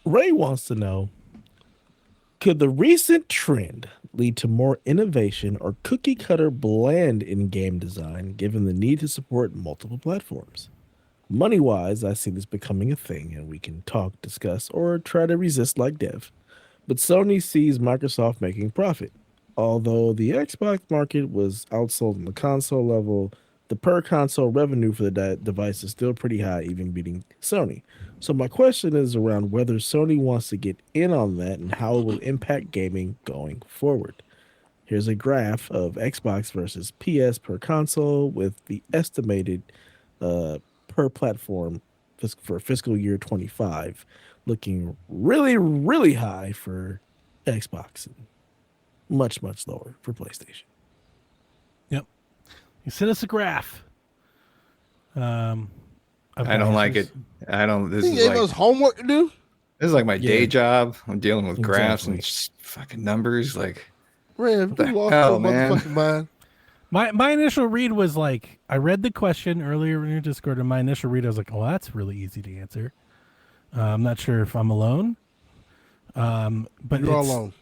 Ray wants to know, could the recent trend lead to more innovation or cookie cutter bland in game design given the need to support multiple platforms? Money-wise, I see this becoming a thing and we can talk, discuss, or try to resist like Dev. But Sony sees Microsoft making profit. Although the Xbox market was outsold on the console level, the per console revenue for the device is still pretty high, even beating Sony. So my question is around whether Sony wants to get in on that and how it will impact gaming going forward. Here's a graph of Xbox versus PS per console with the estimated per platform for fiscal year 25 looking really, really high for Xbox and much, much lower for PlayStation. Yep. You sent us a graph. I don't like it. I don't. This he is gave like us homework to do. This is like my day job. I'm dealing with graphs and just fucking numbers. Like, Ram, you lost your motherfucking mind. My initial read was like, I read the question earlier in your Discord, and my initial read I was like, oh, that's really easy to answer. I'm not sure if I'm alone. But you're alone.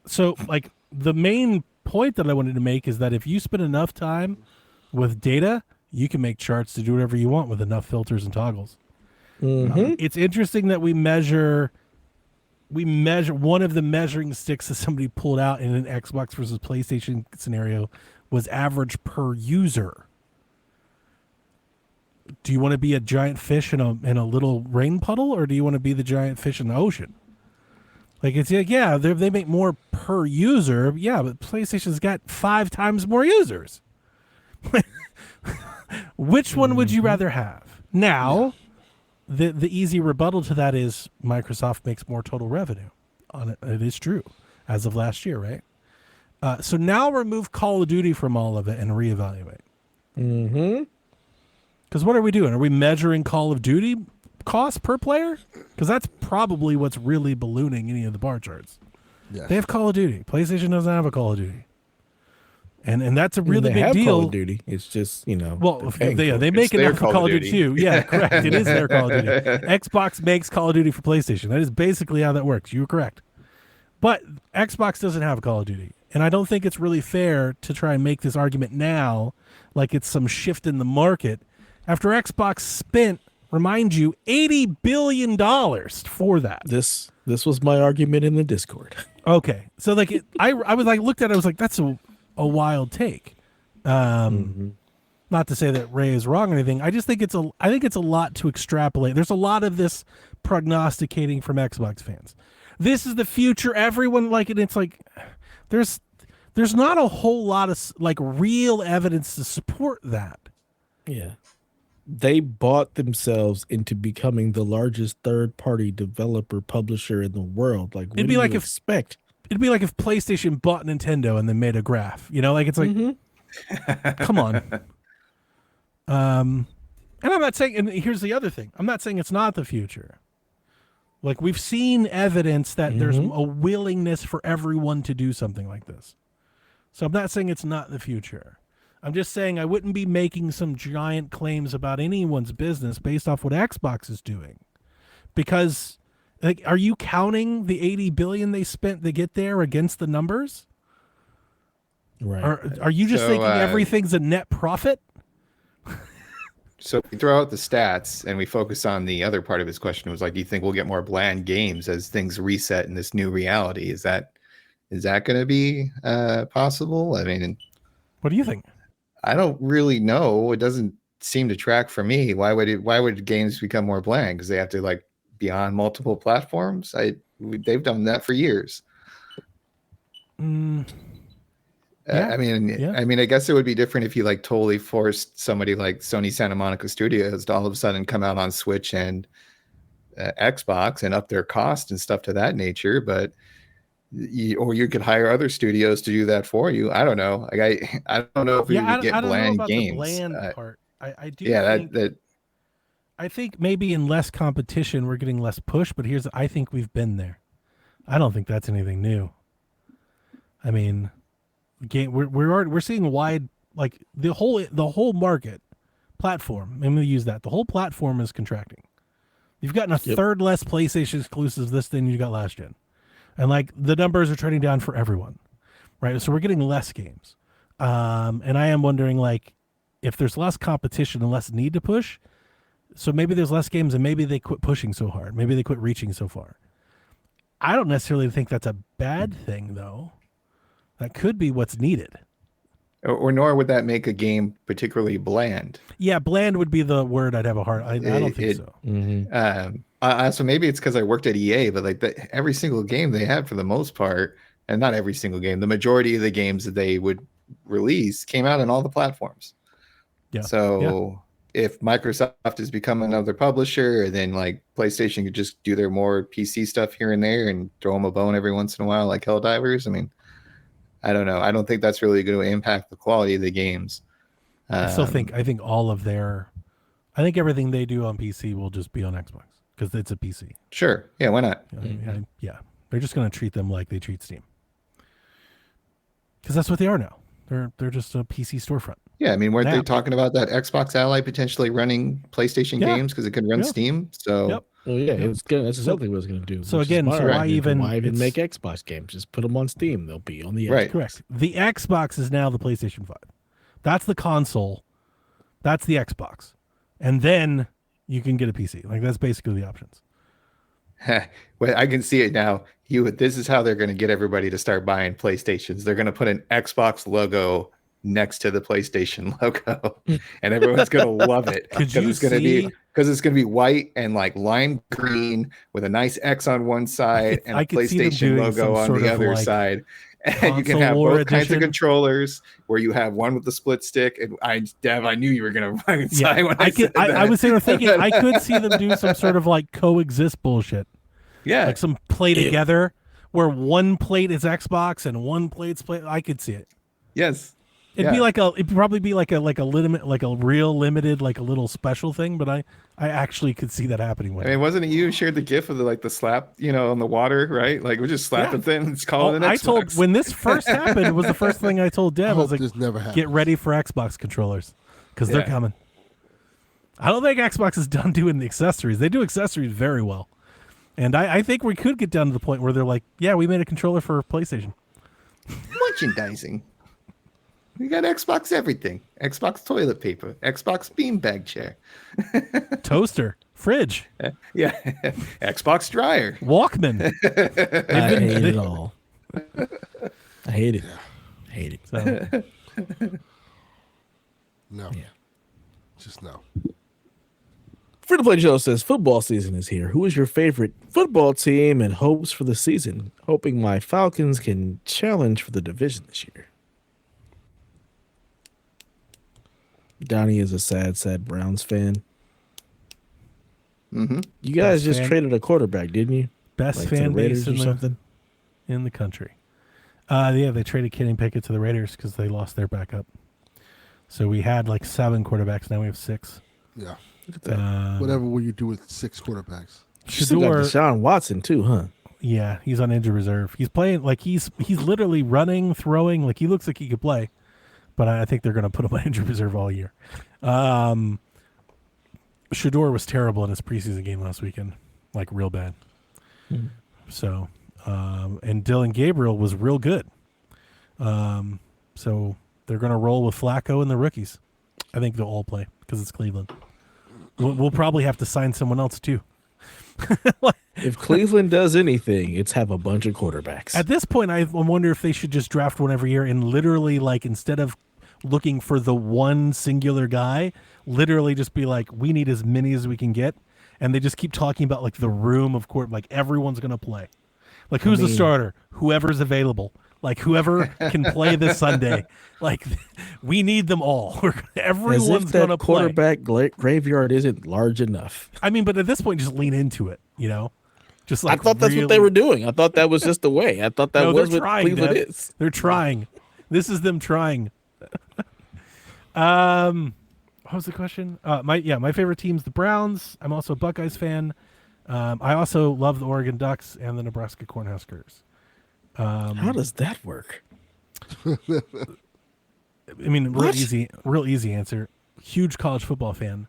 So, like, the main point that I wanted to make is that if you spend enough time with data, you can make charts to do whatever you want with enough filters and toggles. Mm-hmm. It's interesting that we measure we measure one of the measuring sticks that somebody pulled out in an Xbox versus PlayStation scenario was average per user. Do you want to be a giant fish in a little rain puddle, or do you want to be the giant fish in the ocean? Like, it's like, yeah, they make more per user. Yeah, but PlayStation's got 5 times more users. Which one would you rather have? Now, the easy rebuttal to that is Microsoft makes more total revenue on it. It is true as of last year, right? So now remove Call of Duty from all of it and reevaluate. Mm-hmm. Because what are we doing? Are we measuring Call of Duty cost per player? Because that's probably what's really ballooning any of the bar charts. Yes. They have Call of Duty. PlayStation doesn't have a Call of Duty. And that's a really they big have deal. Call of Duty. It's just, Well, they make it for Call of Duty too. Yeah, correct. It is their Call of Duty. Xbox makes Call of Duty for PlayStation. That is basically how that works. You were correct. But Xbox doesn't have Call of Duty. And I don't think it's really fair to try and make this argument now like it's some shift in the market after Xbox spent, remind you, $80 billion for that. This was my argument in the Discord. Okay. So like I was like looked at it, I was like, that's a wild take. Not to say that Ray is wrong or anything. I just think it's a lot to extrapolate. There's a lot of this prognosticating from Xbox fans. This is the future. Everyone like it. It's like there's not a whole lot of like real evidence to support that. Yeah. They bought themselves into becoming the largest third-party developer publisher in the world. Like, what do you expect? It'd be like if PlayStation bought Nintendo and then made a graph. You know, like it's like, come on. And I'm not saying. And here's the other thing. I'm not saying it's not the future. Like we've seen evidence that there's a willingness for everyone to do something like this. So I'm not saying it's not the future. I'm just saying I wouldn't be making some giant claims about anyone's business based off what Xbox is doing. Because like, are you counting the $80 billion they spent to get there against the numbers? Right. Are you just thinking everything's a net profit? So if we throw out the stats and we focus on the other part of his question, was like, do you think we'll get more bland games as things reset in this new reality? Is that going to be possible? I mean, what do you think? I don't really know. It doesn't seem to track for me. Why would games become more bland? Because they have to like be on multiple platforms. They've done that for years. Yeah. I mean, I guess it would be different if you like totally forced somebody like Sony Santa Monica Studios to all of a sudden come out on Switch and Xbox and up their cost and stuff to that nature. But or you could hire other studios to do that for you. I don't know. Like I don't know if we would get bland games. The bland part. I do. Yeah, think, I think maybe in less competition we're getting less push. But I think we've been there. I don't think that's anything new. I mean, we're seeing wide, like the whole market platform. I'm going to use that. The whole platform is contracting. You've gotten a third less PlayStation exclusives this than you got last gen. And like the numbers are trending down for everyone, right? So we're getting less games. And I am wondering like if there's less competition and less need to push, so maybe there's less games and maybe they quit pushing so hard. Maybe they quit reaching so far. I don't necessarily think that's a bad thing though. That could be what's needed. Or nor would that make a game particularly bland. Yeah, bland would be the word I'd have a hard. I don't think so. So maybe it's because I worked at EA, but like every single game they had for the most part, and not every single game, the majority of the games that they would release came out on all the platforms. Yeah. So if Microsoft has become another publisher, then like PlayStation could just do their more PC stuff here and there and throw them a bone every once in a while, like Helldivers. I mean, I don't know. I don't think that's really going to impact the quality of the games. I think everything they do on PC will just be on Xbox because it's a PC. Sure. Yeah. Why not? Yeah. They're just going to treat them like they treat Steam. Because that's what they are now. They're just a PC storefront. Yeah. I mean, weren't they talking about that Xbox Ally potentially running PlayStation games because it can run Steam? So. Well, yeah, it's good. That's exactly what it's going to do. So again, why even make Xbox games? Just put them on Steam. They'll be on the Xbox. Right. Correct. The Xbox is now the PlayStation 5. That's the console. That's the Xbox. And then you can get a PC. Like that's basically the options. Well, I can see it now. This is how they're going to get everybody to start buying PlayStations. They're going to put an Xbox logo next to the PlayStation logo, and everyone's going to love it because it's going to be white and like lime green with a nice X on one side and a PlayStation logo on the other side. And you can have both kinds of controllers where you have one with the split stick. And Dev, I knew you were going to fucking sigh when I said that. I was thinking I could see them do some sort of like coexist bullshit. Yeah. Like some play together where one plate is Xbox and one plate's play. I could see it. Yes. It'd probably be like a limit, like a real limited, like a little special thing. But I actually could see that happening. I mean, wasn't it you who shared the GIF of the slap, on the water, right? Like we just slap the thing and it's called an Xbox. When this first happened, it was the first thing I told Deb. I was like, this never happens. Get ready for Xbox controllers because they're coming. I don't think Xbox is done doing the accessories. They do accessories very well. And I think we could get down to the point where they're like, yeah, we made a controller for PlayStation. Merchandising. We got Xbox everything. Xbox toilet paper. Xbox beanbag chair. Toaster. Fridge. Yeah. Xbox dryer. Walkman. I hate it all. I hate it. I hate it. So. No. Yeah. Just no. Free to Play Joe says football season is here. Who is your favorite football team and hopes for the season? Hoping my Falcons can challenge for the division this year. Donnie is a sad Browns fan. Mm-hmm. You guys just traded a quarterback, didn't you? Best fan base in the country. Yeah, they traded Kenny Pickett to the Raiders because they lost their backup. So we had like 7 quarterbacks. Now we have 6. Yeah. Look at that. Whatever will you do with 6 quarterbacks? You still got Deshaun Watson too, huh? Yeah, he's on injured reserve. He's playing like he's literally running, throwing. Like he looks like he could play. But I think they're going to put him on injured reserve all year. Shador was terrible in his preseason game last weekend, like real bad. So, and Dylan Gabriel was real good. So they're going to roll with Flacco and the rookies. I think they'll all play because it's Cleveland. We'll probably have to sign someone else too. If Cleveland does anything, it's have a bunch of quarterbacks. At this point, I wonder if they should just draft one every year and literally, like, instead of looking for the one singular guy, literally just be like, we need as many as we can get. And they just keep talking about, like, the room of court, like, everyone's going to play. Like, who's the starter? Whoever's available. Like, whoever can play this Sunday. Like, we need them all. Everyone's going to play. Quarterback graveyard isn't large enough. I mean, but at this point, just lean into it, Just like I thought that's what they were doing. I thought that was just the way. I thought that was what Cleveland is. They're trying. This is them trying. What was the question? My favorite team's the Browns. I'm also a Buckeyes fan. I also love the Oregon Ducks and the Nebraska Cornhuskers. How does that work? I mean, real easy answer. Huge college football fan.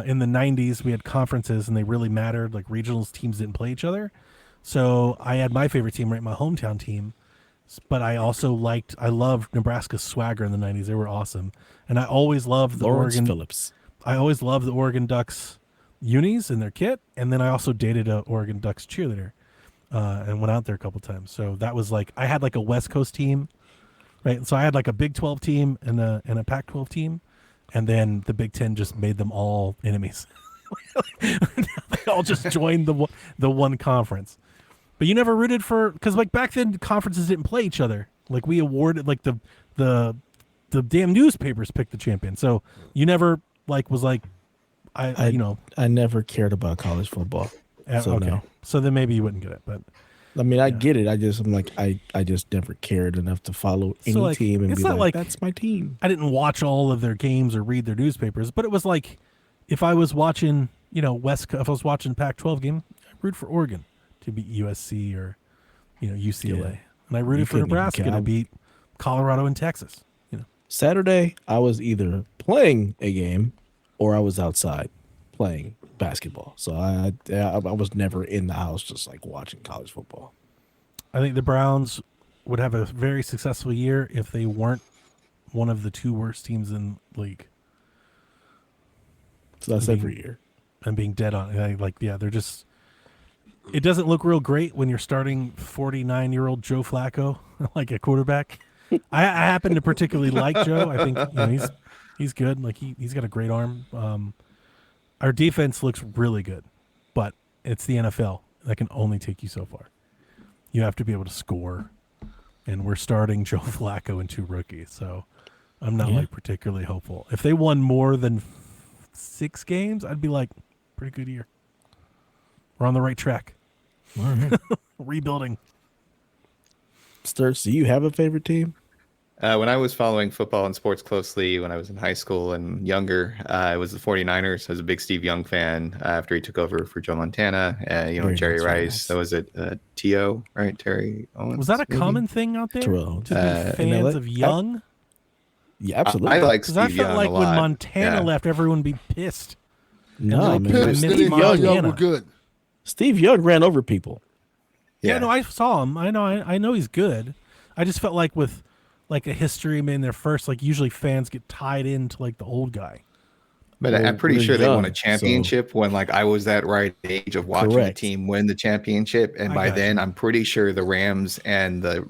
In the 90s, we had conferences and they really mattered. Like regionals teams didn't play each other. So I had my favorite team, right? My hometown team. But I also loved Nebraska's swagger in the 90s. They were awesome. And I always loved the Oregon Phillips. I always loved the Oregon Ducks unis and their kit. And then I also dated a Oregon Ducks cheerleader and went out there a couple times. So that was like, I had like a West Coast team, right? So I had like a Big 12 team and a Pac-12 team. And then the Big 10 just made them all enemies. They all just joined the one conference. But you never rooted for, because like back then conferences didn't play each other. Like we awarded, like the damn newspapers picked the champion. So you never like was like, I never cared about college football. So okay. No. So then maybe you wouldn't get it. But I mean, I get it. I just never cared enough to follow any team and be like, that's my team. I didn't watch all of their games or read their newspapers, but it was like, if I was watching, if I was watching Pac-12 game, I root for Oregon to beat USC or, UCLA. Yeah. And I rooted for Nebraska to beat Colorado and Texas. Saturday, I was either playing a game or I was outside playing basketball. So I was never in the house just like watching college football. I think the Browns would have a very successful year if they weren't one of the 2 worst teams in the league. So that's every year. And being dead on. They're just it doesn't look real great when you're starting 49-year-old Joe Flacco like a quarterback. I happen to particularly like Joe. I think he's good. Like he's got a great arm. Our defense looks really good, but it's the NFL. That can only take you so far. You have to be able to score, and we're starting Joe Flacco and 2 rookies, so I'm not like particularly hopeful. If they won more than 6 games, I'd be like, pretty good year. We're on the right track. All right. Rebuilding. Sturts, do you have a favorite team? When I was following football and sports closely when I was in high school and younger, it was the 49ers. I was a big Steve Young fan after he took over for Joe Montana. Jerry Rice. That was it. T.O., right? Terry Owens. Was that a common thing out there? Terrell. To be fans of Young? Yeah, absolutely. I like Steve Young a lot. Because I felt like when Montana left, everyone would be pissed. No, man. Steve Young were good. Steve Young ran over people. Yeah, no, I saw him. I know he's good. I just felt like with like a history, man, their first, like usually fans get tied into like the old guy. But I'm pretty sure they won a championship when like I was that right age of watching the team win the championship. And by then I'm pretty sure the Rams and the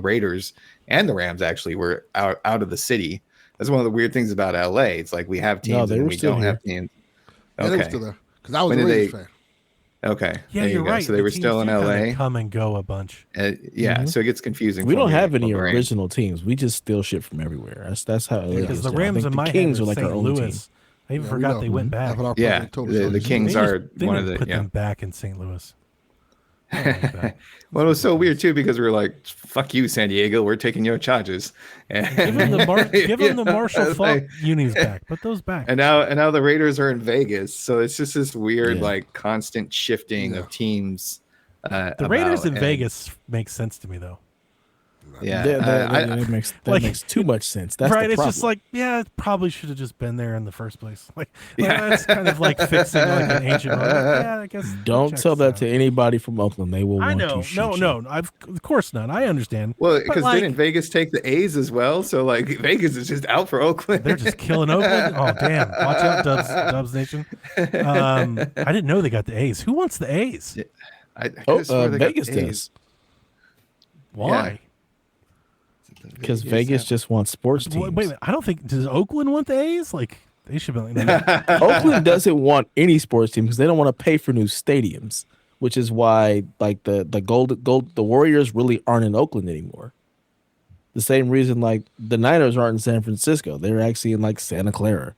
Raiders and the Rams actually were out of the city. That's one of the weird things about LA. It's like we have teams and we don't have teams. Okay. Yeah, they were still there. Because I was a Raiders fan. Okay. Yeah, you're right. So they were still in LA. Come and go a bunch. So it gets confusing. We don't have any original teams. We just steal shit from everywhere. That's how. Because the Rams and my Kings are like our own team. I even forgot they went back. Yeah, the Kings are one of the. Put them back in St. Louis. Well, it was so weird too because we were like, "Fuck you, San Diego. We're taking your charges." Give them the Marshall Faulk unis back. Put those back. And now the Raiders are in Vegas, so it's just this weird like constant shifting of teams. The Raiders in Vegas makes sense to me though. Yeah, that makes too much sense. That's right. The it's problem. just like, it probably should have just been there in the first place. Like that's kind of like fixing like an ancient. I guess. Don't tell that to anybody from Oakland. They will. I know. No. Of course not. I understand. Well, because didn't Vegas take the A's as well? So like Vegas is just out for Oakland. They're just killing Oakland. Oh damn! Watch out, Dubs Nation. I didn't know they got the A's. Who wants the A's? Vegas does. Why? Yeah. Because Vegas just wants sports teams. Wait a minute. I don't think. Does Oakland want the A's? Like they should be. Oakland doesn't want any sports team because they don't want to pay for new stadiums, which is why like the Warriors really aren't in Oakland anymore. The same reason like the Niners aren't in San Francisco. They're actually in like Santa Clara.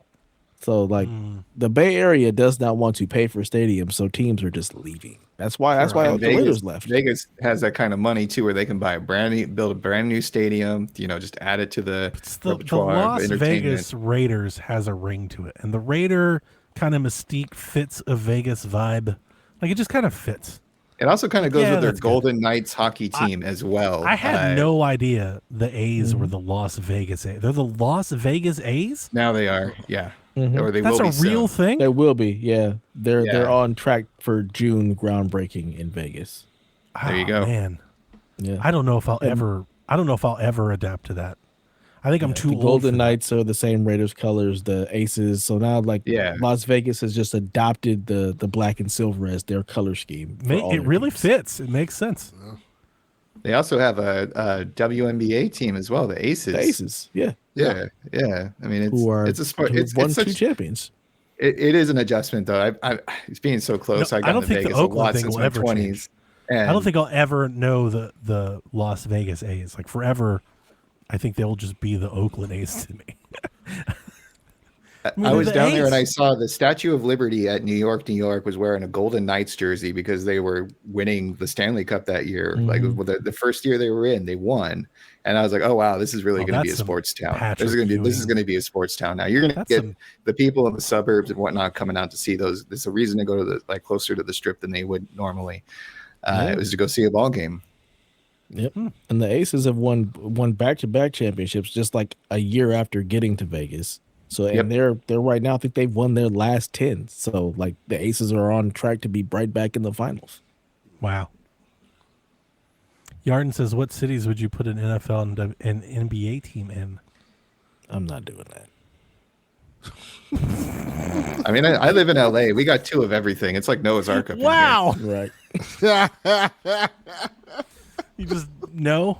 So like the Bay Area does not want to pay for stadiums, so teams are just leaving. That's why the Raiders left. Vegas has that kind of money too, where they can build a brand new stadium. Just add it to the Las Vegas Raiders has a ring to it, and the Raider kind of mystique fits a Vegas vibe. Like it just kind of fits. It also kind of goes with their Golden Knights hockey team as well. I had no idea the A's were the Las Vegas A's. They're the Las Vegas A's? Now they are, yeah. Or they will be a real thing? They will be, yeah. They're on track for June groundbreaking in Vegas. There you go. Man. Yeah. I don't know if I'll ever adapt to that. I think I'm too old. The Golden Knights are the same Raiders colors, the Aces. So now Las Vegas has just adopted the black and silver as their color scheme. It really fits. It makes sense. Yeah. They also have a WNBA team as well, the Aces. The Aces, yeah. I mean, it's a sport. It's won 2 champions. It is an adjustment though. It's being so close. I don't think the Oakland thing will ever change. I don't think I'll ever know the Las Vegas A's. Like forever, I think they'll just be the Oakland A's to me. I was down there and I saw the Statue of Liberty at New York was wearing a Golden Knights jersey because they were winning the Stanley Cup that year. Like the first year they were in, they won. And I was like, oh wow, this is really going to be a sports town. This is going to be a sports town now. You're going to get the people in the suburbs and whatnot coming out to see those. There's a reason to go to closer to the Strip than they would normally. It was to go see a ball game. Yep. And the Aces have won back-to-back championships just like a year after getting to Vegas. So and they're right now, I think they've won their last 10. So like the Aces are on track to be right back in the finals. Wow. Yarden says, what cities would you put an NFL and NBA team in? I'm not doing that. I mean, I live in LA. We got 2 of everything. It's like Noah's Ark up in here. Wow. Right. You just no.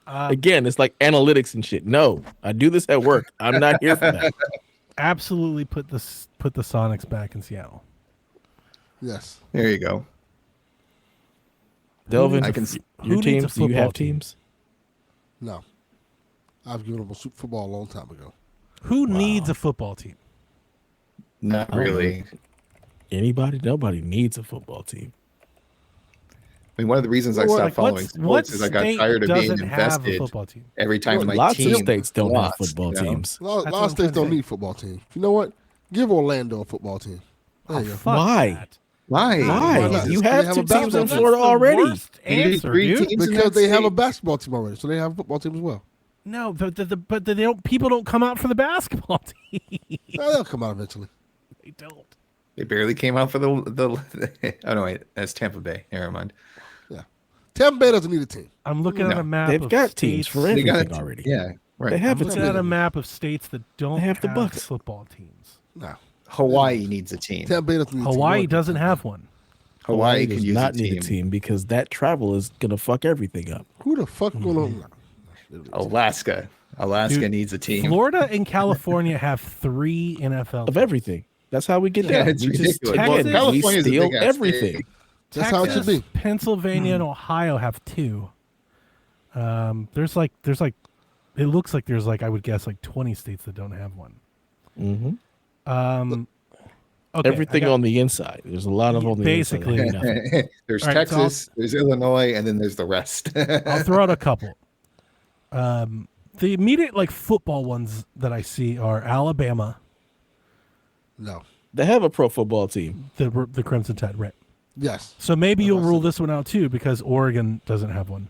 Again, it's like analytics and shit. No, I do this at work. I'm not here for that. Absolutely put the Sonics back in Seattle. Yes. There you go. Delvin, I can. Your teams? Do you have teams? No. I've given up on football a long time ago. Who needs a football team? Not really. Anybody? Nobody needs a football team. I mean, one of the reasons I stopped following sports is I got tired of being invested every time my lots team. Of states don't have lost, football teams. A lot of states don't need football teams. You know what? Give Orlando a football team. There you go. Why? Why? Why? You have have 2 a teams in basketball Florida already. Answer, dude. Because they have a basketball team already, so they have a football team as well. No, but they don't. People don't come out for the basketball team. They'll come out eventually. They don't. They barely came out for the. Oh no, wait, that's Tampa Bay. Never mind. Yeah, Tampa Bay doesn't need a team. I'm looking at a map. They've of got states. teams for everything already. Yeah, right. They have I'm looking at a map of states that don't have the Bucks. football teams. No, Hawaii needs a team. Tampa Bay doesn't need a team. Hawaii doesn't have one. Hawaii does could use not a team. need a team because that travel is gonna fuck everything up. Who the fuck going on? Alaska Dude, needs a team. Florida and California have 3 NFL Of everything. That's how we get Yeah, down. it's We just ridiculous. Well, we California's a steal big-ass everything. state. That's how it should be. Pennsylvania and Ohio have 2. There's like it looks like there's I would guess 20 states that don't have one. Mm-hmm. Okay, Everything on the inside. There's a lot of on the basically inside. Nothing. There's All right, so Texas, there's Illinois, and then there's the rest. I'll throw out a couple. The immediate football ones that I see are Alabama, No. They have a pro football team. the Crimson Tide, right? Yes. So maybe you'll rule this one out too because Oregon doesn't have one.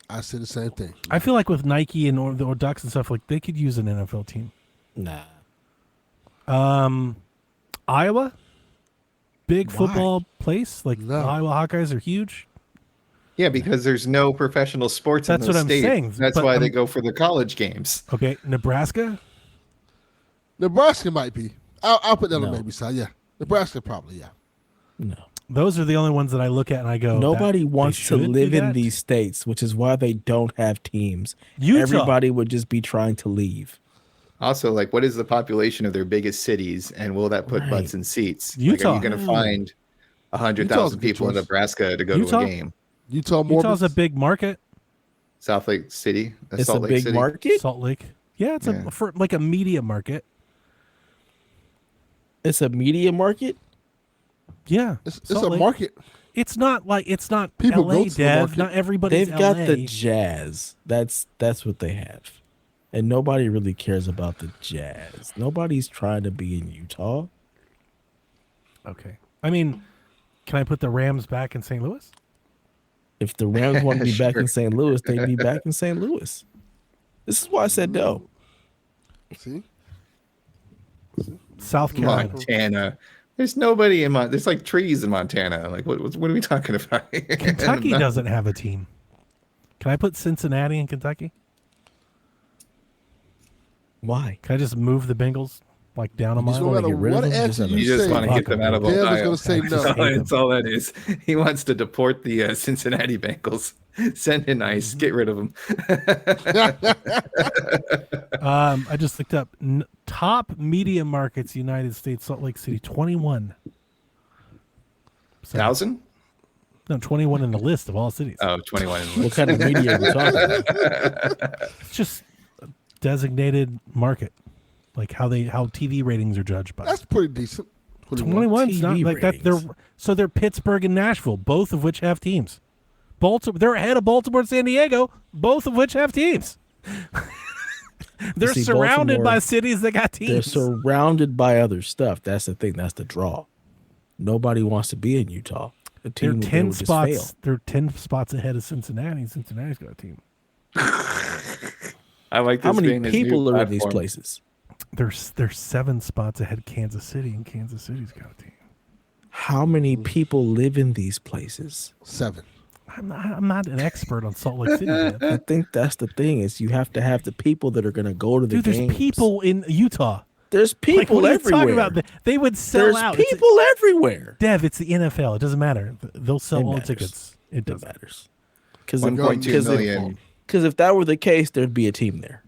I say the same thing. I feel like with Nike and or Ducks and stuff they could use an NFL team. Nah. Iowa, big Why? football place. No. The Iowa Hawkeyes are huge. Yeah, because there's no professional sports That's in those what I'm states. saying, That's but why they go for the college games. Okay, Nebraska. Nebraska might be. I'll put that on No. maybe side. Yeah. Nebraska probably, yeah. No. Those are the only ones that I look at and I go. Nobody they wants to should live do in that? these states, which is why they don't have teams. Utah. Everybody would just be trying to leave. Also, what is the population of their biggest cities, and will that put Right. butts in seats? Utah. Are you going to find 100,000 Utah's a good people in choice. Nebraska to go Utah? to a game? Utah's Utah's a big market. South Lake City, It's Salt a Lake big City. market. Salt Lake. Yeah, it's Yeah. for a media market. It's a media market. Yeah, It's Salt a Lake. market. It's not People LA, go to the Dev. market. Not everybody's They've got LA. the Jazz. That's what they have. And nobody really cares about the Jazz. Nobody's trying to be in Utah. Okay. I mean, can I put the Rams back in St. Louis? If the Rams want to be back Sure. in St. Louis, they'd be back in St. Louis. This is why I said no. See? South Carolina. Montana. There's nobody in Montana. There's trees in Montana. What are we talking about? Kentucky doesn't have a team. Can I put Cincinnati in Kentucky? Why? Can I just move the Bengals down a You just mile? wanna No matter get rid of what them, answer just You just say, want to get them out of Dev is Ohio. going to say no. That's all that is. He wants to deport the Cincinnati Bengals. Send in ice. Get rid of them. I just looked up top media markets, United States, Salt Lake City, 21. 1,000? No, 21 in the list of all cities. Oh, 21. What kind of media are we talking about? It's just a designated market, how TV ratings are judged by. That's pretty decent. 21's not TV that. They're Pittsburgh and Nashville, both of which have teams. They're ahead of Baltimore and San Diego, both of which have teams. They're See, surrounded Baltimore, by cities that got They're teams. surrounded by other stuff. That's the thing. That's the draw. Nobody wants to be in Utah. The They're team 10 would just fail. spots. They're 10 spots ahead of Cincinnati. Cincinnati's got a team. I like this. How many being his new people are in these platform. places? They're 7 spots ahead of Kansas City, and Kansas City's got a team. How many people live in these places? 7. I'm not an expert on Salt Lake City. Man. I think that's the thing is you have to have the people that are going to go to the games. There's people in Utah. There's people everywhere. Talking about? They would sell out. There's people everywhere. Dev, it's the NFL. It doesn't matter. They'll sell all the tickets. It doesn't matter. Because 1.2 million. Because if that were the case, there'd be a team there.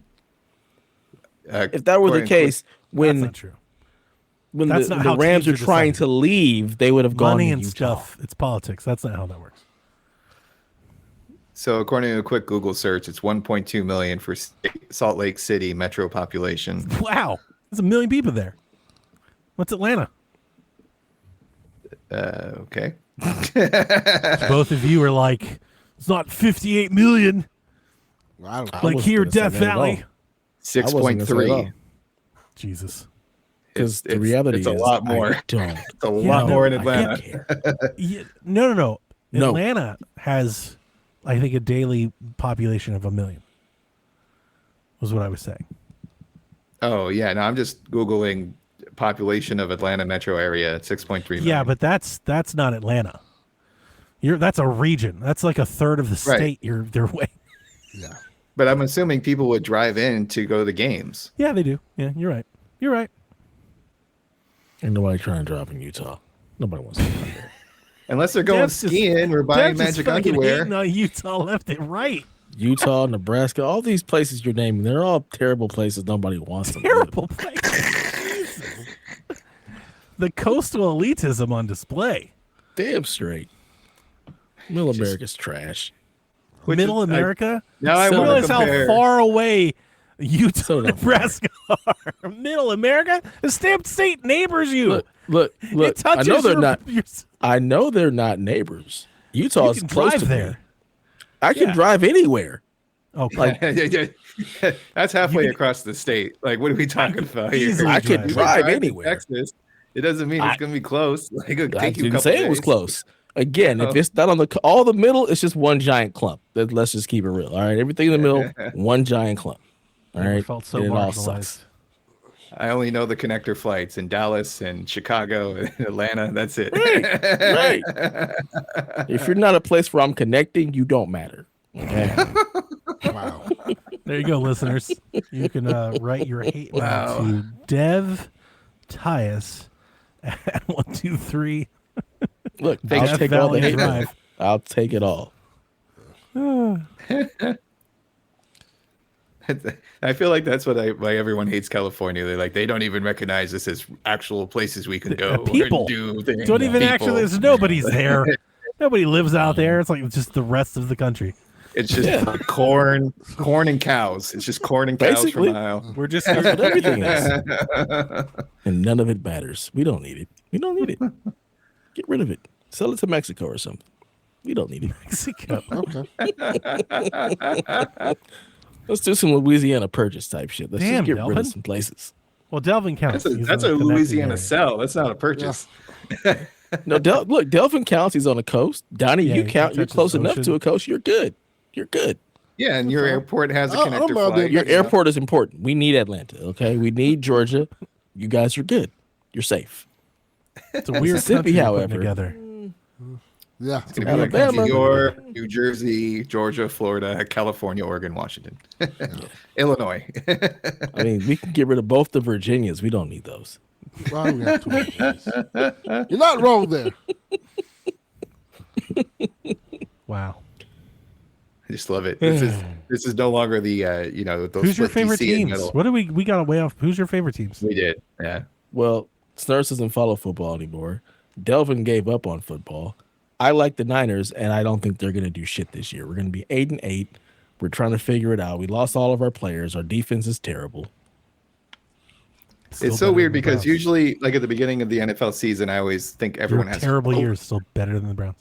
If that were the case, that's not true. When the Rams are trying to leave, they would have gone money to and Utah. stuff. It's politics. That's not how that works. So according to a quick Google search, it's 1.2 million for Salt Lake City metro population. Wow. There's 1 million people there. What's Atlanta? Okay. Both of you are like, it's not 58 million. Like here, Death Valley. 6.3. Jesus. Because the reality is a lot more. It's a lot more in Atlanta. No. Atlanta has, I think, a daily population of 1 million. Was what I was saying. Oh yeah, no, I'm just Googling population of Atlanta metro area at 6.3 million. Yeah, but that's not Atlanta. That's a region. That's like a third of the state. They're way. Yeah. But I'm assuming people would drive in to go to the games. Yeah, they do. Yeah, you're right. You're right. Ain't nobody trying to drive in Utah. Nobody wants to go there. Unless they're going skiing or buying magic underwear. No, Utah left it right. Utah, Nebraska, all these places you're naming, they're all terrible places. Nobody wants them. Terrible places. The coastal elitism on display. Damn straight. Middle America's trash. Middle America? Now I realize how far away Utah, Nebraska are. Middle America? The state neighbors you. Look. I know they're not. I know they're not neighbors. Utah's close to there. I can drive anywhere. Oh, that's halfway across the state. Like, what are we talking about here? I can drive anywhere. Texas. It doesn't mean it's going to be close. Like, it'll take you a couple say days. It was close. Again, if it's not on all the middle, it's just one giant clump. Let's just keep it real. All right, everything in the middle, one giant clump. All right, felt so marginalized. I only know the connector flights in Dallas and Chicago and Atlanta. That's it. Right. If you're not a place where I'm connecting, you don't matter. Okay. Wow. There you go, listeners. You can write your hate mail to Dev Tyus at 123. Look, I'll take all the hate mail. I'll take it all. I feel like that's why everyone hates California. They don't even recognize this as actual places we can go. People do things. Don't even actually. There's nobody's there. Nobody lives out there. It's like just the rest of the country. It's just corn and cows. It's just corn and cows for a mile. We're just everything else. And none of it matters. We don't need it. We don't need it. Get rid of it. Sell it to Mexico or something. We don't need it. Mexico. Okay. Let's do some Louisiana Purchase type shit. Let's just get Delvin? rid of some places. Well, Delvin counts. That's a Louisiana sell. That's not a purchase. Yeah. No, look, Delvin counts. He's on the coast. Donnie, you count. You're close enough to a coast. You're good. You're good. Yeah, and your airport has a connector flight. Your airport is important. We need Atlanta, okay? We need Georgia. You guys are good. You're safe. It's a weird country however. Together. Yeah. It's going to be like New York, New Jersey, Georgia, Florida, California, Oregon, Washington. Illinois. I mean, we can get rid of both the Virginias. We don't need those. Well, we have 2 Virginias. You're not wrong there. Wow. I just love it. This is no longer the those who's your favorite DC teams? What do we got way off? Who's your favorite teams? We did. Yeah. Well, Snerts doesn't follow football anymore. Delvin gave up on football. I like the Niners, and I don't think they're going to do shit this year. We're going to be 8-8. We're trying to figure it out. We lost all of our players. Our defense is terrible. It's so weird because usually, like at the beginning of the NFL season, I always think everyone has terrible years, still better than the Browns.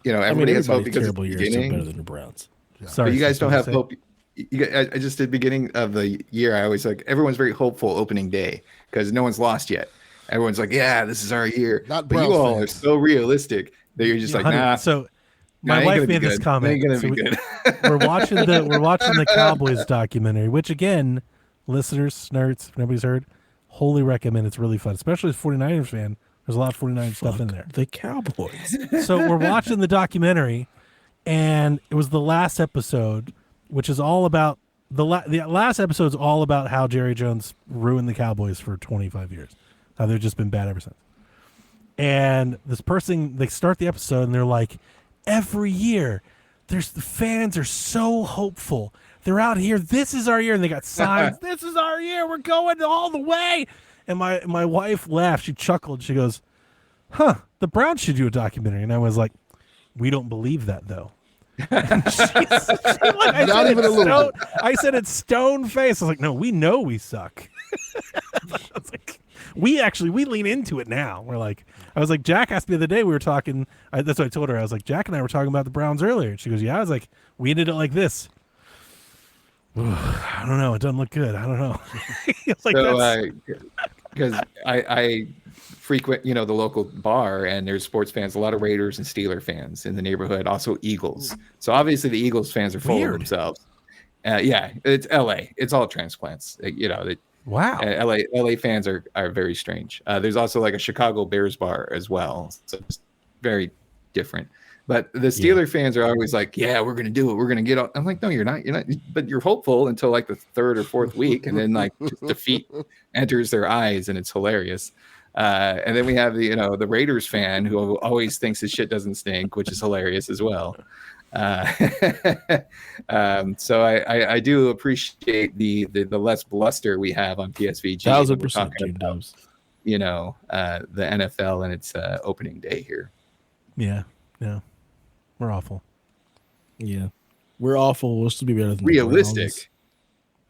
Everybody has hope because terrible years still better than the Browns. Yeah. Sorry, but you guys don't have hope. I just at the beginning of the year, I always everyone's very hopeful opening day because no one's lost yet. Everyone's like, yeah, this is our year. But you all are so realistic that you're just like, nah. So my wife made this comment. So we're watching the Cowboys documentary, which again, listeners, Snerts, if nobody's heard, wholly recommend. It's really fun, especially as a 49ers fan. There's a lot of 49 stuff in there. The Cowboys. So we're watching the documentary, and it was the last episode, which is all about the last episode's all about how Jerry Jones ruined the Cowboys for 25 years, how they've just been bad ever since. And this person, they start the episode and they're like, every year, the fans are so hopeful. They're out here. This is our year, and they got signs. This is our year. We're going all the way. And my wife laughed. She chuckled. She goes, "Huh? The Browns should do a documentary." And I was like, "We don't believe that, though." Not even a little. I said it's stone face. I was like, "No, we know we suck." I was like, we lean into it now. I was like, Jack asked me the other day, we were talking. That's what I told her. I was like, Jack and I were talking about the Browns earlier. And she goes, yeah. I was like, we ended it like this. I don't know. It doesn't look good. I don't know. It's like, so, because I frequent, the local bar, and there's sports fans, a lot of Raiders and Steeler fans in the neighborhood, also Eagles. So obviously the Eagles fans are full of themselves. Yeah, it's LA. It's all transplants. Wow. LA fans are very strange. There's also like a Chicago Bears bar as well. So it's very different. But the Steeler fans are always like, yeah, we're going to do it. We're going to get out. I'm like, no, you're not. You're not. But you're hopeful until like the third or fourth week. And then like just defeat enters their eyes, and it's hilarious. And then we have the Raiders fan who always thinks his shit doesn't stink, which is hilarious as well. So I do appreciate the less bluster we have on PSVG. 1,000%, Dubs. The NFL and its opening day here. Yeah. We're awful. Yeah, we're awful. We'll still be better than realistic.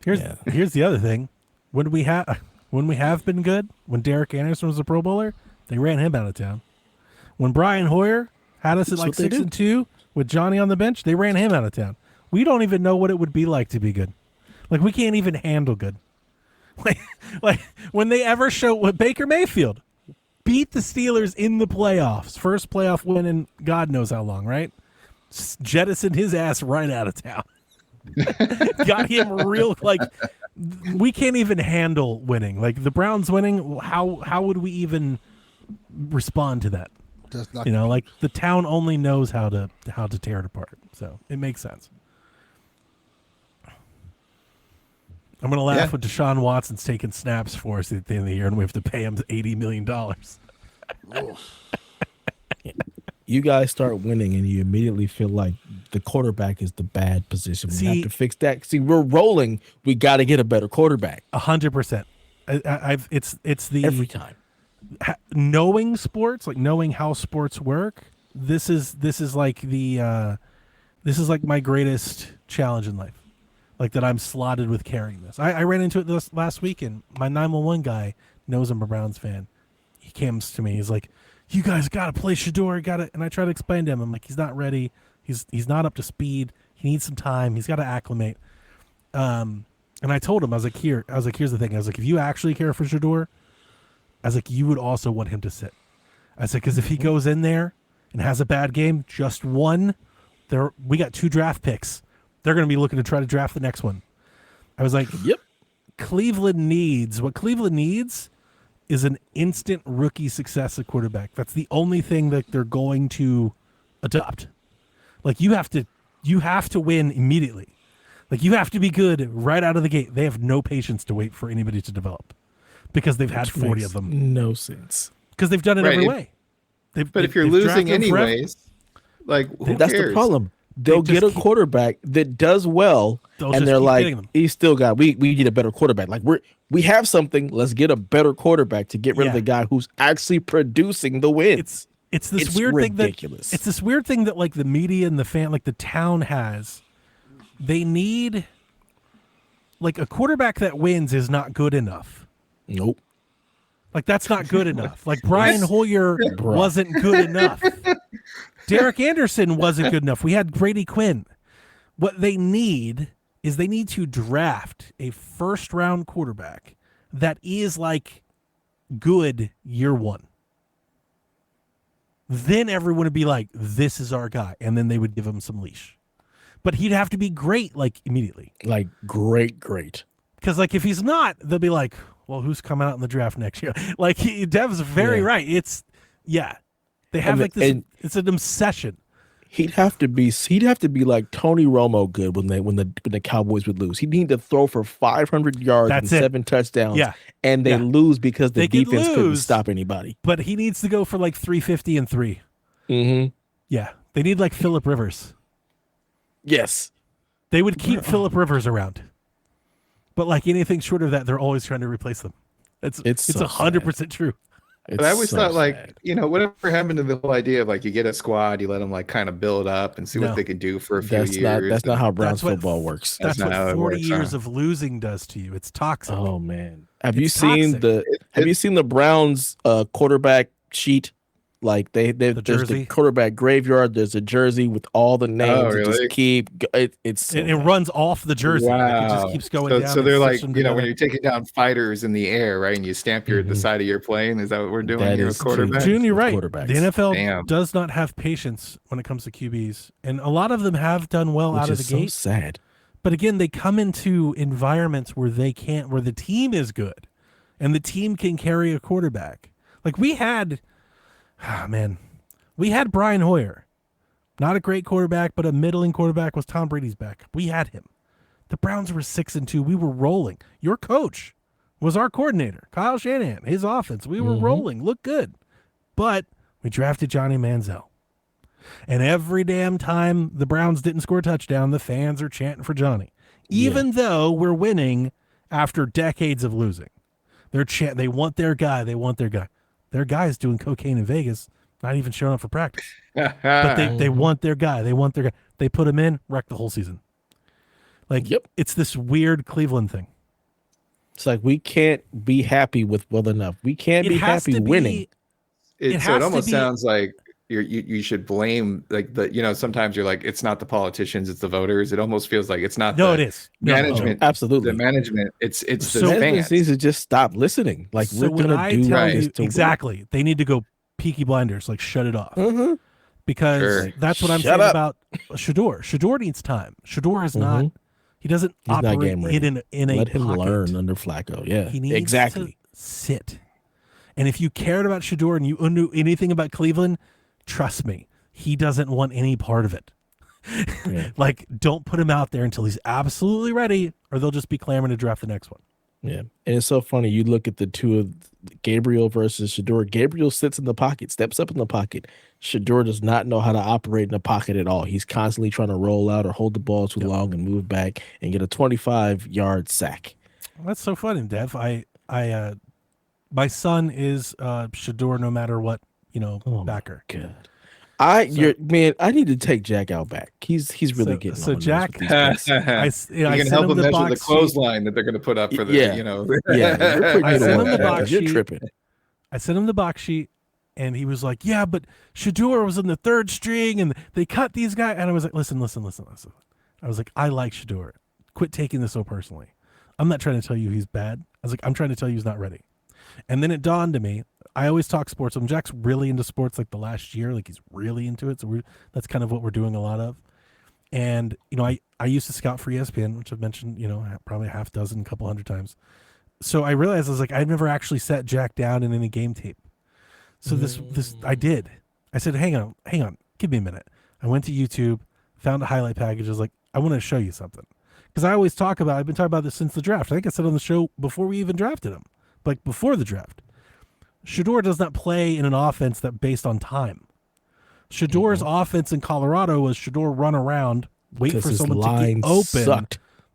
Here's the other thing. When we have been good, when Derek Anderson was a Pro Bowler, they ran him out of town. When Brian Hoyer had us at like 6-2 with Johnny on the bench, they ran him out of town. We don't even know what it would be like to be good. Like, we can't even handle good. Like when they ever show what Baker Mayfield beat the Steelers in the playoffs, first playoff win in God knows how long, right? Jettisoned his ass right out of town. Got him we can't even handle winning. Like the Browns winning, how would we even respond to that? Just not like the town only knows how to tear it apart. So it makes sense. I'm gonna laugh when Deshaun Watson's taking snaps for us at the end of the year, and we have to pay him $80 million. You guys start winning, and you immediately feel like the quarterback is the bad position. We have to fix that. See, we're rolling. We got to get a better quarterback. 100%. It's the every time. Knowing sports, like knowing how sports work. This is like my greatest challenge in life. Like that I'm slotted with carrying this. I ran into it this last weekend. My 911 guy knows I'm a Browns fan. He comes to me. He's like, you guys got to play Shador. And I try to explain to him. I'm like, he's not ready. He's not up to speed. He needs some time. He's got to acclimate. And I told him, here's the thing. I was like, if you actually care for Shador, I was like, you would also want him to sit. I said, because if he goes in there and has a bad game, just one, we got 2 draft picks. They're going to be looking to try to draft the next one. I was like, yep. What Cleveland needs is an instant rookie success at quarterback. That's the only thing that they're going to adopt. Like you have to win immediately. Like you have to be good right out of the gate. They have no patience to wait for anybody to develop because they've had 40 of them. No sense. Because they've done it every way. But if you're losing anyways, like that's cares? The problem. They'll get a quarterback that does well, and they're like, he's still got. We need a better quarterback. Like we have something. Let's get a better quarterback to get rid of the guy who's actually producing the wins. It's this weird ridiculous. thing that it's this weird thing that like the media and the fan, like the town has. They need like a quarterback that wins is not good enough. Nope. Like that's not good enough. Like Brian Hoyer wasn't good enough. Derek Anderson wasn't good enough. We had Brady Quinn. What they need is they need to draft a first-round quarterback that is like good year one. Then everyone would be like, this is our guy. And then they would give him some leash. But he'd have to be great like immediately. Like great. Because like if he's not, they'll be like, well, who's coming out in the draft next year? Like Dev's very right. They have like this. It's an obsession. He'd have to be like Tony Romo good when the Cowboys would lose. He'd need to throw for 500 yards and 7 touchdowns. Yeah. And they lose because the defense couldn't stop anybody. But he needs to go for like 350 and 3. Mm-hmm. Yeah. They need like Phillip Rivers. Yes. They would keep Phillip Rivers around. But like anything short of that, they're always trying to replace them. It's 100% true. But I always thought, like, whatever happened to the whole idea of like you get a squad, you let them like kind of build up and see what they can do for a few years. That's not how Browns football works. That's what 40 years of losing does to you. It's toxic. Oh man, have you seen the Browns quarterback sheet? Like there's the quarterback graveyard. There's a jersey with all the names. Oh, really? Just keep it runs off the jersey. Wow. Like it just keeps going down. So they're like, when you're taking down fighters in the air, right? And you stamp the side of your plane. Is that what we're doing here with quarterbacks? June, you're right. The NFL does not have patience when it comes to QBs, and a lot of them have done well out of the gate. So sad. But again, they come into environments where they can't, where the team is good, and the team can carry a quarterback. Like we had Brian Hoyer. Not a great quarterback, but a middling quarterback was Tom Brady's backup. We had him. The Browns were 6-2. We were rolling. Your coach was our coordinator, Kyle Shanahan. His offense, we were rolling. Looked good. But we drafted Johnny Manziel. And every damn time the Browns didn't score a touchdown, the fans are chanting for Johnny. Even though we're winning after decades of losing. They want their guy. They want their guy. Their guy's doing cocaine in Vegas, not even showing up for practice. But they want their guy. They want their guy. They put him in, wreck the whole season. Like, it's this weird Cleveland thing. It's like we can't be happy with well enough. We can't be happy winning. So it almost sounds like you should blame like sometimes you're like it's not the politicians, it's the voters. It almost feels like it's not. It is management. Absolutely, the management. It's the fans needs to just stop listening. Like we're gonna do this exactly. They need to go Peaky Blinders, like shut it off. Because that's what I'm saying about Shador. Shador needs time. Shador is not. He doesn't operate in a Let him pocket. learn under Flacco. Yeah, he needs to sit. And if you cared about Shador and you knew anything about Cleveland, trust me, he doesn't want any part of it. Like, don't put him out there until he's absolutely ready, or they'll just be clamoring to draft the next one. Yeah, and it's so funny. You look at the two of Gabriel versus Shador. Gabriel sits in the pocket, steps up in the pocket. Shador does not know how to operate in the pocket at all. He's constantly trying to roll out or hold the ball too long and move back and get a 25-yard sack. Well, that's so funny, Dev. My son is Shador no matter what, backer. God. I need to take Jack out back. He's really getting so on Jack. You can help him measure the clothesline that they're going to put up for the I sent him the box sheet. You're tripping. I sent him the box sheet, and he was like, "Yeah, but Shador was in the third string, and they cut these guys." And I was like, "Listen." I was like, "I like Shador. Quit taking this so personally. I'm not trying to tell you he's bad. I was like, I'm trying to tell you he's not ready." And then it dawned to me. I always talk sports. Jack's really into sports like the last year. Like he's really into it. So that's kind of what we're doing a lot of. And, I used to scout for ESPN, which I've mentioned, probably a half dozen, couple hundred times. So I realized, I was like, I've never actually sat Jack down in any game tape. So this I did. I said, hang on, give me a minute. I went to YouTube, found a highlight package. I was like, I want to show you something. Because I've been talking about this since the draft. I think I said on the show before we even drafted him, like before the draft. Shador does not play in an offense that based on time. Shador's offense in Colorado was Shador run around, wait for someone to get open,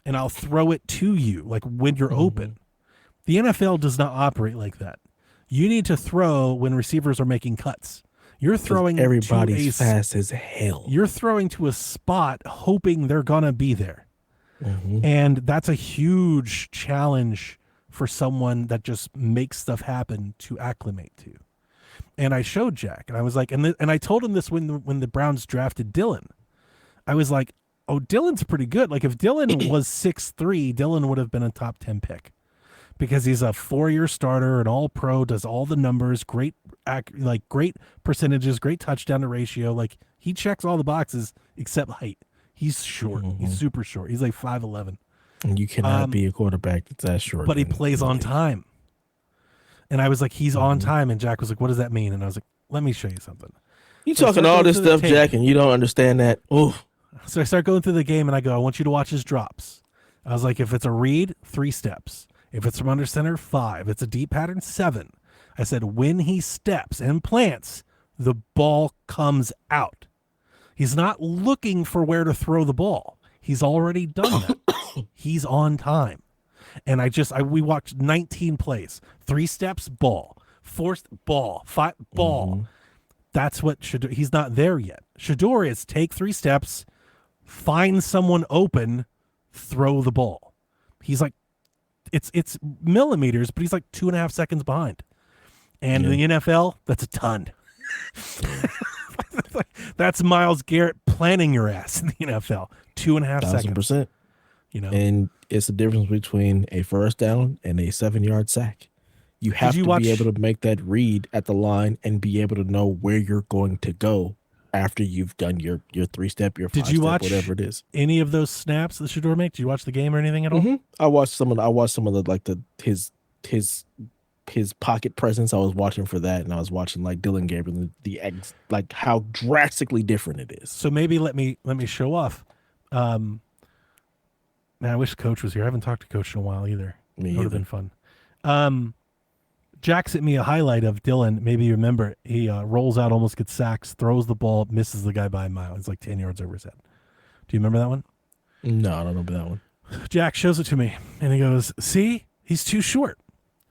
and I'll throw it to you, like when you're open. The NFL does not operate like that. You need to throw when receivers are making cuts. You're throwing everybody's fast as hell. You're throwing to a spot hoping they're gonna be there. And that's a huge challenge for someone that just makes stuff happen to acclimate to. And I showed Jack, and I was like, and I told him this when the Browns drafted Dylan. I was like, oh, Dylan's pretty good. Like if Dylan was 6'3", Dylan would have been a top 10 pick because he's a 4-year starter, an all-pro, does all the numbers, great percentages, great touchdown to ratio. Like he checks all the boxes except height. He's short. He's super short. He's like 5'11". And you cannot be a quarterback that's that short. But he plays on time. And I was like, he's on time. And Jack was like, what does that mean? And I was like, let me show you something. You talking all this stuff, Jack, and you don't understand that. Oh. So I start going through the game, and I go, I want you to watch his drops. I was like, if it's a read, 3 steps. If it's from under center, 5. If it's a deep pattern, 7. I said, when he steps and plants, the ball comes out. He's not looking for where to throw the ball. He's already done that. He's on time. And we watched 19 plays. 3 steps, ball. 4 ball. 5 ball. Mm-hmm. That's what Shador. He's not there yet. Shador is take 3 steps, find someone open, throw the ball. He's like, it's millimeters, but he's like 2.5 seconds behind. And in the NFL, that's a ton. That's Myles Garrett planning your ass in the NFL. 2.5 seconds. 1,000%. And it's the difference between a first down and a 7-yard sack. You have to be able to make that read at the line and be able to know where you're going to go after you've done your 3-step, your 5-step, whatever it is. Any of those snaps that Shador made? Did you watch the game or anything at all? Mm-hmm. I watched some of the his pocket presence. I was watching for that, and I was watching like Dylan Gabriel, like how drastically different it is. So maybe let me show off. Man, I wish Coach was here. I haven't talked to Coach in a while either. It would have been fun. Jack sent me a highlight of Dylan. Maybe you remember it. He rolls out, almost gets sacks, throws the ball, misses the guy by a mile. It's like 10 yards over his head. Do you remember that one? No, I don't remember that one. Jack shows it to me, and he goes, see, he's too short.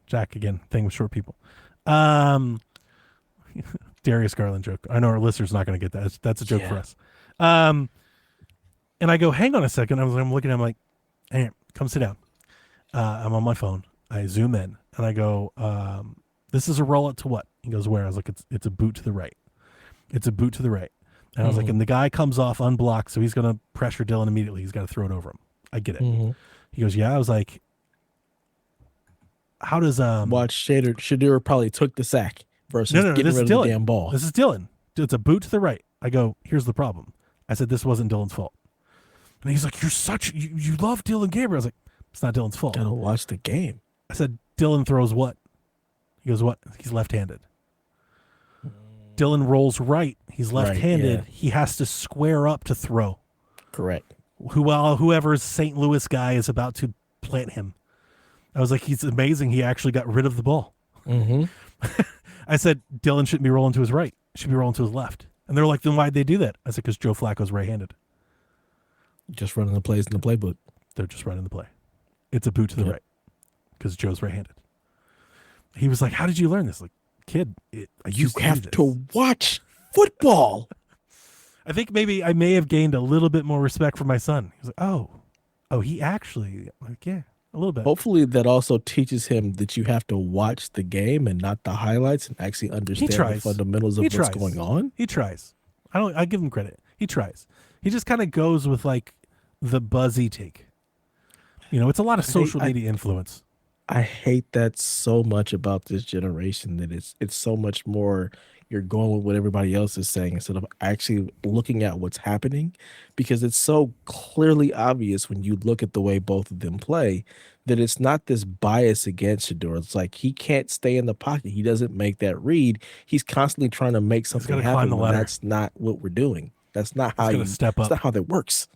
Jack, again, thing with short people. Darius Garland joke. I know our listeners not going to get that. That's a joke for us. And I go, hang on a second. I'm looking at him like, hey, come sit down. I'm on my phone. I zoom in, and I go, this is a rollout to what? He goes, where? I was like, it's a boot to the right. It's a boot to the right. And I was like, and the guy comes off unblocked, so he's going to pressure Dylan immediately. He's got to throw it over him. I get it. Mm-hmm. He goes, yeah. I was like, how does watch Shador probably took the sack versus getting rid of the damn ball. This is Dylan. It's a boot to the right. I go, here's the problem. I said this wasn't Dylan's fault. And he's like, you love Dylan Gabriel. I was like, it's not Dylan's fault. Gotta watch the game. I said, Dylan throws what? He goes, what? He's left-handed. Dylan rolls right. He's left-handed. Right, yeah. He has to square up to throw. Correct. Whoever's St. Louis guy is about to plant him. I was like, he's amazing. He actually got rid of the ball. Mm-hmm. I said, Dylan shouldn't be rolling to his right. He should be rolling to his left. And they're like, then why'd they do that? I said, because Joe Flacco's right-handed. Just running the plays in the playbook. They're just running the play. It's a boot to the right because Joe's right-handed. He was like, how did you learn this? Like, kid, you have to watch football. I think maybe I may have gained a little bit more respect for my son. He was like, oh, he actually, like, yeah. A little bit. Hopefully that also teaches him that you have to watch the game and not the highlights and actually understand the fundamentals of what's going on. He tries. I give him credit. He tries. He just kind of goes with like the buzzy take. It's a lot of social media influence. I hate that so much about this generation that it's so much more you're going with what everybody else is saying instead of actually looking at what's happening, because it's so clearly obvious when you look at the way both of them play that it's not this bias against Shador. It's like he can't stay in the pocket. He doesn't make that read. He's constantly trying to make something happen. That's not what we're doing. That's not how you step up. That's not how that works.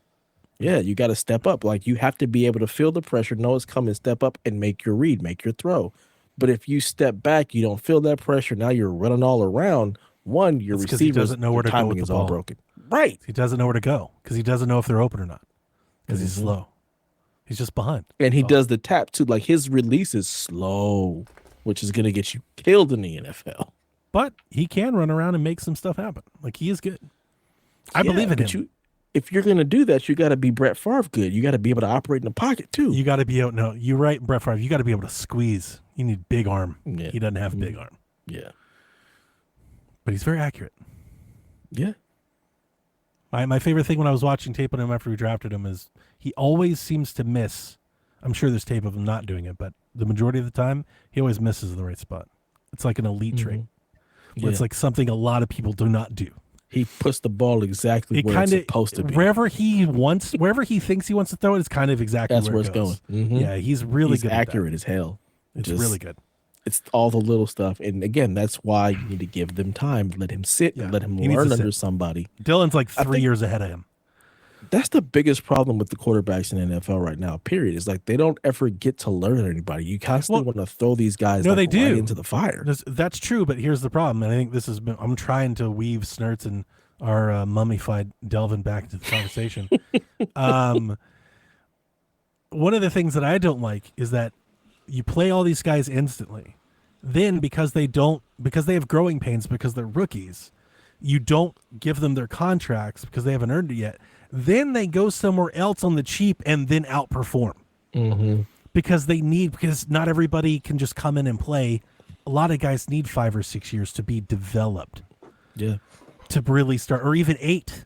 Yeah, you got to step up. Like you have to be able to feel the pressure, know it's coming, step up and make your read, make your throw. But if you step back, you don't feel that pressure. Now you're running all around. One, your receiver doesn't know where to go with the ball. All broken. Right. He doesn't know where to go because he doesn't know if they're open or not because he's slow. He's just behind. And he does the tap too. Like his release is slow, which is going to get you killed in the NFL. But he can run around and make some stuff happen. Like he is good. I believe in him. If you're going to do that, you got to be Brett Favre good. You got to be able to operate in the pocket too. You got to be able. No, you're right, Brett Favre. You got to be able to squeeze. You need big arm. Yeah. He doesn't have a big arm. Yeah. But he's very accurate. Yeah. My favorite thing when I was watching tape on him after we drafted him is he always seems to miss. I'm sure there's tape of him not doing it, but the majority of the time, he always misses in the right spot. It's like an elite trait. Where it's like something a lot of people do not do. He puts the ball exactly where it's supposed to be. Wherever he thinks he wants to throw it, it's kind of exactly where it's going. Mm-hmm. Yeah, he's really good. Accurate as hell. It's really good. It's all the little stuff. And again, that's why you need to give them time. Let him sit and let him learn under somebody. Dylan's like 3 years ahead of him. That's the biggest problem with the quarterbacks in the NFL right now, period. Is like they don't ever get to learn anybody. You constantly want to throw these guys they do. Right into the fire. That's true, but here's the problem. And I think this has been, I'm trying to weave Snerts and our mummified Delvin back into the conversation. One of the things that I don't like is that you play all these guys instantly. Then because they have growing pains because they're rookies, you don't give them their contracts because they haven't earned it yet. Then they go somewhere else on the cheap and then outperform. Mm-hmm. Because not everybody can just come in and play. A lot of guys need 5 or 6 years to be developed. Yeah. To really start, or even 8.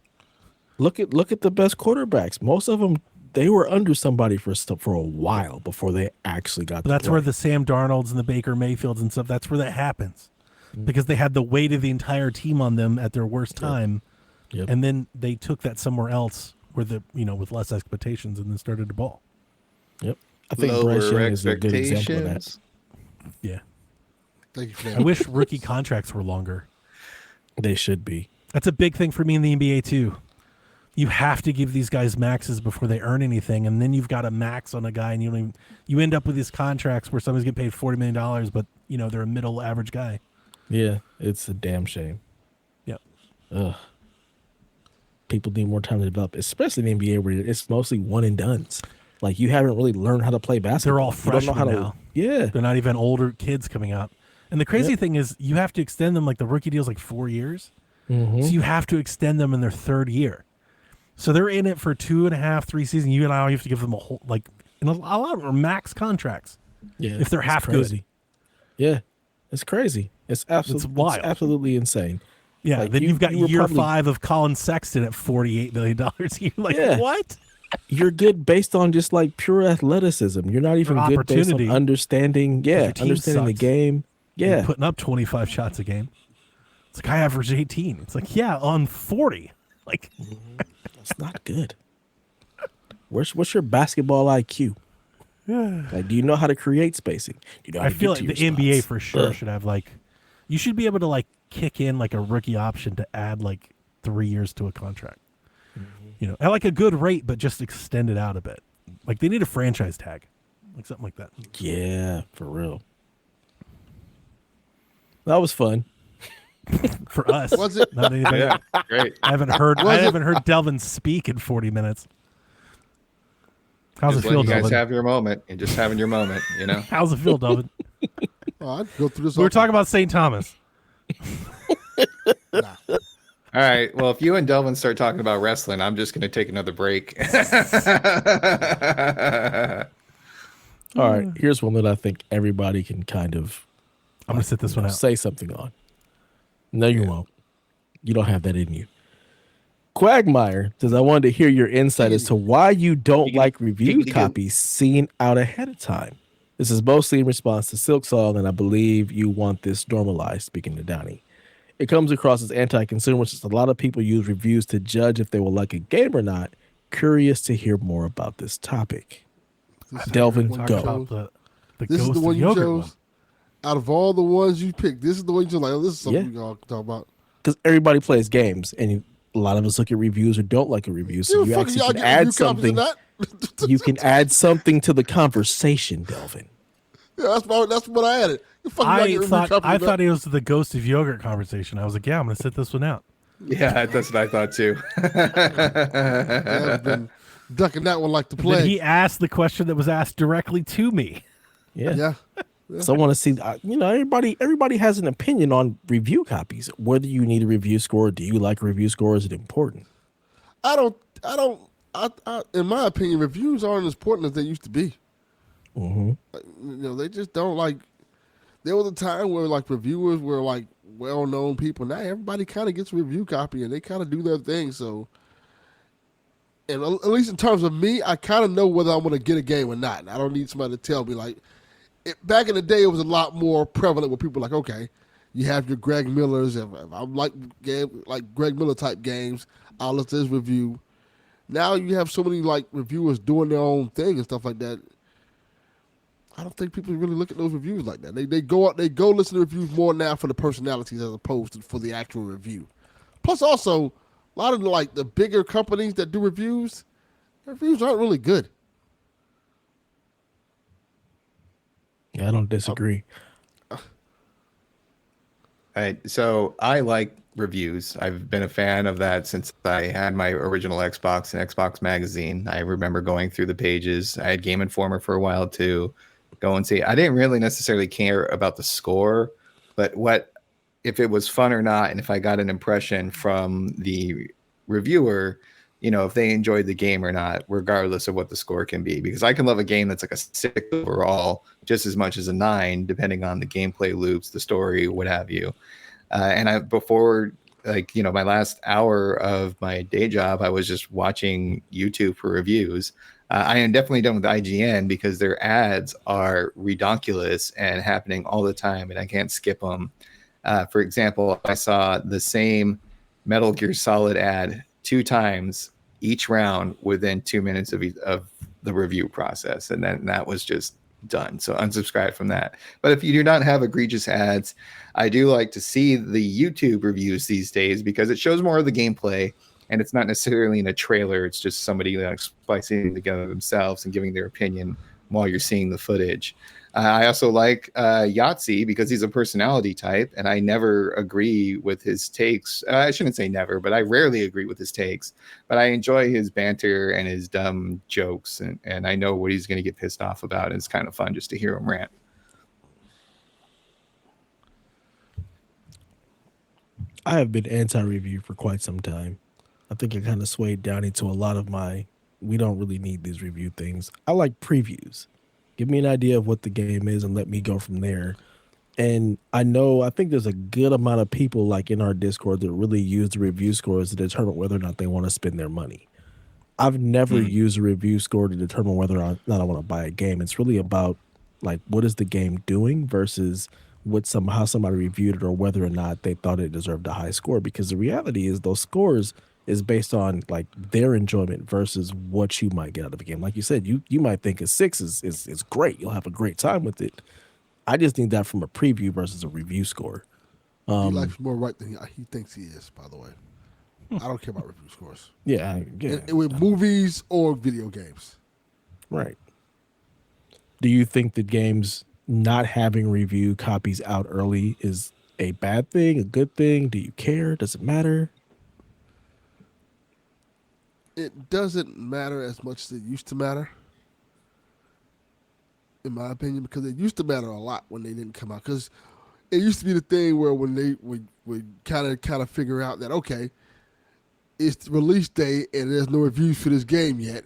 Look at the best quarterbacks. Most of them, they were under somebody for a while before they actually got. That's where the Sam Darnolds and the Baker Mayfields and stuff. That's where that happens, because they had the weight of the entire team on them at their worst time, and then they took that somewhere else where with less expectations and then started to ball. Yep, I think Bryce Young is a good example of that. Yeah, thank you for that. I wish rookie contracts were longer. They should be. That's a big thing for me in the NBA too. You have to give these guys maxes before they earn anything, and then you've got a max on a guy, and you end up with these contracts where somebody's getting paid $40 million, but they're a middle average guy. Yeah, it's a damn shame. Yep. Ugh. People need more time to develop, especially in the NBA where it's mostly one and dones. Like you haven't really learned how to play basketball. They're all freshmen now. Yeah, they're not even older kids coming out. And the crazy thing is, you have to extend them. Like the rookie deal's like 4 years, so you have to extend them in their 3rd year. So they're in it for 2.5, 3 seasons. You have to give them a whole a lot of them are max contracts. Yeah, if they're half crazy. Good. Yeah, it's crazy. It's wild. It's absolutely insane. Yeah, then you've got year 5 of Colin Sexton at $48 million. You're like, what? You're good based on just like pure athleticism. You're not even good based on understanding. Yeah, understanding the game. Yeah, you're putting up 25 shots a game. It's like I average 18. It's like on 40. Like. That's not good. What's your basketball IQ? Like, do you know how to create spacing? I feel like the NBA for sure should have you should be able to kick in a rookie option to add 3 years to a contract. At a good rate, but just extend it out a bit. They need a franchise tag, something like that. Yeah, for real. That was fun. For us, was it? Not anybody. Yeah, great. I haven't heard Delvin speak in 40 minutes. How's just it feel, Delvin? You guys Delvin? have your moment. You're just having your moment, How's it feel, Delvin? I'd go through this. We were talking about St. Thomas. Nah. All right. Well, if you and Delvin start talking about wrestling, I'm just going to take another break. All right. Here's one that I think everybody can kind of. I'm going to sit this one out. Say something on. No, you won't. You don't have that in you. Quagmire says, I wanted to hear your insight as to why you don't like review copies seen out ahead of time. This is mostly in response to Silk Song, and I believe you want this normalized, speaking to Donnie. It comes across as anti-consumer, since a lot of people use reviews to judge if they will like a game or not. Curious to hear more about this topic. Delvin, go. This is the one you chose. Out of all the ones you picked, this is the one you chose. This is something we all talk about. Because everybody plays games, and a lot of us look at reviews or don't like a review. So you actually can add something. You can add something to the conversation, Delvin. Yeah, that's what I added. I thought it was the Ghost of Yogurt conversation. I was like, I'm going to sit this one out. Yeah, that's what I thought too. I've been ducking that one like the plague. He asked the question that was asked directly to me. Yeah. So I want to see, everybody has an opinion on review copies. Whether you need a review score, do you like a review score? Is it important? I don't. In my opinion, reviews aren't as important as they used to be. Mm-hmm. They just don't There was a time where reviewers were well-known people. Now everybody kind of gets a review copy and they kind of do their thing. So, and at least in terms of me, I kind of know whether I'm going to get a game or not. And I don't need somebody to tell me back in the day, it was a lot more prevalent where people were okay, you have your Greg Millers. If I'm like Greg Miller type games, I'll let this review. Now you have so many reviewers doing their own thing and stuff like that. I don't think people really look at those reviews like that. They go listen to reviews more now for the personalities as opposed to for the actual review. Plus, also a lot of the bigger companies that do reviews, their reviews aren't really good. Yeah, I don't disagree. So I like reviews. I've been a fan of that since I had my original Xbox and Xbox Magazine. I remember going through the pages. I had Game Informer for a while too. Go and see. I didn't really necessarily care about the score, but if it was fun or not, and if I got an impression from the reviewer, if they enjoyed the game or not, regardless of what the score can be. Because I can love a game that's like a 6 overall just as much as a 9, depending on the gameplay loops, the story, what have you. Before my last hour of my day job, I was just watching YouTube for reviews. I am definitely done with IGN because their ads are redonkulous and happening all the time, and I can't skip them. For example, I saw the same Metal Gear Solid ad 2 times each round within 2 minutes of the review process, and then that was just done. So unsubscribe from that. But if you do not have egregious ads, I do like to see the YouTube reviews these days because it shows more of the gameplay, and it's not necessarily in a trailer. It's just somebody splicing it together themselves and giving their opinion while you're seeing the footage. I also like Yahtzee because he's a personality type, and I never agree with his takes. I shouldn't say never, but I rarely agree with his takes. But I enjoy his banter and his dumb jokes, and I know what he's going to get pissed off about. And it's kind of fun just to hear him rant. I have been anti-review for quite some time. I think I kind of swayed down into a lot of we don't really need these review things. I like previews. Give me an idea of what the game is and let me go from there. And I think there's a good amount of people in our Discord that really use the review scores to determine whether or not they want to spend their money. I've never used a review score to determine whether or not I want to buy a game. It's really about what is the game doing versus how somebody reviewed it or whether or not they thought it deserved a high score. Because the reality is those scores is based on their enjoyment versus what you might get out of a game. Like you said, you might think a 6 is great. You'll have a great time with it. I just need that from a preview versus a review score. He likes more right than he thinks he is, by the way. I don't care about review scores. Yeah. With movies or video games. Right. Do you think that games not having review copies out early is a bad thing, a good thing? Do you care? Does it matter? It doesn't matter as much as it used to matter, in my opinion, because it used to matter a lot when they didn't come out. Because it used to be the thing where when they would kind of figure out that, okay, it's the release day and there's no reviews for this game yet,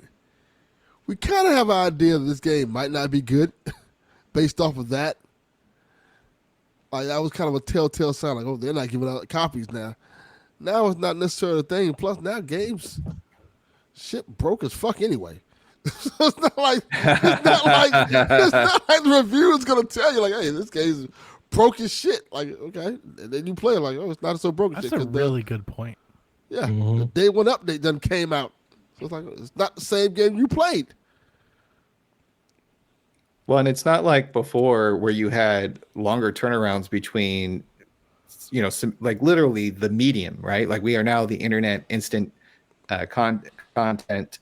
we kind of have an idea that this game might not be good based off of that. That was kind of a telltale sign, oh, they're not giving out copies now. Now it's not necessarily a thing. Plus, now games... shit broke as fuck anyway. So it's not like the review is gonna tell you hey, this game's broke as shit. Okay, and then you play it it's not so broke. That's a really good point. Yeah, the day one update done came out, so it's not the same game you played. Well, and it's not like before where you had longer turnarounds between, literally the medium, right? We are now the internet instant content.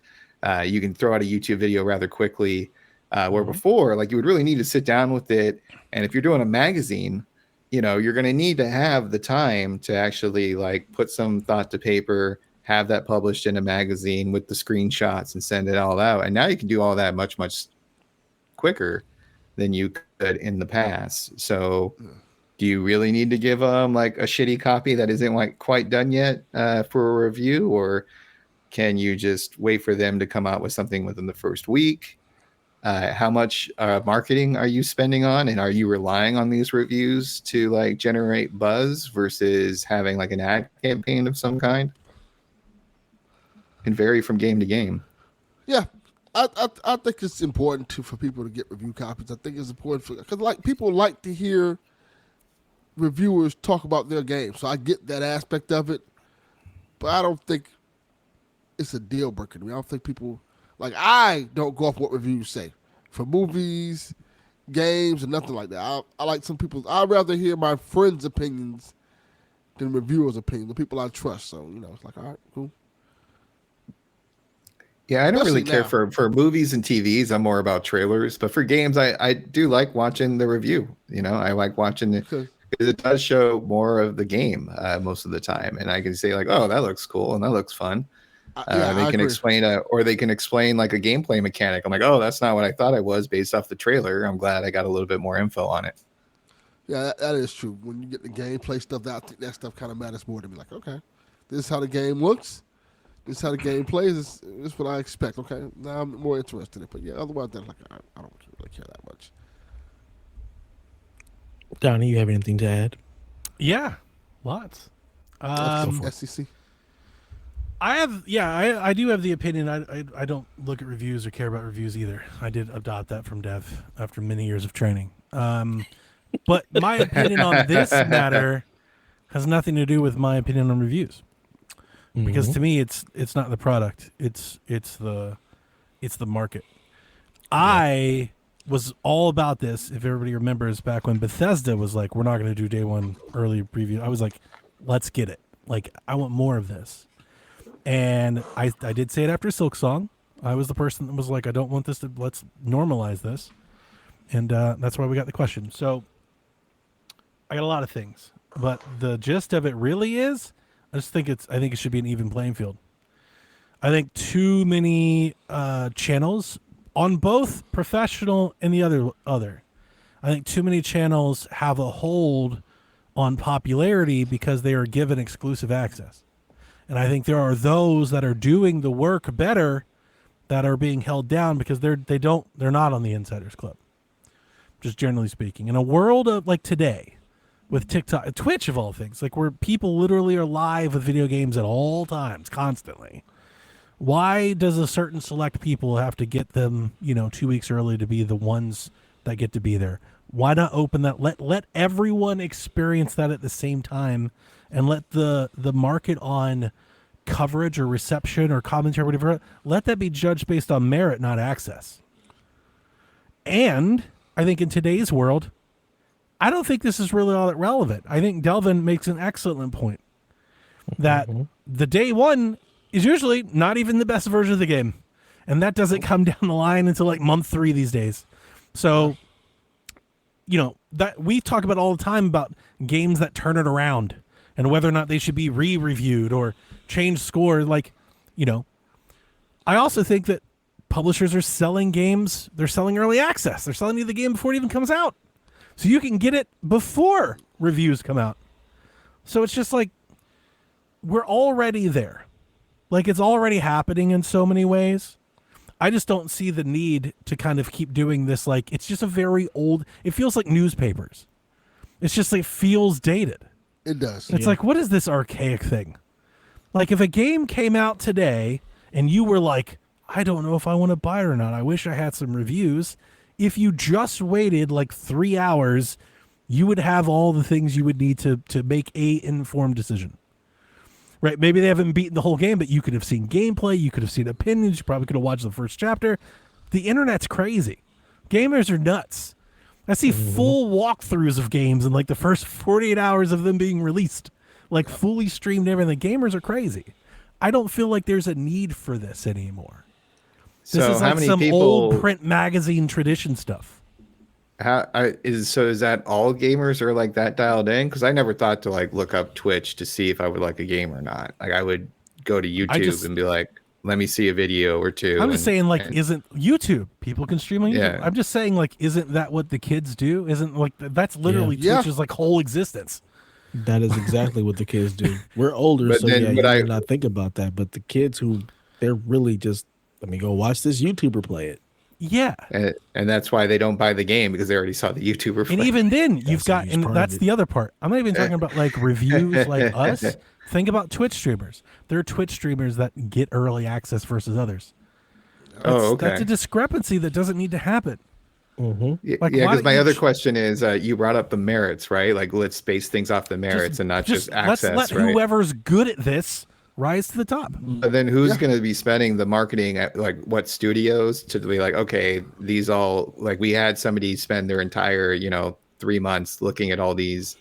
You can throw out a YouTube video rather quickly, where before you would really need to sit down with it, and if you're doing a magazine, you're going to need to have the time to actually put some thought to paper, have that published in a magazine with the screenshots and send it all out. And now you can do all that much quicker than you could in the past. So do you really need to give them a shitty copy that isn't quite done yet for a review, or can you just wait for them to come out with something within the first week? How much marketing are you spending on, and are you relying on these reviews to generate buzz versus having an ad campaign of some kind? Can vary from game to game. Yeah, I think it's important for people to get review copies. I think it's important because people like to hear reviewers talk about their game, so I get that aspect of it, but I don't think it's a deal breaker to me. I don't think people I don't go off what reviews say for movies, games or nothing like that. I like some people. I'd rather hear my friends' opinions than reviewers' opinions, the people I trust. So, it's like, all right, cool. Yeah, I don't really care for movies and TVs. I'm more about trailers. But for games, I do like watching the review. I like watching it because it does show more of the game most of the time. And I can say like, oh, that looks cool and that looks fun. They can explain or they can explain like a gameplay mechanic. I'm like, oh, that's not what I thought it was based off the trailer. I'm glad I got a little bit more info on it. Yeah, that is true. When you get the gameplay stuff, that stuff kind of matters more to me. Like, okay, this is how the game looks. This is how the game plays. This is what I expect. Okay, now I'm more interested in it. But yeah, otherwise, then like I don't really care that much. Donnie, you have anything to add? Yeah, lots. SEC. I do have the opinion. I don't look at reviews or care about reviews either. I did adopt that from Dev after many years of training. But my opinion on this matter has nothing to do with my opinion on reviews, because to me it's not the product. It's the market. Yeah. I was all about this. If everybody remembers back when Bethesda was like, we're not going to do day one early preview. I was like, let's get it. Like, I want more of this. And I did say it after Silksong. I was the person that was like, I don't want this to, let's normalize this. And that's why we got the question. So I got a lot of things, but the gist of it really is, I think it should be an even playing field. I think too many channels on both professional and the other. I think too many channels have a hold on popularity because they are given exclusive access. And I think there are those that are doing the work better that are being held down because they're not on the Insiders Club. Just generally speaking, in a world of like today, with TikTok, Twitch of all things, like where people literally are live with video games at all times, constantly. Why does a certain select people have to get them, 2 weeks early to be the ones that get to be there? Why not open that? Let everyone experience that at the same time, and let the market on coverage or reception or commentary or whatever, let that be judged based on merit, not access. And I think in today's world, I don't think this is really all that relevant. I think Delvin makes an excellent point that the day one is usually not even the best version of the game. And that doesn't come down the line until like month 3 these days. So, that we talk about all the time about games that turn it around and whether or not they should be re-reviewed or change score. Like, I also think that publishers are selling games. They're selling early access. They're selling you the game before it even comes out. So you can get it before reviews come out. So it's just like, we're already there. Like, it's already happening in so many ways. I just don't see the need to kind of keep doing this. Like, it's just a very old, it feels like newspapers. It's just like, feels dated. It does. It's like, what is this archaic thing? Like, if a game came out today and you were like, I don't know if I want to buy it or not. I wish I had some reviews. If you just waited like 3 hours, you would have all the things you would need to make a informed decision. Right? Maybe they haven't beaten the whole game, but you could have seen gameplay. You could have seen opinions. You probably could have watched the first chapter. The internet's crazy. Gamers are nuts. I see full walkthroughs of games in like the first 48 hours of them being released, like fully streamed everything. Gamers are crazy. I don't feel like there's a need for this anymore. This is like some old print magazine tradition stuff. Is that all gamers are like that dialed in? Because I never thought to like look up Twitch to see if I would like a game or not. Like, I would go to YouTube and be like, let me see a video or two. I'm just saying, like, isn't YouTube, people can stream on YouTube? Yeah. I'm just saying, like, isn't that what the kids do? Isn't like, that's literally Twitch's like whole existence. That is exactly what the kids do. We're older, but so you might not think about that. But the kids they're really just, let me go watch this YouTuber play it. Yeah. And that's why they don't buy the game, because they already saw the YouTuber play. And even then, you've got, and that's the other part. I'm not even talking about like reviews like us. Think about Twitch streamers. There are Twitch streamers that get early access versus others. That's a discrepancy that doesn't need to happen. Yeah, because my other question is, you brought up the merits, right? Like, let's base things off the merits and not just access. Let's let whoever's good at this rise to the top. But then who's going to be spending the marketing at like what studios to be like, okay, these all like we had somebody spend their entire, 3 months looking at all these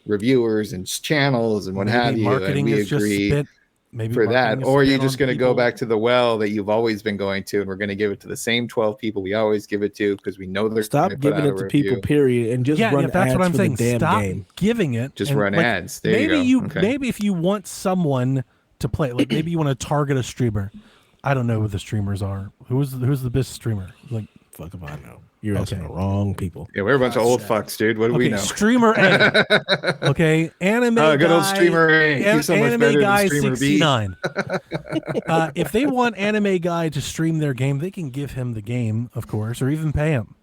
reviewers and channels and what have you. Marketing and we is agree just spent maybe for that, or are you just going to go back to to the well that you've always been going to, and we're going to give it to the same 12 people we always give it to because we know they're stop giving it to people, period, and just run that's ads what I'm for saying. the damn Stop game. giving it. Just run ads. There maybe you go. Maybe if you want someone to play, like maybe you want to target a streamer. I don't know who the streamers are. Who's the best streamer? Like, fuck if I know. You're asking the wrong people. Yeah, we're a bunch of old fucks, dude. What do we know? Streamer A. Okay, anime guy. Good old streamer A. He's so much better than streamer 69. If they want anime guy to stream their game, they can give him the game, of course, or even pay him.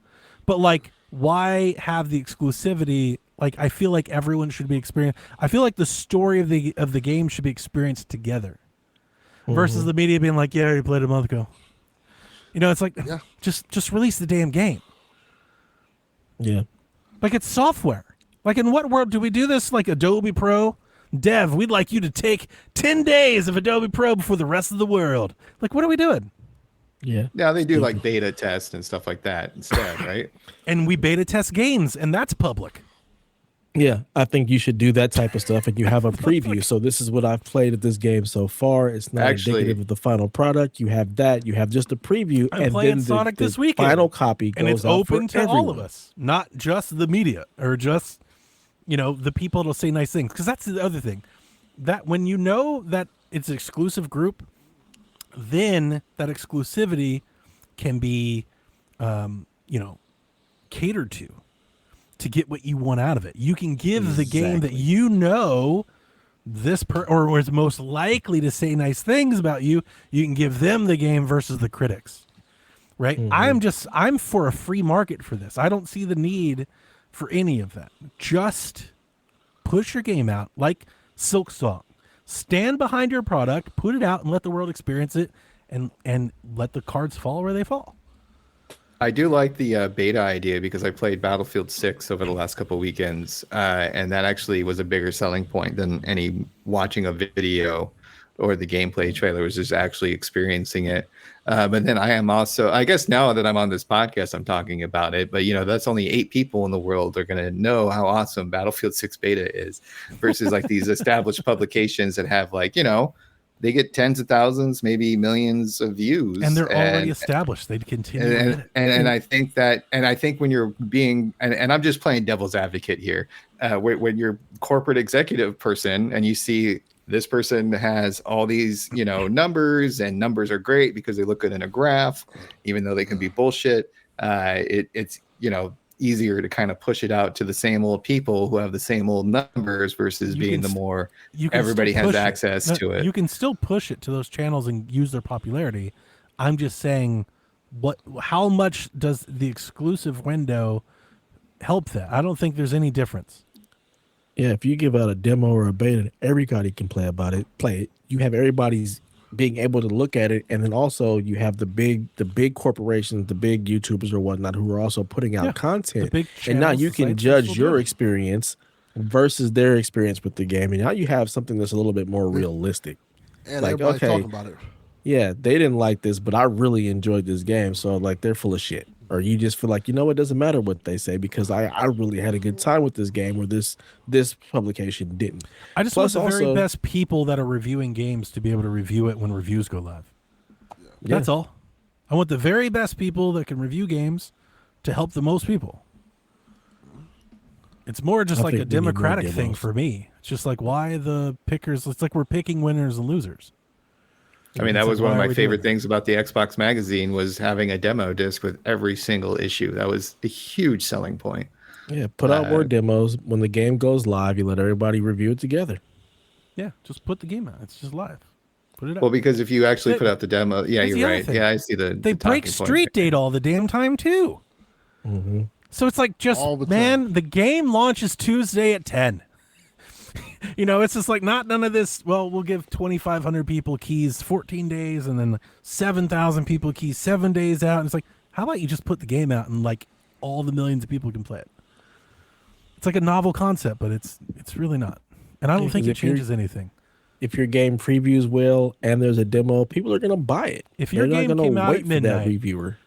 But like, why have the exclusivity? Like, I feel like everyone should be experienced. I feel like the story of the game should be experienced together, versus the media being like, "Yeah, I already played a month ago." It's like, just release the damn game. Yeah. Like, it's software. Like, in what world do we do this? Like Adobe Pro? Dev, we'd like you to take 10 days of Adobe Pro before the rest of the world. Like, what are we doing? Yeah. Yeah, they do like beta tests and stuff like that instead, right? And we beta test games, and that's public. Yeah, I think you should do that type of stuff, and you have a preview. So this is what I've played at this game so far. It's not indicative of the final product. You have that. You have just a preview, I'm and playing then Sonic the this weekend, final copy goes and it's out open for to everyone. all of us, not just the media or just the people that'll say nice things. Because that's the other thing, that when you know that it's an exclusive group, then that exclusivity can be, catered to get what you want out of it. You can give the game that or is most likely to say nice things about you. You can give them the game versus the critics, right? I'm for a free market for this. I don't see the need for any of that. Just push your game out like Silk Song. Stand behind your product, put it out, and let the world experience it, and let the cards fall where they fall. I do like the beta idea because I played Battlefield 6 over the last couple of weekends, and that actually was a bigger selling point than any watching a video or the gameplay trailer. Was just actually experiencing it. But then I am also, I guess now that I'm on this podcast, I'm talking about it, but that's only 8 people in the world are going to know how awesome Battlefield 6 beta is versus like these established publications that have like, they get tens of thousands, maybe millions of views, and they're already established. They'd continue. And I think that, and I think when you're being, and I'm just playing devil's advocate here, when you're corporate executive person and you see this person has all these, numbers, and numbers are great because they look good in a graph, even though they can be bullshit. It's easier to kind of push it out to the same old people who have the same old numbers versus being the more everybody has access to it. You can still push it to those channels and use their popularity. I'm just saying, how much does the exclusive window help that? I don't think there's any difference. Yeah, if you give out a demo or a beta, everybody can play it. You have everybody's being able to look at it, and then also you have the big corporations, the big YouTubers or whatnot, who are also putting out content, and now you can judge your experience versus their experience with the game, and now you have something that's a little bit more realistic. And like, everybody talking about it. Yeah, they didn't like this, but I really enjoyed this game, so like they're full of shit. Or you just feel like, it doesn't matter what they say because I really had a good time with this game, where this publication didn't. I just want the very best people that are reviewing games to be able to review it when reviews go live. Yeah. That's all. I want the very best people that can review games to help the most people. It's more just like a democratic thing for me. It's just like, why the pickers? It's like we're picking winners and losers. I mean, that was one of my favorite things about the Xbox magazine was having a demo disc with every single issue. That was a huge selling point. Yeah, put out more demos. When the game goes live, you let everybody review it together. Yeah, just put the game out. It's just live. Put it out. Well, because if you actually put out the demo, you're right. Thing. Yeah, I see They break street date all the damn time, too. Mm-hmm. So it's like the game launches Tuesday at 10. It's just like none of this. Well, we'll give 2,500 people keys 14 days and then 7,000 people keys 7 days out. And it's like, how about you just put the game out and like all the millions of people can play it? It's like a novel concept, but it's really not. And I don't think it changes anything. if your game previews well and there's a demo, people are gonna buy it. If your game came out at midnight, that reviewer.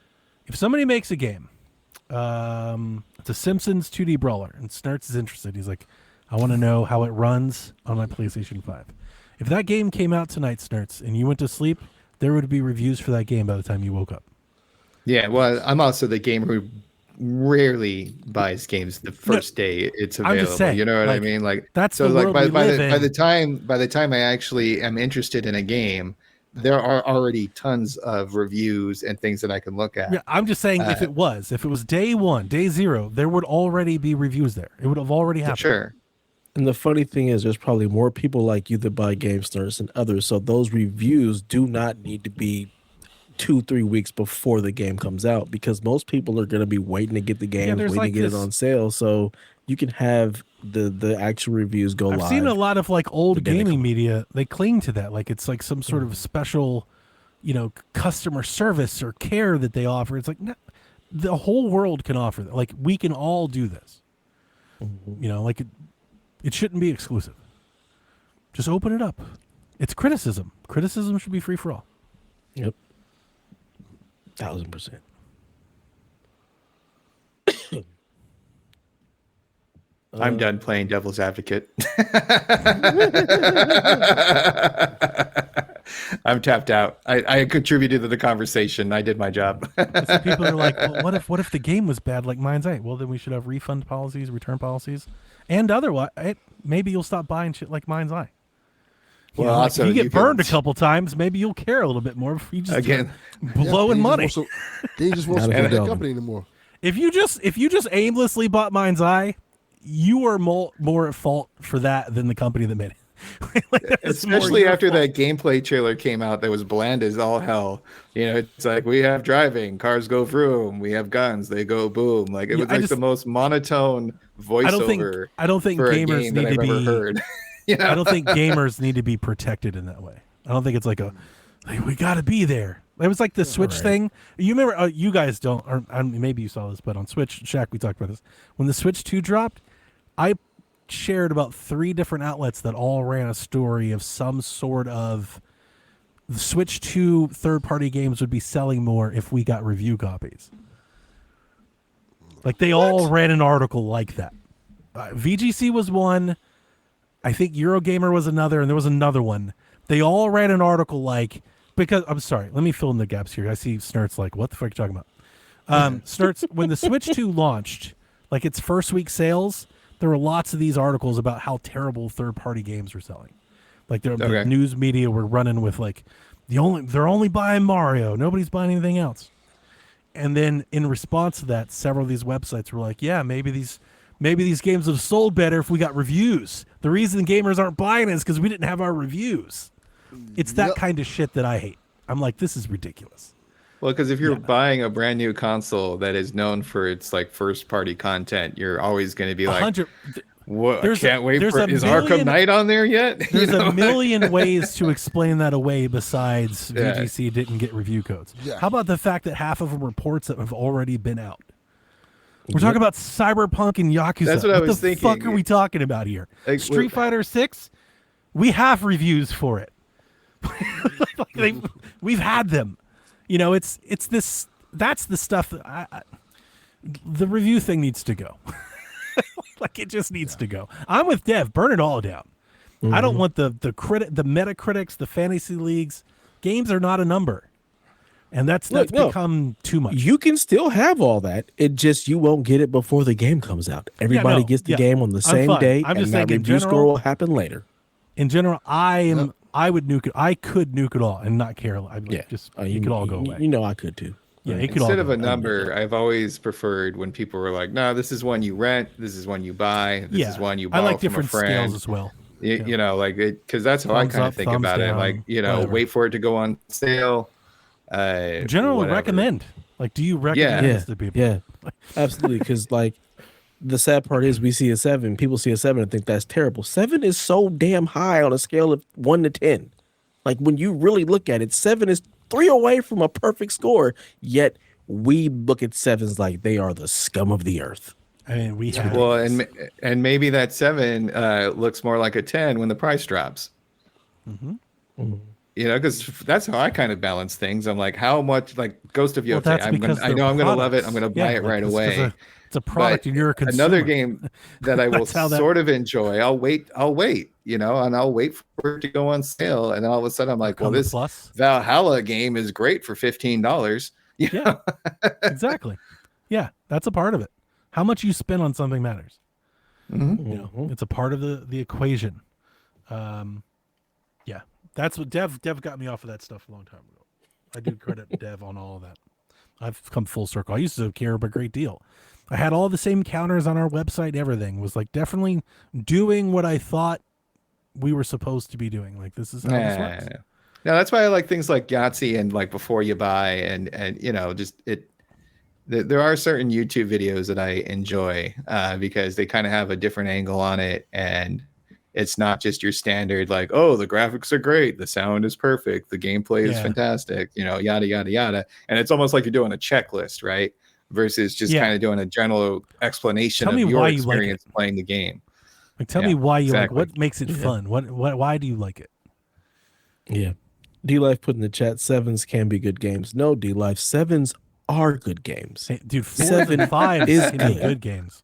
If somebody makes a game, it's a Simpsons 2D brawler, and Snerts is interested. He's like, I want to know how it runs on my PlayStation 5. If that game came out tonight, Snerts, and you went to sleep, there would be reviews for that game by the time you woke up. Yeah, well, I'm also the gamer who rarely buys games the first day it's available. I'm just saying, you know what I mean? Like that's so. The world by the time I actually am interested in a game, there are already tons of reviews and things that I can look at. Yeah, I'm just saying if it was day one, day zero, there would already be reviews there. It would have already happened. Sure. And the funny thing is, there's probably more people like you that buy Game Snerts than others. So those reviews do not need to be 2-3 weeks before the game comes out, because most people are going to be waiting to get the game, waiting to get it on sale. So you can have the actual reviews go live. I've seen a lot of like old gaming media. They cling to that. Like it's like some sort of special, customer service or care that they offer. It's like, no, the whole world can offer that. Like we can all do this. Like it shouldn't be exclusive. Just open it up. It's criticism. Criticism should be free for all. Yep. 1000%. I'm done playing devil's advocate. I'm tapped out. I contributed to the conversation. I did my job. Some people are like, well, what if the game was bad like Mind's Eye? Well, then we should have refund policies, return policies, and otherwise, maybe you'll stop buying shit like Mind's Eye. Well, also, if you get burned a couple times, maybe you'll care a little bit more. If you just blowing money, then you just won't support that company anymore. If you just aimlessly bought Mind's Eye, you are more at fault for that than the company that made it. Especially after that gameplay trailer came out that was bland as all hell. It's like we have driving, cars go vroom, we have guns, they go boom. Like it was like the most monotone voiceover. I don't think gamers need to be heard. I don't think gamers need to be protected in that way. I don't think it's like we got to be there. It was like the Switch thing. You remember? You guys don't, or maybe you saw this, but on Switch, Shaq, we talked about this. When the Switch 2 dropped, I shared about 3 different outlets that all ran a story of some sort of the Switch 2 third-party games would be selling more if we got review copies. Like they all ran an article like that. VGC was one. I think Eurogamer was another, and there was another one. They all ran an article because I'm sorry, let me fill in the gaps here. I see Snerts like, what the fuck are you talking about? Snerts, when the Switch 2 launched, like its first week sales, there were lots of these articles about how terrible third-party games were selling. Like the news media were running with like, they're only buying Mario, nobody's buying anything else. And then in response to that, several of these websites were like, yeah, maybe these games would have sold better if we got reviews. The reason gamers aren't buying it is because we didn't have our reviews. It's that kind of shit that I hate. I'm like, this is ridiculous. Well, because if you're buying a brand new console that is known for its like first party content, you're always going to be like, what? Can't wait for is Arkham Knight on there yet? There's a million ways to explain that away besides VGC didn't get review codes. Yeah. How about the fact that half of them are ports that have already been out? We're talking about Cyberpunk and Yakuza. That's what I was thinking. What the fuck are we talking about here? Like, Street Fighter 6? We have reviews for it. We've had them. It's this. That's the stuff that the review thing needs to go. Like it just needs to go. I'm with Dev. Burn it all down. Mm-hmm. I don't want the Metacritics, the fantasy leagues. Games are not a number. And that's become too much. You can still have all that. It just you won't get it before the game comes out. Everybody gets the game on the same day. I'm just saying that review score will happen later. In general, I would nuke it. I could nuke it all and not care. It could all go away. I could too. Yeah, it could Instead of a number, I've always preferred when people were like, "No, this is one you rent. This is one you buy. This is one you borrow from a friend." I like different scales as well. Because that's how I kind of think about it. Like, wait for it to go on sale. Generally recommend. Like, do you recommend this to people? Yeah, absolutely. Because like, the sad part is we see a 7. People see a 7 and think that's terrible. 7 is so damn high on a scale of 1 to 10. Like when you really look at it, 7 is 3 away from a perfect score. Yet we look at 7s like they are the scum of the earth. I mean, we have and maybe that 7 looks more like a 10 when the price drops. Mm-hmm. You know, because that's how I kind of balance things. I'm like, how much, like Ghost of Yotei, I know I'm gonna love it. I'm gonna buy it right away. It's a product, and you're a consumer. Another game that I will sort of enjoy. I'll wait, you know, and I'll wait for it to go on sale. And all of a sudden, I'm like, well, this Valhalla game is great for $15. Yeah, exactly. Yeah, that's a part of it. How much you spend on something matters. Mm-hmm. You know, it's a part of the equation. Yeah, that's what Dev got me off of that stuff a long time ago. I do credit Dev on all of that. I've come full circle. I used to care a great deal. I had all the same counters on our website. Everything was like definitely doing what I thought we were supposed to be doing. Like, this is how this works. No, that's why I like things like Yahtzee and like Before You Buy and you know, just it. There are certain YouTube videos that I enjoy because they kind of have a different angle on it, and it's not just your standard like, oh, the graphics are great, the sound is perfect, the gameplay is fantastic, you know, yada yada yada, and it's almost like you're doing a checklist, right? Versus just kind of doing a general explanation of your experience playing the game. Like, tell me why you like. What makes it fun? What? Why do you like it? Yeah, D-Life put in the chat, 7s can be good games. No, D-Life, 7s are good games. Hey, dude, 4s and 5s can be good games.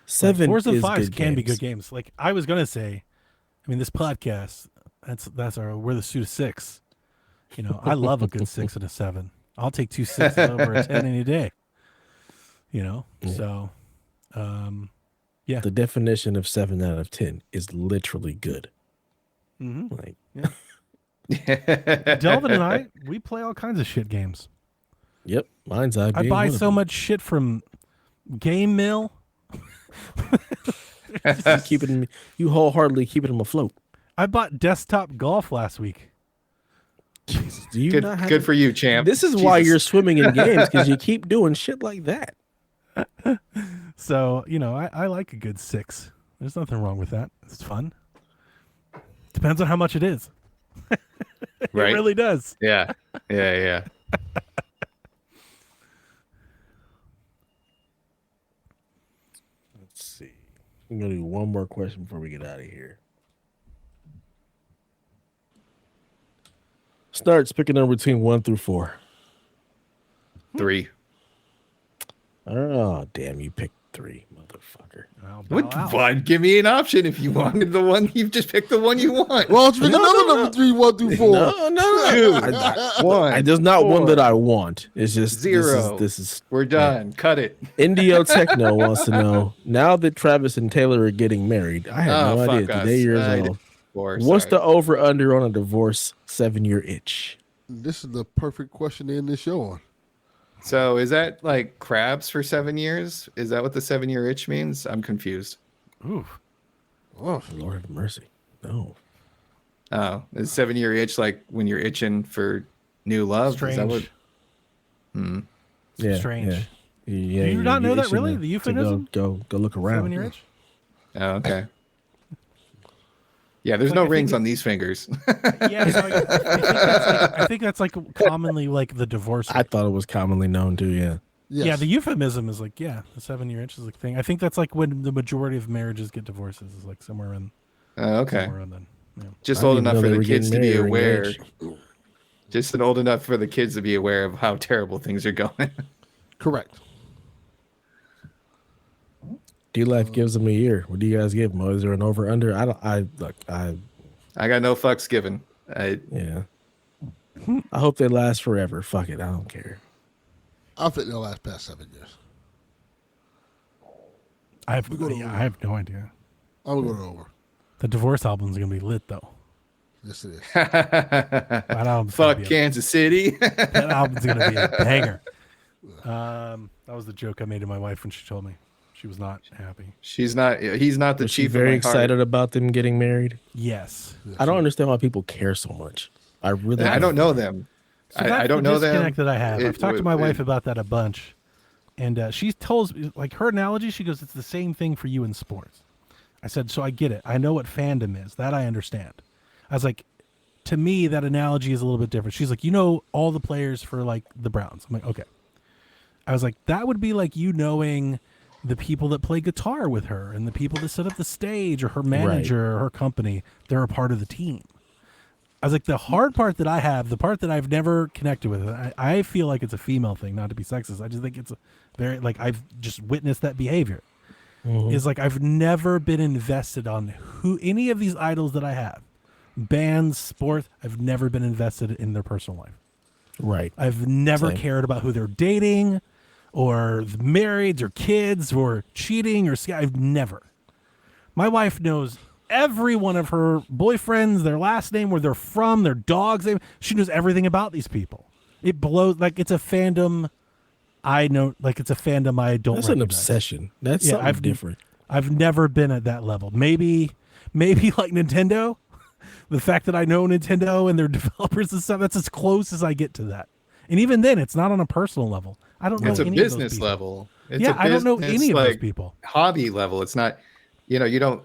4s and 5s can be good games. Like, I was gonna say, I mean, this podcast, we're the suit of 6. You know, I love a good 6 and a 7. I'll take 2 6s over a 10 any day. You know, so yeah. The definition of 7 out of 10 is literally good. Mm-hmm. Like, Delvin and I, we play all kinds of shit games. Yep, mine's I buy so much shit from Game Mill. You wholeheartedly keeping them afloat. I bought Desktop Golf last week. Jesus, do you good for you, champ. This is why you're swimming in games, because you keep doing shit like that. So, you know, I like a good 6. There's nothing wrong with that. It's fun. Depends on how much it is. It right? really does. Yeah. Let's see. I'm going to do one more question before we get out of here. Snerts, pick a number between 1 through 4. 3. Oh, damn, you picked 3, motherfucker. What? Give me an option if you wanted the one. You just picked the one you want. Well, pick another number 3, 1 through 4. No. Dude, 1. There's not 4. One that I want. It's just 0. This is we're done. Cut it. Indio Techno wants to know, now that Travis and Taylor are getting married, I have no idea. Today years old. What's the over-under on a divorce 7-year itch? This is the perfect question to end this show on. So is that like crabs for 7 years? Is that what the 7-year itch means? I'm confused. Ooh. Oh, Lord have mercy. No. Oh, is 7-year itch like when you're itching for new love? Strange. Is that what? Yeah. Strange. Yeah. Do you not know that, really? The euphemism? Go look around. 7-year itch? Oh, okay. Yeah, there's no rings on these fingers. Yeah, so I think that's like commonly like the divorce. I thought it was commonly known too. Yeah. Yes. Yeah, the euphemism is like, the 7-year itch is like thing. I think that's like when the majority of marriages get divorces is like somewhere in. Okay. Somewhere in then. Yeah. Just old enough for the kids to be aware. Just old enough for the kids to be aware of how terrible things are going. Correct. D-Life gives them a year. What do you guys give them? Is there an over/under? I got no fucks given. Yeah. I hope they last forever. Fuck it. I don't care. I think they'll last past 7 years. I have no idea. I'm going over. The divorce album's gonna be lit though. Yes, it is. Fuck Kansas City. That album's gonna be a banger. That was the joke I made to my wife when she told me. She was not happy. He's not the Was chief. she very excited about them getting married? Yes. I don't understand why people care so much. I don't know them. So I don't know them. Disconnect that I have. I've talked to my wife about that a bunch, and she tells me, like, her analogy. She goes, "It's the same thing for you in sports." I said, "So I get it. I know what fandom is. That I understand." I was like, "To me, that analogy is a little bit different." She's like, "You know all the players for like the Browns." I'm like, "Okay." I was like, "That would be like you knowing the people that play guitar with her and the people that set up the stage or her manager or her company. They're a part of the team." I was like, the hard part that I have, the part that I've never connected with, I feel like it's a female thing, not to be sexist. I just think it's a very, like, I've just witnessed that behavior. Is like, I've never been invested on any of these idols that I have. Bands, sports, I've never been invested in their personal life. Right. I've never cared about who they're dating or married or kids or cheating or I've never. My wife knows every one of her boyfriends, their last name, where they're from, their dog's name. She knows everything about these people. It blows, like, it's a fandom. I know, like, it's a fandom I don't. That's recognize. an obsession. That's something different. I've never been at that level. Maybe like Nintendo. The fact that I know Nintendo and their developers and stuff, that's as close as I get to that. And even then, it's not on a personal level. I don't know. It's a any business of those level. It's I don't know any of those people. Hobby level. It's not. You don't.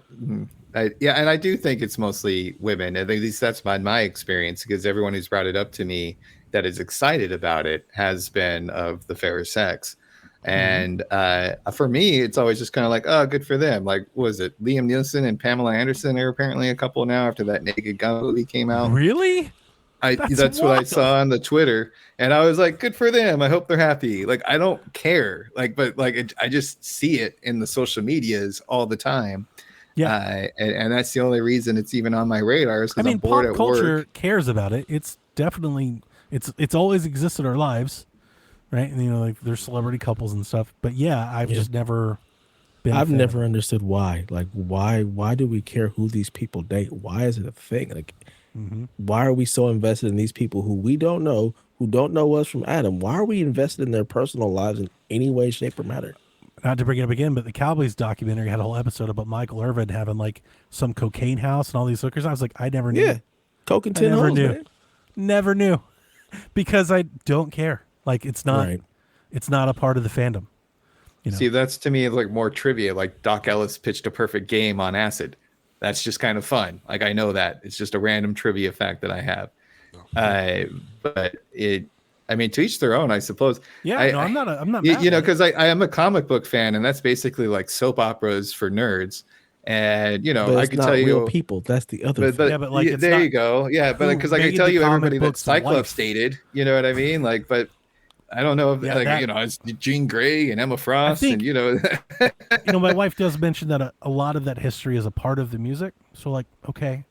And I do think it's mostly women. At least that's my experience, because everyone who's brought it up to me that is excited about it has been of the fairer sex. And for me, it's always just kind of like, oh, good for them. Like, what was it? Liam Neeson and Pamela Anderson are apparently a couple now after that Naked Gun movie came out. Really? That's what I saw on the Twitter, and I was like, good for them. I hope they're happy. Like, I don't care. Like, but like, I just see it in the social medias all the time. Yeah. And that's the only reason it's even on my radar, is because I'm bored at work. Pop culture cares about it. It's definitely, it's always existed in our lives. Right. And, like, there's celebrity couples and stuff, but I've just never been. I've never understood why. Like, why do we care who these people date? Why is it a thing? Like, why are we so invested in these people who we don't know, who don't know us from Adam? Why are we invested in their personal lives in any way, shape, or matter? Not to bring it up again, but the Cowboys documentary had a whole episode about Michael Irvin having, like, some cocaine house and all these hookers. I was like, I never knew. Yeah, coke and 10 never hoes, knew. man. Never knew, because I don't care. Like, it's not. Right. It's not a part of the fandom. You know? See, that's to me like more trivia. Like, Doc Ellis pitched a perfect game on acid. That's just kind of fun. Like, I know that it's just a random trivia fact that I have. But I mean, to each their own, I suppose. Yeah, I'm not. I'm not. Because I am a comic book fan, and that's basically like soap operas for nerds. And but I can tell you, real people. That's the other. But like, there you go. Yeah, but because I can tell you everybody that Cyclops dated. You know what I mean? Like, but I don't know if it's Jean Grey and Emma Frost, and my wife does mention that a lot of that history is a part of the music. So, like, okay,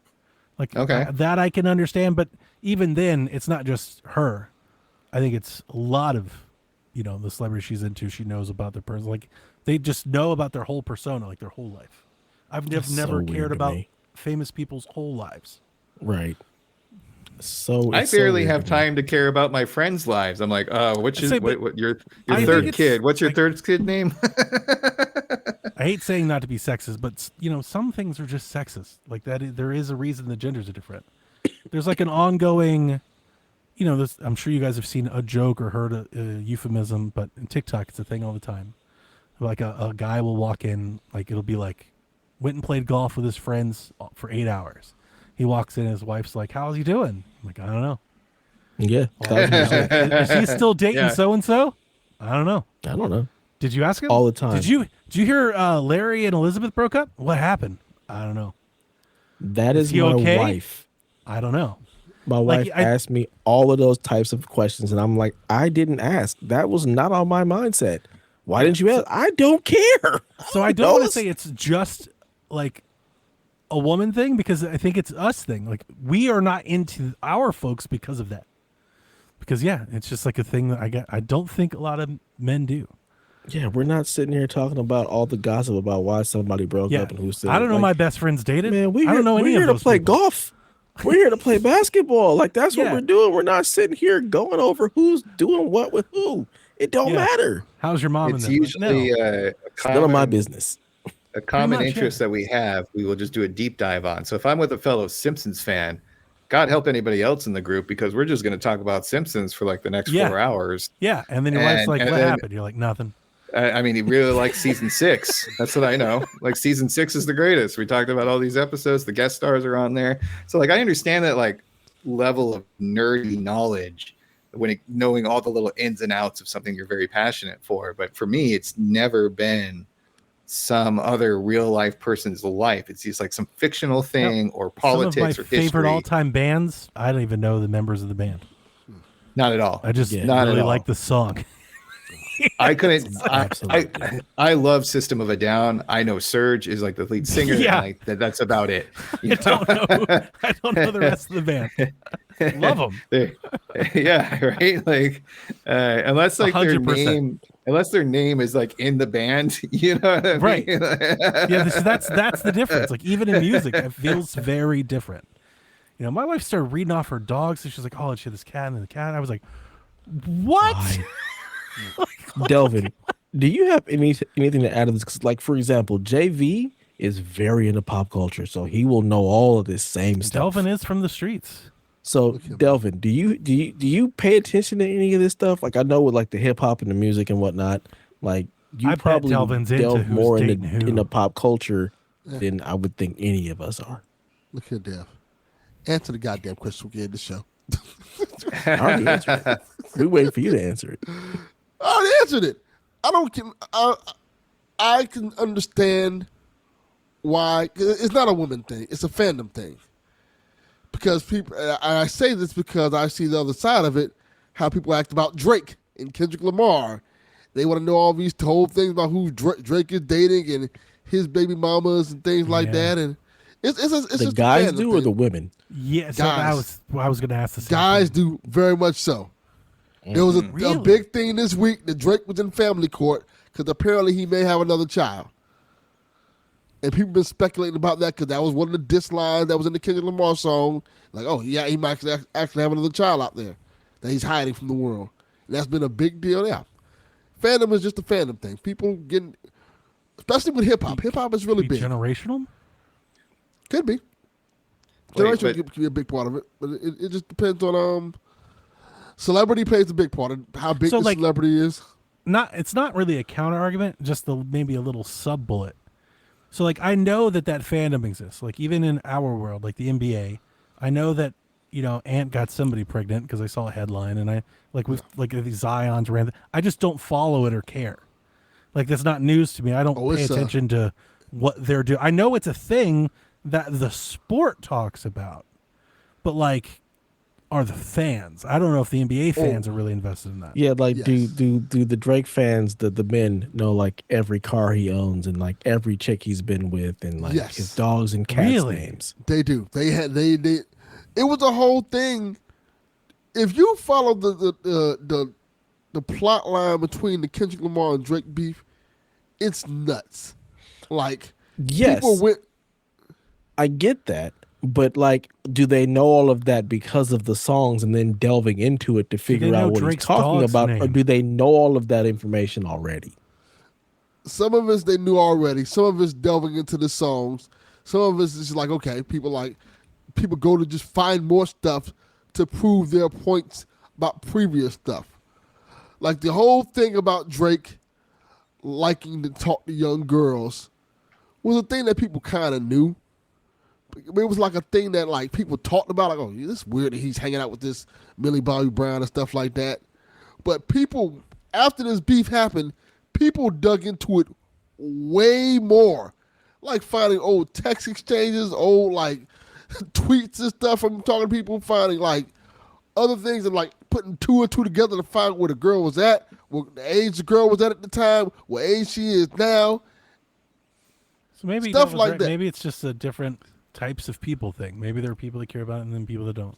that I can understand. But even then, it's not just her. I think it's a lot of, the celebrities she's into. She knows about their person. Like, they just know about their whole persona, like their whole life. I've never cared about famous people's whole lives. Right. So I barely have time to care about my friends' lives. I'm like, what's your third kid? What's your third kid name? I hate saying not to be sexist, but some things are just sexist. Like that, there is a reason the genders are different. There's like an ongoing, this. I'm sure you guys have seen a joke or heard a euphemism, but in TikTok it's a thing all the time. Like a guy will walk in, like it'll be like, went and played golf with his friends for 8 hours. He walks in, his wife's like, how's he doing? I'm like, I don't know. Yeah. Is he still dating so-and-so? I don't know. Did you ask him? All the time. Did you hear Larry and Elizabeth broke up? What happened? I don't know. That is my wife. I don't know. My wife asked me all of those types of questions, and I'm like, I didn't ask. That was not on my mindset. Why didn't you ask? I don't care. So I don't want to say it's just like a woman thing, because I think it's us thing. Like, we are not into our folks because of that. Because it's just like a thing that I don't think a lot of men do. Yeah, we're not sitting here talking about all the gossip about why somebody broke up and who said. I don't know, my best friends dated. Man, I don't know any of those. We're here to play people. golf. We're here to play basketball. Like, that's what we're doing. We're not sitting here going over who's doing what with who. It don't matter. How's your mom? It's usually none of my business. A common interest that we have, we will just do a deep dive on. So if I'm with a fellow Simpsons fan, God help anybody else in the group, because we're just going to talk about Simpsons for like the next 4 hours. Yeah, and then your wife's like, what happened? You're like, nothing. I mean, he really likes season 6. That's what I know. Like, season 6 is the greatest. We talked about all these episodes. The guest stars are on there. So, like, I understand that, like, level of nerdy knowledge when knowing all the little ins and outs of something you're very passionate for. But for me, it's never been some other real life person's life. It's just like some fictional thing or politics some or of my history. favorite all-time bands, I don't even know the members of the band. Not at all. I just not really at all. like the song. I couldn't. I love System of a Down. I know Serge is like the lead singer. Yeah. And that's about it. I don't know the rest of the band. Love them. Yeah, right. Like, unless like 100%. unless their name is like in the band, you know what I right? mean? Yeah, that's the difference. Like even in music, it feels very different. You know, my wife started reading off her dogs, and she's like, "Oh, she had this cat and the cat." I was like, "What?" Delvin, do you have anything to add to this? 'Cause, like, for example, JV is very into pop culture, so he will know all of this same stuff. Delvin is from the streets. So, Delvin, do you pay attention to any of this stuff? Like, I know with like the hip hop and the music and whatnot, like you probably delve more into pop culture than I would think any of us are. Look here, Dev. Answer the goddamn question we get in the show. I already answered it. We waiting for you to answer it. I already answered it. I can understand why. It's not a woman thing. It's a fandom thing. Because people, I say this because I see the other side of it, how people act about Drake and Kendrick Lamar. They want to know all these whole things about who Drake is dating and his baby mamas and things like that. And it's the just guys do thing. or the women? Yeah, so I was going to ask the same guys thing. do very much so. There was a big thing this week that Drake was in family court because apparently he may have another child. And people been speculating about that because that was one of the diss lines that was in the Kendrick Lamar song. Like, oh, yeah, he might actually have another child out there that he's hiding from the world. And that's been a big deal. Yeah. Fandom is just a fandom thing. People getting, especially with hip-hop. Hip-hop is really big. Generational? Could be. Generational could be a big part of it. But it just depends on... Celebrity plays a big part of how big the celebrity is. It's not really a counter argument, just maybe a little sub bullet. So like I know that fandom exists. Like even in our world, like the NBA, I know that Ant got somebody pregnant because I saw a headline, and I these Zion's ran. I just don't follow it or care. Like that's not news to me. I don't pay attention to what they're doing. I know it's a thing that the sport talks about, but like. Are the fans? I don't know if the NBA fans are really invested in that. Yeah, like do the Drake fans, the men know like every car he owns and like every chick he's been with and like his dogs and cats names. They do. They it was a whole thing. If you follow the plot line between the Kendrick Lamar and Drake beef, it's nuts. Like people went. I get that. But like, do they know all of that because of the songs and then delving into it to figure out what Drake's he's talking about? Name? Or do they know all of that information already? Some of us they knew already. Some of us delving into the songs. Some of us is like, okay, people go to just find more stuff to prove their points about previous stuff. Like the whole thing about Drake liking to talk to young girls was a thing that people kind of knew. It was like a thing that like people talked about, like, oh, this is weird that he's hanging out with this Millie Bobby Brown and stuff like that. But people, after this beef happened, people dug into it way more. Like finding old text exchanges, old like tweets and stuff from talking to people, finding like other things and like putting two and two together to find where the girl was at, where the age the girl was at the time, what age she is now. So maybe stuff like that. Maybe it's just a different types of people thing. Maybe there are people that care about it and then people that don't.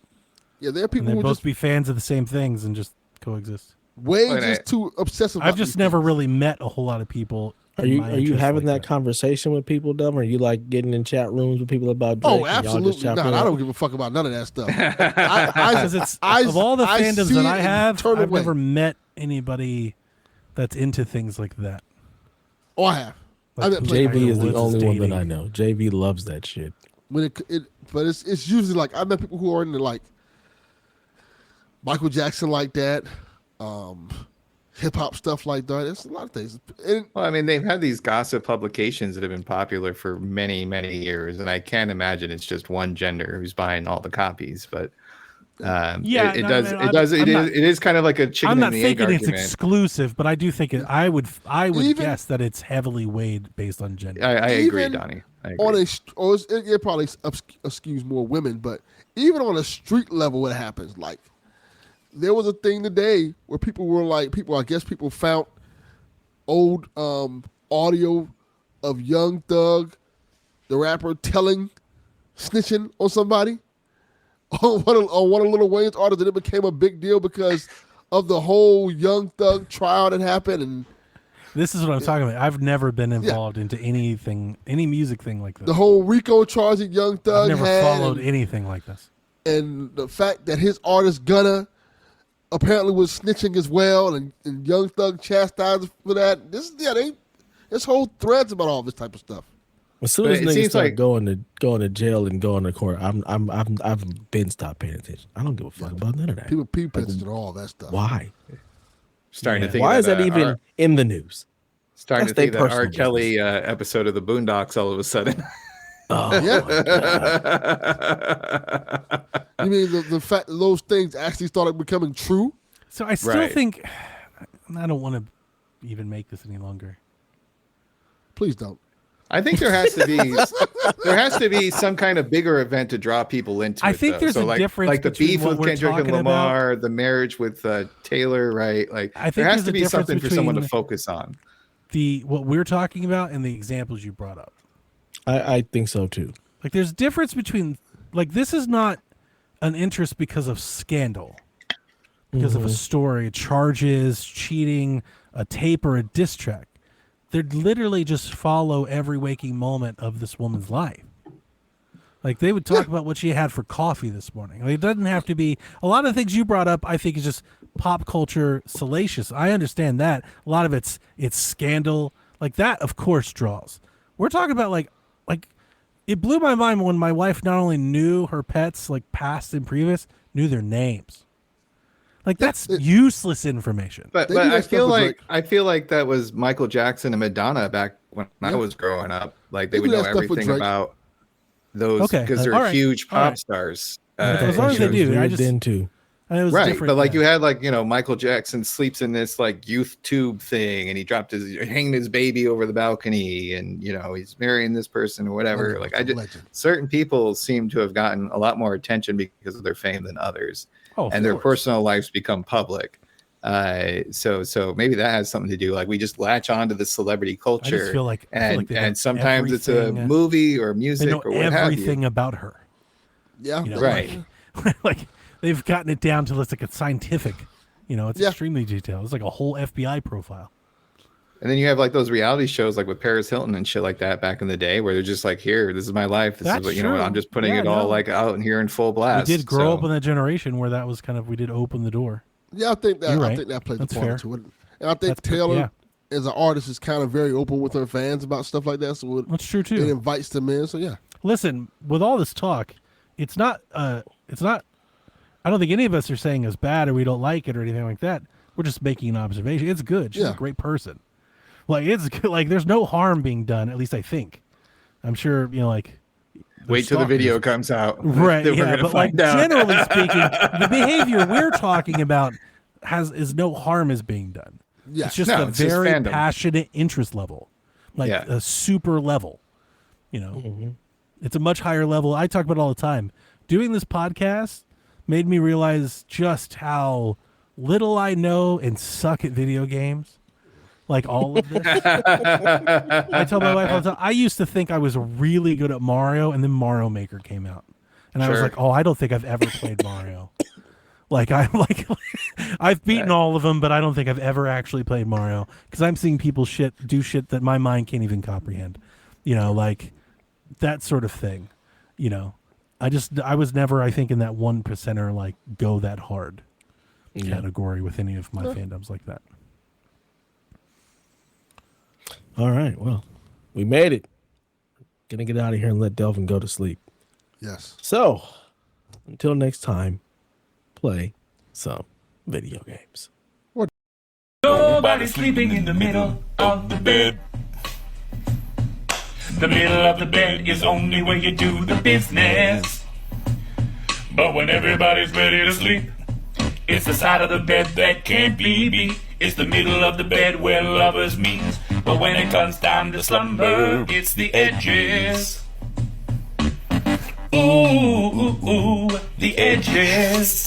Yeah, there are people who both just be fans of the same things and just coexist. Too obsessive. I've just never really met a whole lot of people. Are you having that conversation with people, Dumb? Are you like getting in chat rooms with people about Drake? Oh, absolutely not. I don't give a fuck about none of that stuff. Of all the fandoms that I have, I've never met anybody that's into things like that. Oh, I have. Like, JV is the only one that I know. JV loves that shit. But it's usually like I met people who are into like Michael Jackson like that, hip hop stuff like that. It's a lot of things. Well, I mean, they've had these gossip publications that have been popular for many, many years, and I can't imagine it's just one gender who's buying all the copies. But It is kind of like a chicken I'm not and the egg thinking it's argument. exclusive, but I do think I would guess that it's heavily weighed based on gender. I agree, Donnie. I agree. It probably skews more women, but even on a street level, it happens. Like there was a thing today where people found old audio of Young Thug, the rapper, snitching on somebody. On one of Lil Wayne's artists, and it became a big deal because of the whole Young Thug trial that happened. And this is what I'm talking about. I've never been involved into any music thing like this. The whole RICO charge that Young Thug I've never followed anything like this. And the fact that his artist Gunna apparently was snitching as well, and Young Thug chastised for that. There's whole threads about all this type of stuff. As soon as niggas start going to jail and going to court, I've been stopped paying attention. I don't give a fuck about none of that. People and all that stuff. Why? Starting to think. Why is that even in the news? Starting to think that R. Kelly episode of the Boondocks all of a sudden. Oh yeah. You mean the fact that those things actually started becoming true? So I still think I don't want to even make this any longer. Please don't. I think there has to be some kind of bigger event to draw people into it. I think there's a difference, like the beef with Kendrick and Lamar, the marriage with Taylor, right? Like I think there has to be something for someone to focus on. What we're talking about and the examples you brought up. I think so too. Like there's a difference between this is not an interest because of scandal, because of a story, charges, cheating, a tape, or a diss track. They literally just follow every waking moment of this woman's life. Like they would talk about what she had for coffee this morning. Like, it doesn't have to be a lot of the things you brought up. I think is just pop culture salacious. I understand that a lot of it's scandal like that. Of course, draws. We're talking about like it blew my mind when my wife not only knew her pets like past and previous, knew their names. Like that's useless information. But I feel like that was Michael Jackson and Madonna back when I was growing up. Like they would know everything about those because they're huge pop stars. As long as they do, I just into. Right, but like you had Michael Jackson sleeps in this like youth tube thing, and he hanged his baby over the balcony, and he's marrying this person or whatever. Certain people seem to have gotten a lot more attention because of their fame than others. And their personal lives become public. So maybe that has something to do. Like we just latch on to the celebrity culture. I just feel like and sometimes it's a movie or music or what have you. Everything about her. Yeah. Right. Like they've gotten it down to it's like a scientific, it's extremely detailed. It's like a whole FBI profile. And then you have like those reality shows like with Paris Hilton and shit like that back in the day where they're just like, here, this is my life. This is what, I'm just putting it all like out and here in full blast. We did grow up in that generation where that was we did open the door. Yeah, I think that plays a part to it. And I think Taylor as an artist is kind of very open with her fans about stuff like that. So that's true too. It invites them in. So yeah. Listen, with all this talk, it's not I don't think any of us are saying it's bad or we don't like it or anything like that. We're just making an observation. It's good. She's a great person. Like it's good. Like there's no harm being done. At least I think. I'm sure wait till the video comes out. Right. Yeah. But generally speaking, the behavior we're talking about is no harm is being done. Yeah. It's just a very passionate interest level, a super level. It's a much higher level. I talk about it all the time. Doing this podcast made me realize just how little I know and suck at video games. Like all of this. I tell my wife all the time, I used to think I was really good at Mario, and then Mario Maker came out. And I was like, I don't think I've ever played Mario. I've beaten all of them, but I don't think I've ever actually played Mario. Because I'm seeing people do shit that my mind can't even comprehend. Like that sort of thing. I was never, I think, in that 1%er like go that hard category with any of my fandoms like that. All right, well, we made it. Gonna get out of here and let Delvin go to sleep. Yes. So, until next time, play some video games. Nobody's sleeping in the middle of the bed. The middle of the bed is only where you do the business. But when everybody's ready to sleep, it's the side of the bed that can't be beat. It's the middle of the bed where lovers meet. But when it comes time to slumber, it's the edges. Ooh, ooh, ooh, the edges.